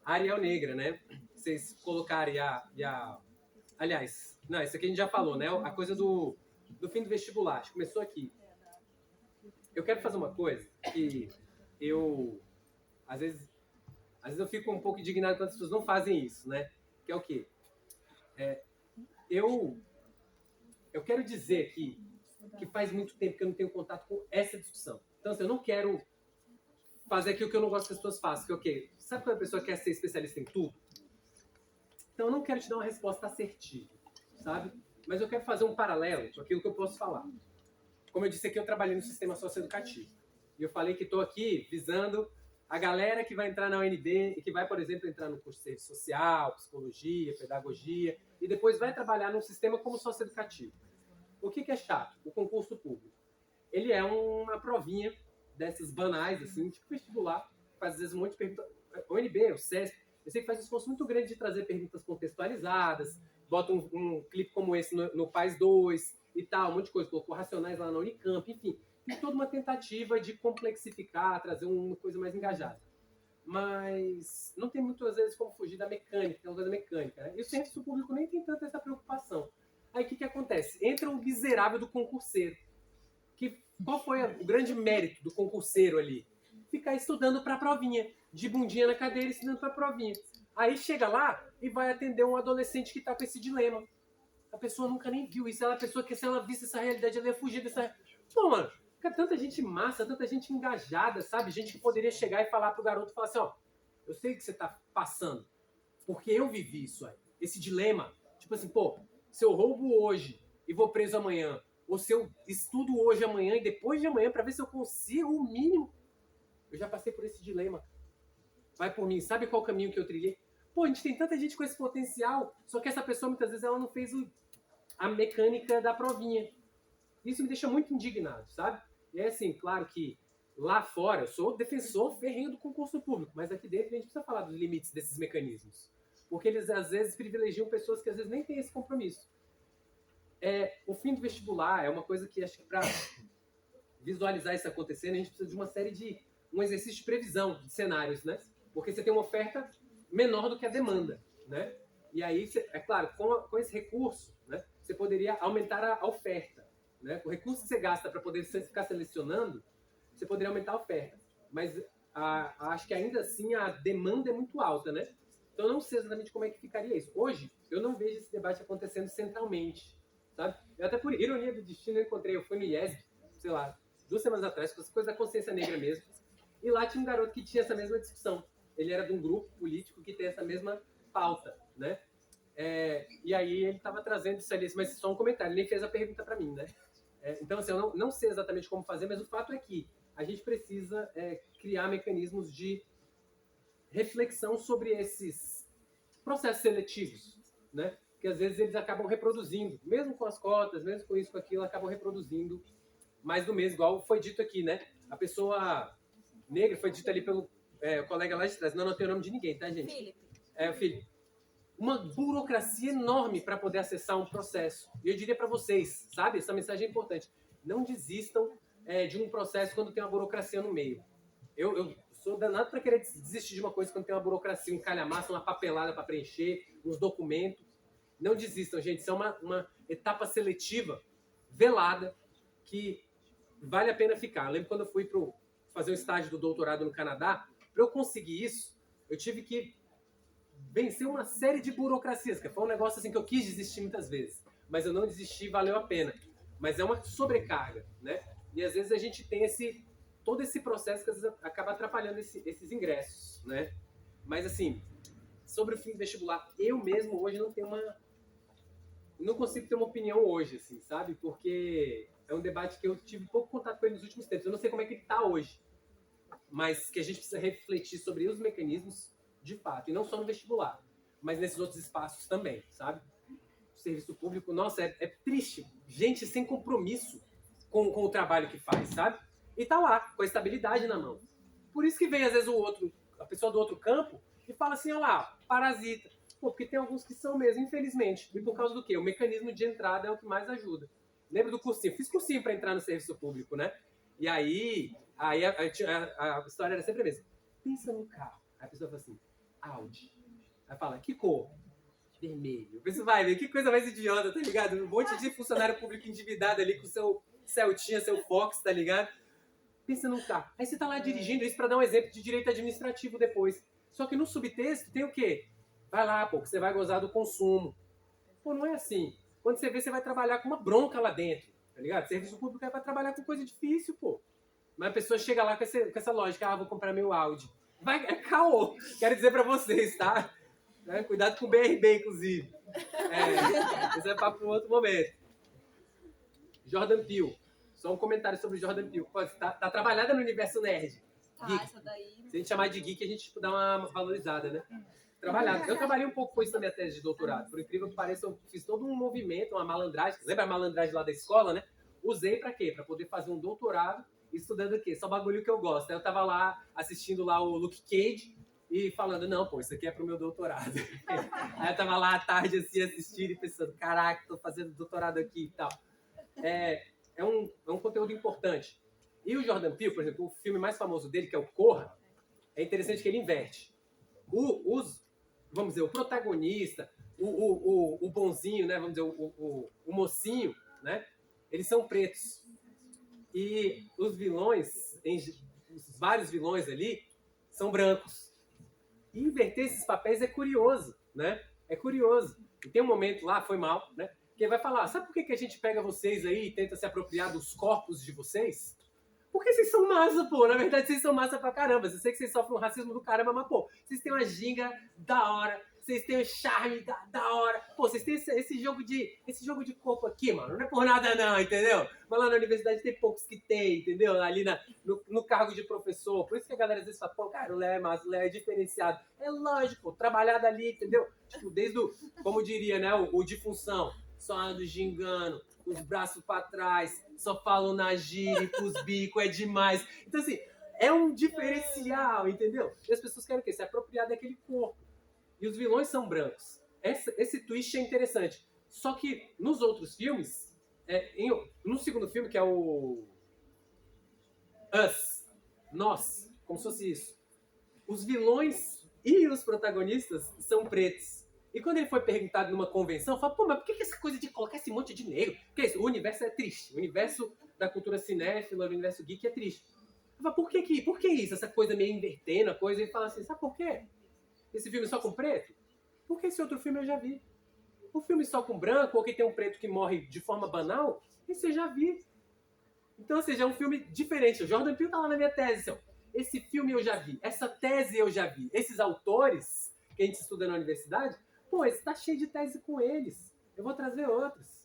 A Ariel Negra, né? Vocês colocarem Aliás, não, isso aqui a gente já falou, né? A coisa do fim do vestibular. Acho que começou aqui. Eu quero fazer uma coisa que eu... Às vezes eu fico um pouco indignado quando as pessoas não fazem isso, né? Que é o quê? Eu quero dizer aqui que faz muito tempo que eu não tenho contato com essa discussão. Então, assim, eu não quero fazer aquilo que eu não gosto que as pessoas façam, que é o quê? Sabe quando a pessoa quer ser especialista em tudo? Então eu não quero te dar uma resposta assertiva, sabe? Mas eu quero fazer um paralelo com aquilo que eu posso falar. Como eu disse aqui, eu trabalhei no sistema socioeducativo. E eu falei que estou aqui visando a galera que vai entrar na UNB e que vai, por exemplo, entrar no curso de serviço social, psicologia, pedagogia, e depois vai trabalhar num sistema como socioeducativo. O que é chato? O concurso público. Ele é uma provinha dessas banais, assim, tipo vestibular, faz às vezes um monte de perguntas. O UNB, o SESP, eu sei que faz um esforço muito grande de trazer perguntas contextualizadas, bota um clipe como esse no PAS 2 e tal, um monte de coisa, colocou racionais lá na Unicamp, enfim, tem toda uma tentativa de complexificar, trazer uma coisa mais engajada. Mas não tem muitas vezes como fugir da mecânica, é uma coisa mecânica, né? E o serviço público nem tem tanta essa preocupação. Aí o que acontece? Entra o miserável do concurseiro. Qual foi o grande mérito do concurseiro ali? Ficar estudando para a provinha, de bundinha na cadeira, estudando para a provinha. Aí chega lá e vai atender um adolescente que está com esse dilema. A pessoa nunca nem viu isso. Ela é a pessoa que, se ela visse essa realidade, ela ia fugir dessa... Pô, mano, fica tanta gente massa, tanta gente engajada, sabe? Gente que poderia chegar e falar pro garoto, falar assim, ó, eu sei que você tá passando, porque eu vivi isso aí. Esse dilema, tipo assim, pô, se eu roubo hoje e vou preso amanhã, ou se eu estudo hoje, amanhã e depois de amanhã para ver se eu consigo o mínimo. Eu já passei por esse dilema. Vai por mim. Sabe qual caminho que eu trilhei? Pô, a gente tem tanta gente com esse potencial, só que essa pessoa, muitas vezes, ela não fez a mecânica da provinha. Isso me deixa muito indignado, sabe? E é assim, claro que lá fora, eu sou defensor ferrenho do concurso público, mas aqui dentro a gente precisa falar dos limites desses mecanismos. Porque eles, às vezes, privilegiam pessoas que, às vezes, nem têm esse compromisso. O fim do vestibular é uma coisa que, acho que para visualizar isso acontecendo, a gente precisa de uma série de... um exercício de previsão de cenários, né? Porque você tem uma oferta menor do que a demanda, né? E aí, é claro, com esse recurso, né, você poderia aumentar a oferta, né? O recurso que você gasta para poder ficar selecionando, você poderia aumentar a oferta. Mas acho que ainda assim a demanda é muito alta, né? Então eu não sei exatamente como é que ficaria isso. Hoje, eu não vejo esse debate acontecendo centralmente, sabe? Eu até por ironia do destino eu fui no IESB, sei lá, 2 semanas atrás, com essa coisa da consciência negra mesmo, e lá tinha um garoto que tinha essa mesma discussão. Ele era de um grupo político que tem essa mesma pauta, né? E aí ele estava trazendo isso ali, mas só um comentário, ele nem fez a pergunta para mim, né? Então, assim, eu não sei exatamente como fazer, mas o fato é que a gente precisa criar mecanismos de reflexão sobre esses processos seletivos, né? Que às vezes eles acabam reproduzindo, mesmo com as cotas, mesmo com isso, com aquilo, acabam reproduzindo mais do mesmo, igual foi dito aqui, né? A pessoa negra foi dita ali pelo colega lá de trás, não tem o nome de ninguém, tá, gente? Felipe. Uma burocracia enorme para poder acessar um processo. E eu diria para vocês, sabe? Essa mensagem é importante. Não desistam de um processo quando tem uma burocracia no meio. Eu sou danado para querer desistir de uma coisa quando tem uma burocracia, um calhamaço, uma papelada para preencher, uns documentos. Não desistam, gente. Isso é uma etapa seletiva velada que vale a pena ficar. Eu lembro quando eu fui fazer um estágio do doutorado no Canadá, para eu conseguir isso, eu tive que vencer uma série de burocracias, que foi um negócio assim que eu quis desistir muitas vezes, mas eu não desisti, valeu a pena. Mas é uma sobrecarga, né? E às vezes a gente tem todo esse processo que às vezes acaba atrapalhando esses ingressos, né? Mas assim, sobre o fim do vestibular, eu mesmo hoje não consigo ter uma opinião hoje, assim, sabe? Porque é um debate que eu tive pouco contato com ele nos últimos tempos. Eu não sei como é que ele está hoje, mas que a gente precisa refletir sobre os mecanismos de fato, e não só no vestibular, mas nesses outros espaços também, sabe? O serviço público, nossa, é triste. Gente sem compromisso com o trabalho que faz, sabe? E tá lá, com a estabilidade na mão. Por isso que vem, às vezes, a pessoa do outro campo e fala assim, olha lá, parasita. Pô, porque tem alguns que são mesmo, infelizmente. E por causa do quê? O mecanismo de entrada é o que mais ajuda. Lembra do cursinho? Fiz cursinho para entrar no serviço público, né? E aí a história era sempre a mesma. Pensa num carro. Aí a pessoa fala assim, Audi. Aí fala, que cor? Vermelho. Você vai ver, que coisa mais idiota, tá ligado? Um monte de funcionário público endividado ali com o seu Celtinha, seu Fox, tá ligado? Pensa num carro. Aí você tá lá dirigindo isso pra dar um exemplo de direito administrativo depois. Só que no subtexto tem o quê? Vai lá, pô, que você vai gozar do consumo. Pô, não é assim. Quando você vê, você vai trabalhar com uma bronca lá dentro, tá ligado? Serviço público é pra trabalhar com coisa difícil, pô. Mas a pessoa chega lá com essa lógica, vou comprar meu Audi. É caô. Quero dizer pra vocês, tá? Cuidado com o BRB, inclusive. Isso é papo para outro momento. Jordan Peele. Só um comentário sobre Jordan Peele. Pô, tá trabalhada no universo nerd. Geek. Essa daí. Se a gente chamar de geek, a gente dá uma valorizada, né? Trabalhado. Eu trabalhei um pouco com isso na minha tese de doutorado. Por incrível que pareça, eu fiz todo um movimento, uma malandragem. Lembra a malandragem lá da escola, né? Usei pra quê? Pra poder fazer um doutorado estudando o quê? Só bagulho que eu gosto. Aí eu tava lá assistindo lá o Luke Cage e falando, não, pô, isso aqui é pro meu doutorado. Aí eu tava lá à tarde assim assistindo e pensando, caraca, tô fazendo doutorado aqui e tal. É um conteúdo importante. E o Jordan Peele, por exemplo, o filme mais famoso dele, que é o Corra, é interessante que ele inverte. Vamos dizer, o protagonista, o bonzinho, né? Vamos dizer, o mocinho, né? Eles são pretos. E os vilões, os vários vilões ali, são brancos. E inverter esses papéis é curioso, né? É curioso. E tem um momento lá, foi mal, né? Que ele vai falar, sabe por que a gente pega vocês aí e tenta se apropriar dos corpos de vocês? Porque vocês são massa, pô. Na verdade, vocês são massa pra caramba. Eu sei que vocês sofrem um racismo do caramba, mas, pô, vocês têm uma ginga da hora. Vocês têm um charme da hora. Pô, vocês têm esse jogo de corpo aqui, mano. Não é por nada não, entendeu? Mas lá na universidade tem poucos que tem, entendeu? Ali no cargo de professor. Por isso que a galera às vezes fala, pô, cara, o Léo é massa, o Léo é diferenciado. É lógico, trabalhado ali, entendeu? Tipo, desde como diria, né, o de função. Só ando gingando, os braços pra trás, só falo na gíria, com os bicos, é demais. Então, assim, é um diferencial, entendeu? E as pessoas querem o quê? Se apropriar daquele corpo. E os vilões são brancos. Esse twist é interessante. Só que nos outros filmes, no segundo filme, que é o Nós, como se fosse isso, os vilões e os protagonistas são pretos. E quando ele foi perguntado numa convenção, fala, pô, mas por que essa coisa de colocar esse monte de negro? Porque isso, o universo é triste. O universo da cultura cinéfila, o universo geek é triste. Eu falo, por que isso? Essa coisa meio invertendo a coisa. Ele fala assim, sabe por quê? Esse filme só com preto? Porque esse outro filme eu já vi. O filme só com branco, ou que tem um preto que morre de forma banal, esse eu já vi. Então, ou seja, é um filme diferente. O Jordan Peele tá lá na minha tese. Assim, esse filme eu já vi, essa tese eu já vi. Esses autores que a gente estuda na universidade, pô, esse tá cheio de tese com eles. Eu vou trazer outros.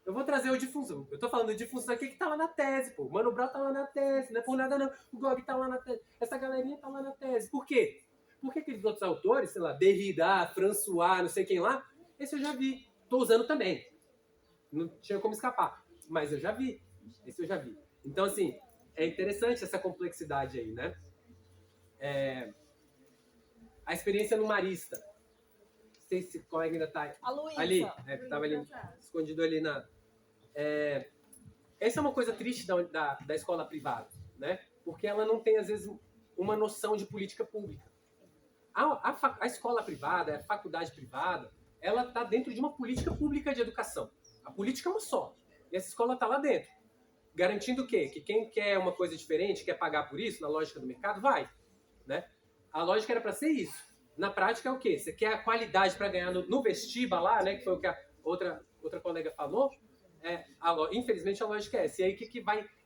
Eu vou trazer o Difusão. Eu tô falando de Difusão aqui que tá lá na tese, pô. O Mano Brown tá lá na tese, não é por nada não. O Gog tá lá na tese. Essa galerinha tá lá na tese. Por quê? Porque aqueles outros autores, sei lá, Derrida, François, não sei quem lá, esse eu já vi. Tô usando também. Não tinha como escapar. Mas eu já vi. Esse eu já vi. Então, assim, é interessante essa complexidade aí, né? A experiência no Marista. Não sei se o colega ainda tá A Luísa. ali. Tava ali, escondido ali na... Essa é uma coisa triste da escola privada, né? Porque ela não tem, às vezes, uma noção de política pública. A escola privada, a faculdade privada, ela está dentro de uma política pública de educação. A política é uma só. E essa escola está lá dentro. Garantindo o quê? Que quem quer uma coisa diferente, quer pagar por isso, na lógica do mercado, vai. Né? A lógica era para ser isso. Na prática é o quê? Você quer a qualidade para ganhar no vestiba lá, né? Que foi o que a outra colega falou. Infelizmente a lógica é essa. E aí o que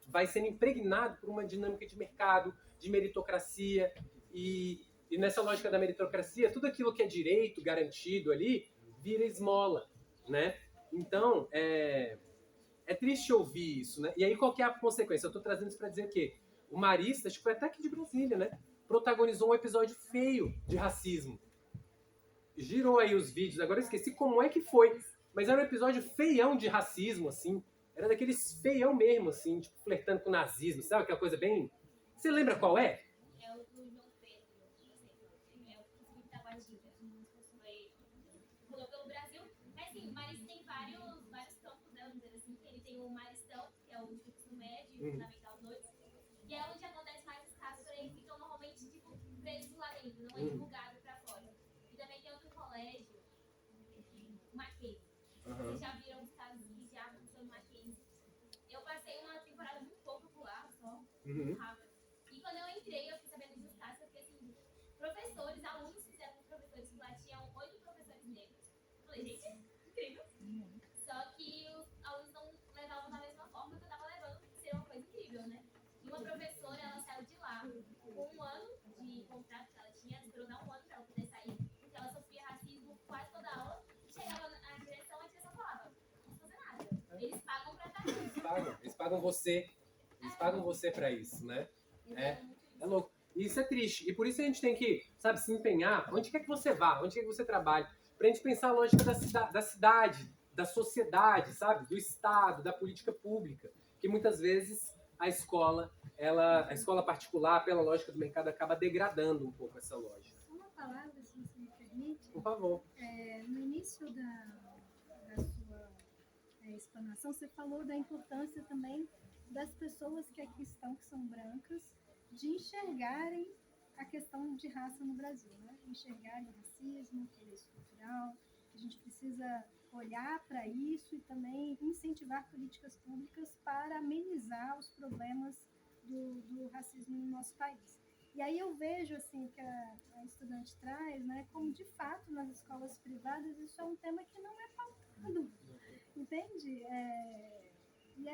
vai sendo impregnado por uma dinâmica de mercado, de meritocracia. E nessa lógica da meritocracia, tudo aquilo que é direito garantido ali vira esmola, né? Então, é triste ouvir isso, né? E aí qual que é a consequência? Eu estou trazendo isso para dizer que o Marista, acho que foi até aqui de Brasília, né? Protagonizou um episódio feio de racismo. Girou aí os vídeos, agora eu esqueci como é que foi. Mas era um episódio feião de racismo, assim. Era daqueles feião mesmo, assim, tipo, flertando com o nazismo, sabe? Aquela coisa bem... Você lembra qual é? É o do João Pedro, é o Felipe Taguatinga. Rolou pelo Brasil. Mas, assim, o Marista tem vários campos, né? Vamos dizer assim. Ele tem o Maristão, que é o de ensino médio, fundamental 2. E é onde acontece mais os casos, porém ficam normalmente, tipo, presos lá dentro, não é divulgado pra fora. E também tem outro colégio, o Mackenzie. Vocês já viram os casos que já aconteceu no Mackenzie. Eu passei uma temporada muito pouco por lá, só, rápido. E quando eu entrei, eu fiquei sabendo dos casos, porque assim, professores, alunos fizeram com professores que lá tinham 8 professores negros. Eu falei, gente, incrível. Só que os alunos não levavam da mesma forma que eu tava levando, que seria uma coisa incrível, né? E uma professora, ela saiu de lá com 1 ano de contrato que ela tinha, ela esperou dar 1 ano pra ela poder sair, porque ela sofria racismo quase toda a aula, e chegava na direção, a direção falava, não fazer nada. Eles pagam pra estar aqui. Eles pagam você. Eles pagam você pra isso, né? É louco. E isso é triste. E por isso a gente tem que, sabe, se empenhar. Onde quer que você vá, onde quer que você trabalhe. Pra gente pensar a lógica da cidade, da sociedade, sabe? Do Estado, da política pública. Que muitas vezes a escola particular, pela lógica do mercado, acaba degradando um pouco essa lógica. Uma palavra, se você me permite. Por favor. No início da sua explanação, você falou da importância também das pessoas que aqui estão, que são brancas, de enxergarem a questão de raça no Brasil, né? Enxergarem o racismo, que é estrutural, que a gente precisa olhar para isso e também incentivar políticas públicas para amenizar os problemas do racismo no nosso país. E aí eu vejo assim que a estudante traz, né, como de fato nas escolas privadas isso é um tema que não é pautado, entende? E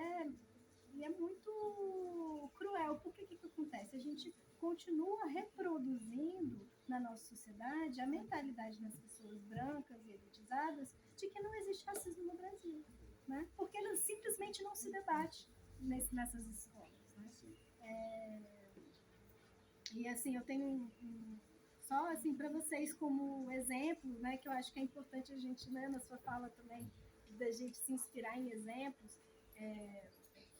é muito cruel. Por que acontece? A gente continua reproduzindo na nossa sociedade a mentalidade das pessoas brancas e elitizadas de que não existe racismo no Brasil, né? Porque ele simplesmente não se debate nessas escolas, né? E assim, eu tenho só assim para vocês como exemplo, né, que eu acho que é importante a gente, né, na sua fala também, da gente se inspirar em exemplos.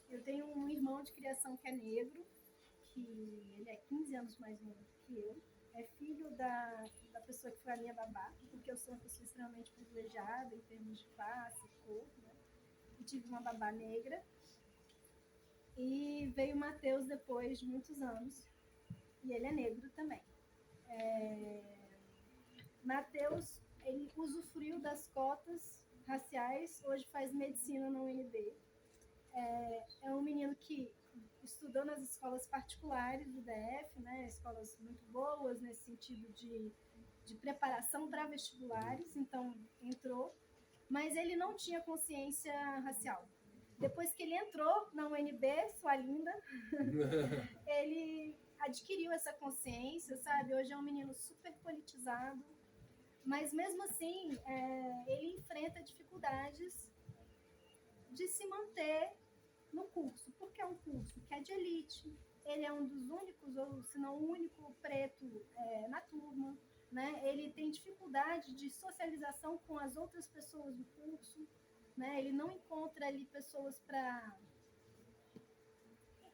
Eu tenho um irmão de criação que é negro, que ele é 15 anos mais novo que eu. É filho da pessoa que foi a minha babá, porque eu sou uma pessoa extremamente privilegiada em termos de classe, cor, né? E tive uma babá negra. E veio o Matheus depois de muitos anos, e ele é negro também. Matheus, ele usufruiu das cotas raciais, hoje faz medicina na UNB. É um menino que estudou nas escolas particulares do DF, né, escolas muito boas nesse sentido de preparação para vestibulares, então entrou mas ele não tinha consciência racial. Depois que ele entrou na UNB, sua linda, ele adquiriu essa consciência, sabe? Hoje é um menino super politizado, mas mesmo assim, ele enfrenta dificuldades de se manter no curso, porque é um curso que é de elite, ele é um dos únicos, ou se não o único preto na turma, né? Ele tem dificuldade de socialização com as outras pessoas do curso, né? Ele não encontra ali pessoas para...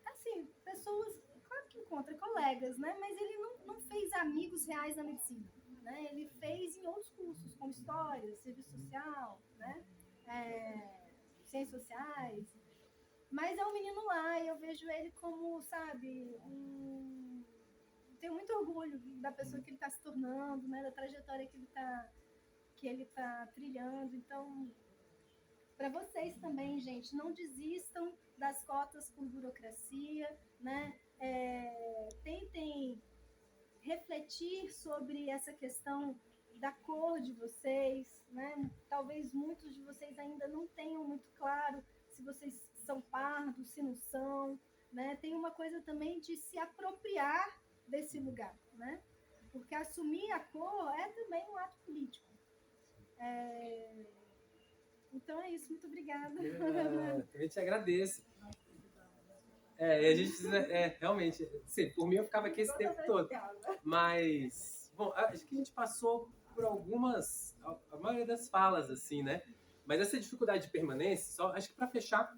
Assim, pessoas... Claro que encontra colegas, né? Mas ele não fez amigos reais na medicina, né? Ele fez em outros cursos, como História, Serviço Social, né? Ciências Sociais. Mas é um menino lá e eu vejo ele como, sabe, tenho muito orgulho da pessoa que ele está se tornando, né? Da trajetória que ele tá trilhando. Então, para vocês também, gente, não desistam das cotas por burocracia, né? Tentem refletir sobre essa questão da cor de vocês, né? Talvez muitos de vocês ainda não tenham muito claro se vocês são pardos, se não são, né? Tem uma coisa também de se apropriar desse lugar, né? Porque assumir a cor é também um ato político. Então é isso, muito obrigada. Eu te agradeço. A gente realmente, sim, por mim eu ficava aqui esse tempo todo. Mas, bom, acho que a gente passou por algumas, a maioria das falas, assim, né? Mas essa dificuldade de permanência, só acho que para fechar,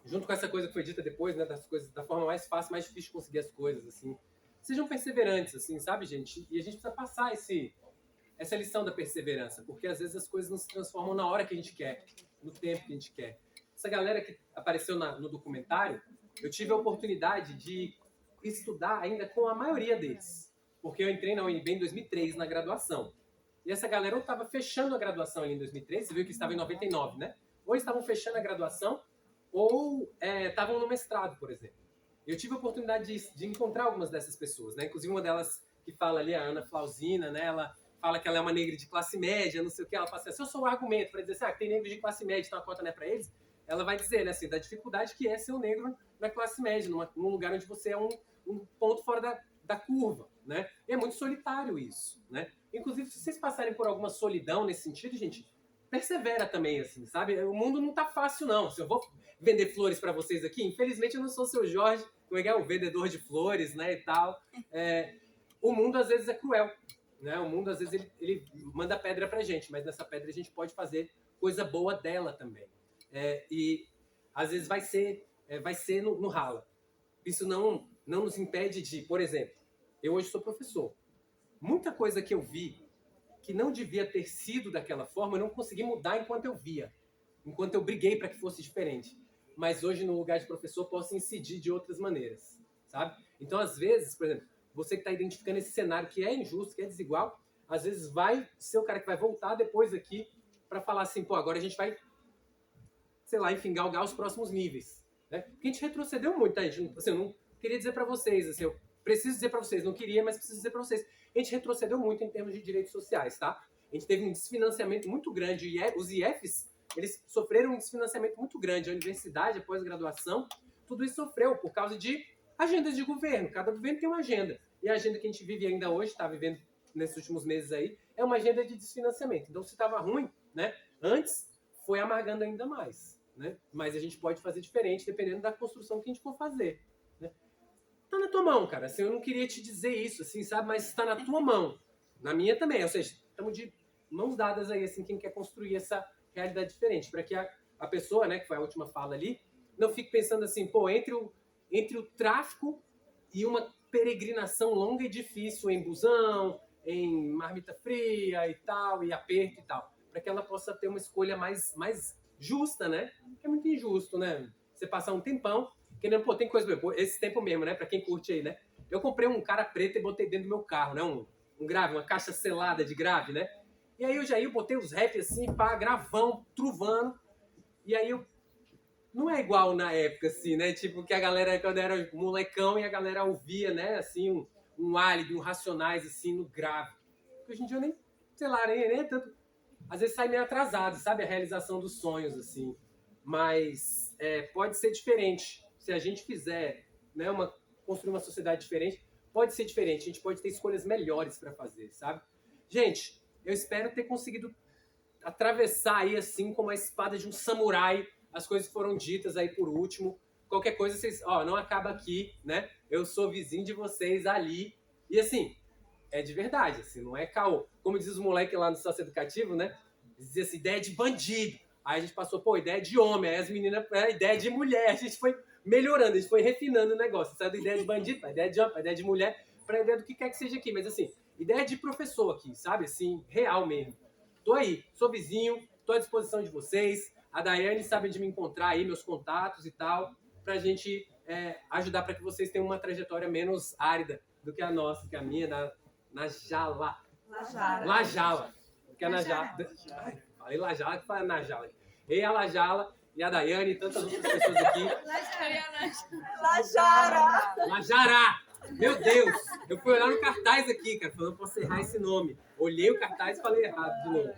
junto com essa coisa que foi dita depois, né, das coisas, da forma mais fácil, mais difícil de conseguir as coisas, assim, sejam perseverantes, assim, sabe, gente? E a gente precisa passar essa lição da perseverança, porque às vezes as coisas não se transformam na hora que a gente quer, no tempo que a gente quer. Essa galera que apareceu no documentário, eu tive a oportunidade de estudar ainda com a maioria deles, porque eu entrei na UNB em 2003, na graduação. E essa galera ou estava fechando a graduação ali em 2003, você viu que estava em 99, né? Ou estavam fechando a graduação, ou estavam no mestrado, por exemplo. Eu tive a oportunidade de encontrar algumas dessas pessoas, né? Inclusive uma delas que fala ali, a Ana Flausina, né? Ela fala que ela é uma negra de classe média, não sei o que. Ela fala assim, se eu sou um argumento para dizer assim, que tem negros de classe média, então a cota não é para eles, ela vai dizer, né, assim, da dificuldade que é ser um negro na classe média, num lugar onde você é um ponto fora da curva, né? E é muito solitário isso, né? Inclusive, se vocês passarem por alguma solidão nesse sentido, gente, persevera também, assim, sabe? O mundo não tá fácil, não. Se eu vou vender flores para vocês aqui, infelizmente eu não sou o seu Jorge, como é o vendedor de flores, né, e tal. O mundo, às vezes, é cruel, né? O mundo, às vezes, ele manda pedra pra gente, mas nessa pedra a gente pode fazer coisa boa dela também. E, às vezes, vai ser no rala. Isso não nos impede de, por exemplo, eu hoje sou professor. Muita coisa que eu vi que não devia ter sido daquela forma, eu não consegui mudar enquanto eu via. Enquanto eu briguei para que fosse diferente. Mas hoje, no lugar de professor, posso incidir de outras maneiras, sabe? Então, às vezes, por exemplo, você que está identificando esse cenário que é injusto, que é desigual, às vezes vai ser o cara que vai voltar depois aqui para falar assim, pô, agora a gente vai, sei lá, enfim, galgar os próximos níveis, né? Porque a gente retrocedeu muito, tá? Assim, eu não queria dizer para vocês, assim, eu preciso dizer para vocês, não queria, mas preciso dizer para vocês. A gente retrocedeu muito em termos de direitos sociais, tá? A gente teve um desfinanciamento muito grande. Os IFs, eles sofreram um desfinanciamento muito grande. A universidade, a pós-graduação, tudo isso sofreu por causa de agendas de governo. Cada governo tem uma agenda. E a agenda que a gente vive ainda hoje, está vivendo nesses últimos meses aí, é uma agenda de desfinanciamento. Então, se estava ruim, né, antes, foi amargando ainda mais, né? Mas a gente pode fazer diferente dependendo da construção que a gente for fazer. Tá na tua mão, cara. Assim, eu não queria te dizer isso, assim, sabe? Mas está na tua mão. Na minha também. Ou seja, estamos de mãos dadas aí, assim, quem quer construir essa realidade diferente. Para que a pessoa, né, que foi a última fala ali, não fique pensando assim, pô, entre o tráfico e uma peregrinação longa e difícil em busão, em marmita fria e tal, e aperto e tal. Para que ela possa ter uma escolha mais justa, né? Porque é muito injusto, né? Você passar um tempão querendo, pô, tem coisa, esse tempo mesmo, né? Pra quem curte aí, né? Eu comprei um cara preto e botei dentro do meu carro, né? Um grave, uma caixa selada de grave, né? E aí eu botei os rap assim, pá, gravão, truvando. E aí não é igual na época, assim, né? Tipo, que a galera, quando era molecão, e a galera ouvia, né? Assim, um Alibi, um Racionais, assim, no grave. Porque hoje em dia eu nem, sei lá, nem é tanto às vezes sai meio atrasado, sabe? A realização dos sonhos, assim. Mas pode ser diferente. Se a gente fizer, né, construir uma sociedade diferente, pode ser diferente. A gente pode ter escolhas melhores para fazer, sabe? Gente, eu espero ter conseguido atravessar aí, assim, como a espada de um samurai, as coisas que foram ditas aí por último. Qualquer coisa, vocês... não acaba aqui, né? Eu sou vizinho de vocês ali. E, assim, é de verdade, assim, não é caô. Como diz os moleques lá no sócio educativo, né? Dizia assim, ideia de bandido. Aí a gente passou, ideia de homem. Aí as meninas, ideia de mulher. A gente foi melhorando, a gente foi refinando o negócio. Saiu da ideia de bandido, pra ideia de homem, pra ideia de mulher, pra ideia do que quer que seja aqui. Mas, assim, ideia de professor aqui, sabe? Assim, real mesmo. Tô aí, sou vizinho, tô à disposição de vocês. A Daiane sabe onde me encontrar aí, meus contatos e tal, pra gente ajudar para que vocês tenham uma trajetória menos árida do que a nossa, que a minha, Najala. Lajala. Que é a Najala. Falei Lajala, que fala Najala. E a Lajala e a Daiane e tantas outras pessoas aqui. Lajara! Meu Deus! Eu fui olhar no cartaz aqui, cara, falando pra errar esse nome. Olhei o cartaz e falei errado de novo.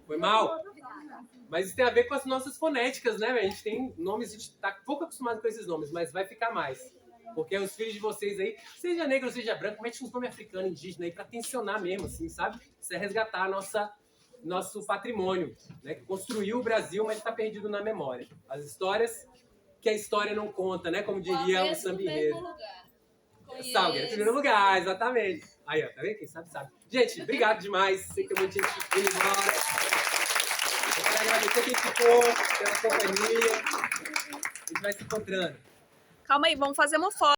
Foi mal? Mas isso tem a ver com as nossas fonéticas, né? A gente tem nomes, a gente tá pouco acostumado com esses nomes, mas vai ficar mais. Porque os filhos de vocês aí, seja negro ou seja branco, mete uns nomes africanos, indígenas aí pra tensionar mesmo, assim, sabe? Isso é resgatar nosso patrimônio, né? Que construiu o Brasil, mas tá perdido na memória. As histórias que a história não conta, né? Como diria o samba enredo. Salgueiro, em primeiro lugar, exatamente. Aí, ó, tá vendo? Quem sabe, sabe. Gente, obrigado demais. Sei que tem muita gente indo embora. Eu quero agradecer quem ficou pela companhia. A gente vai se encontrando. Calma aí, vamos fazer uma foto.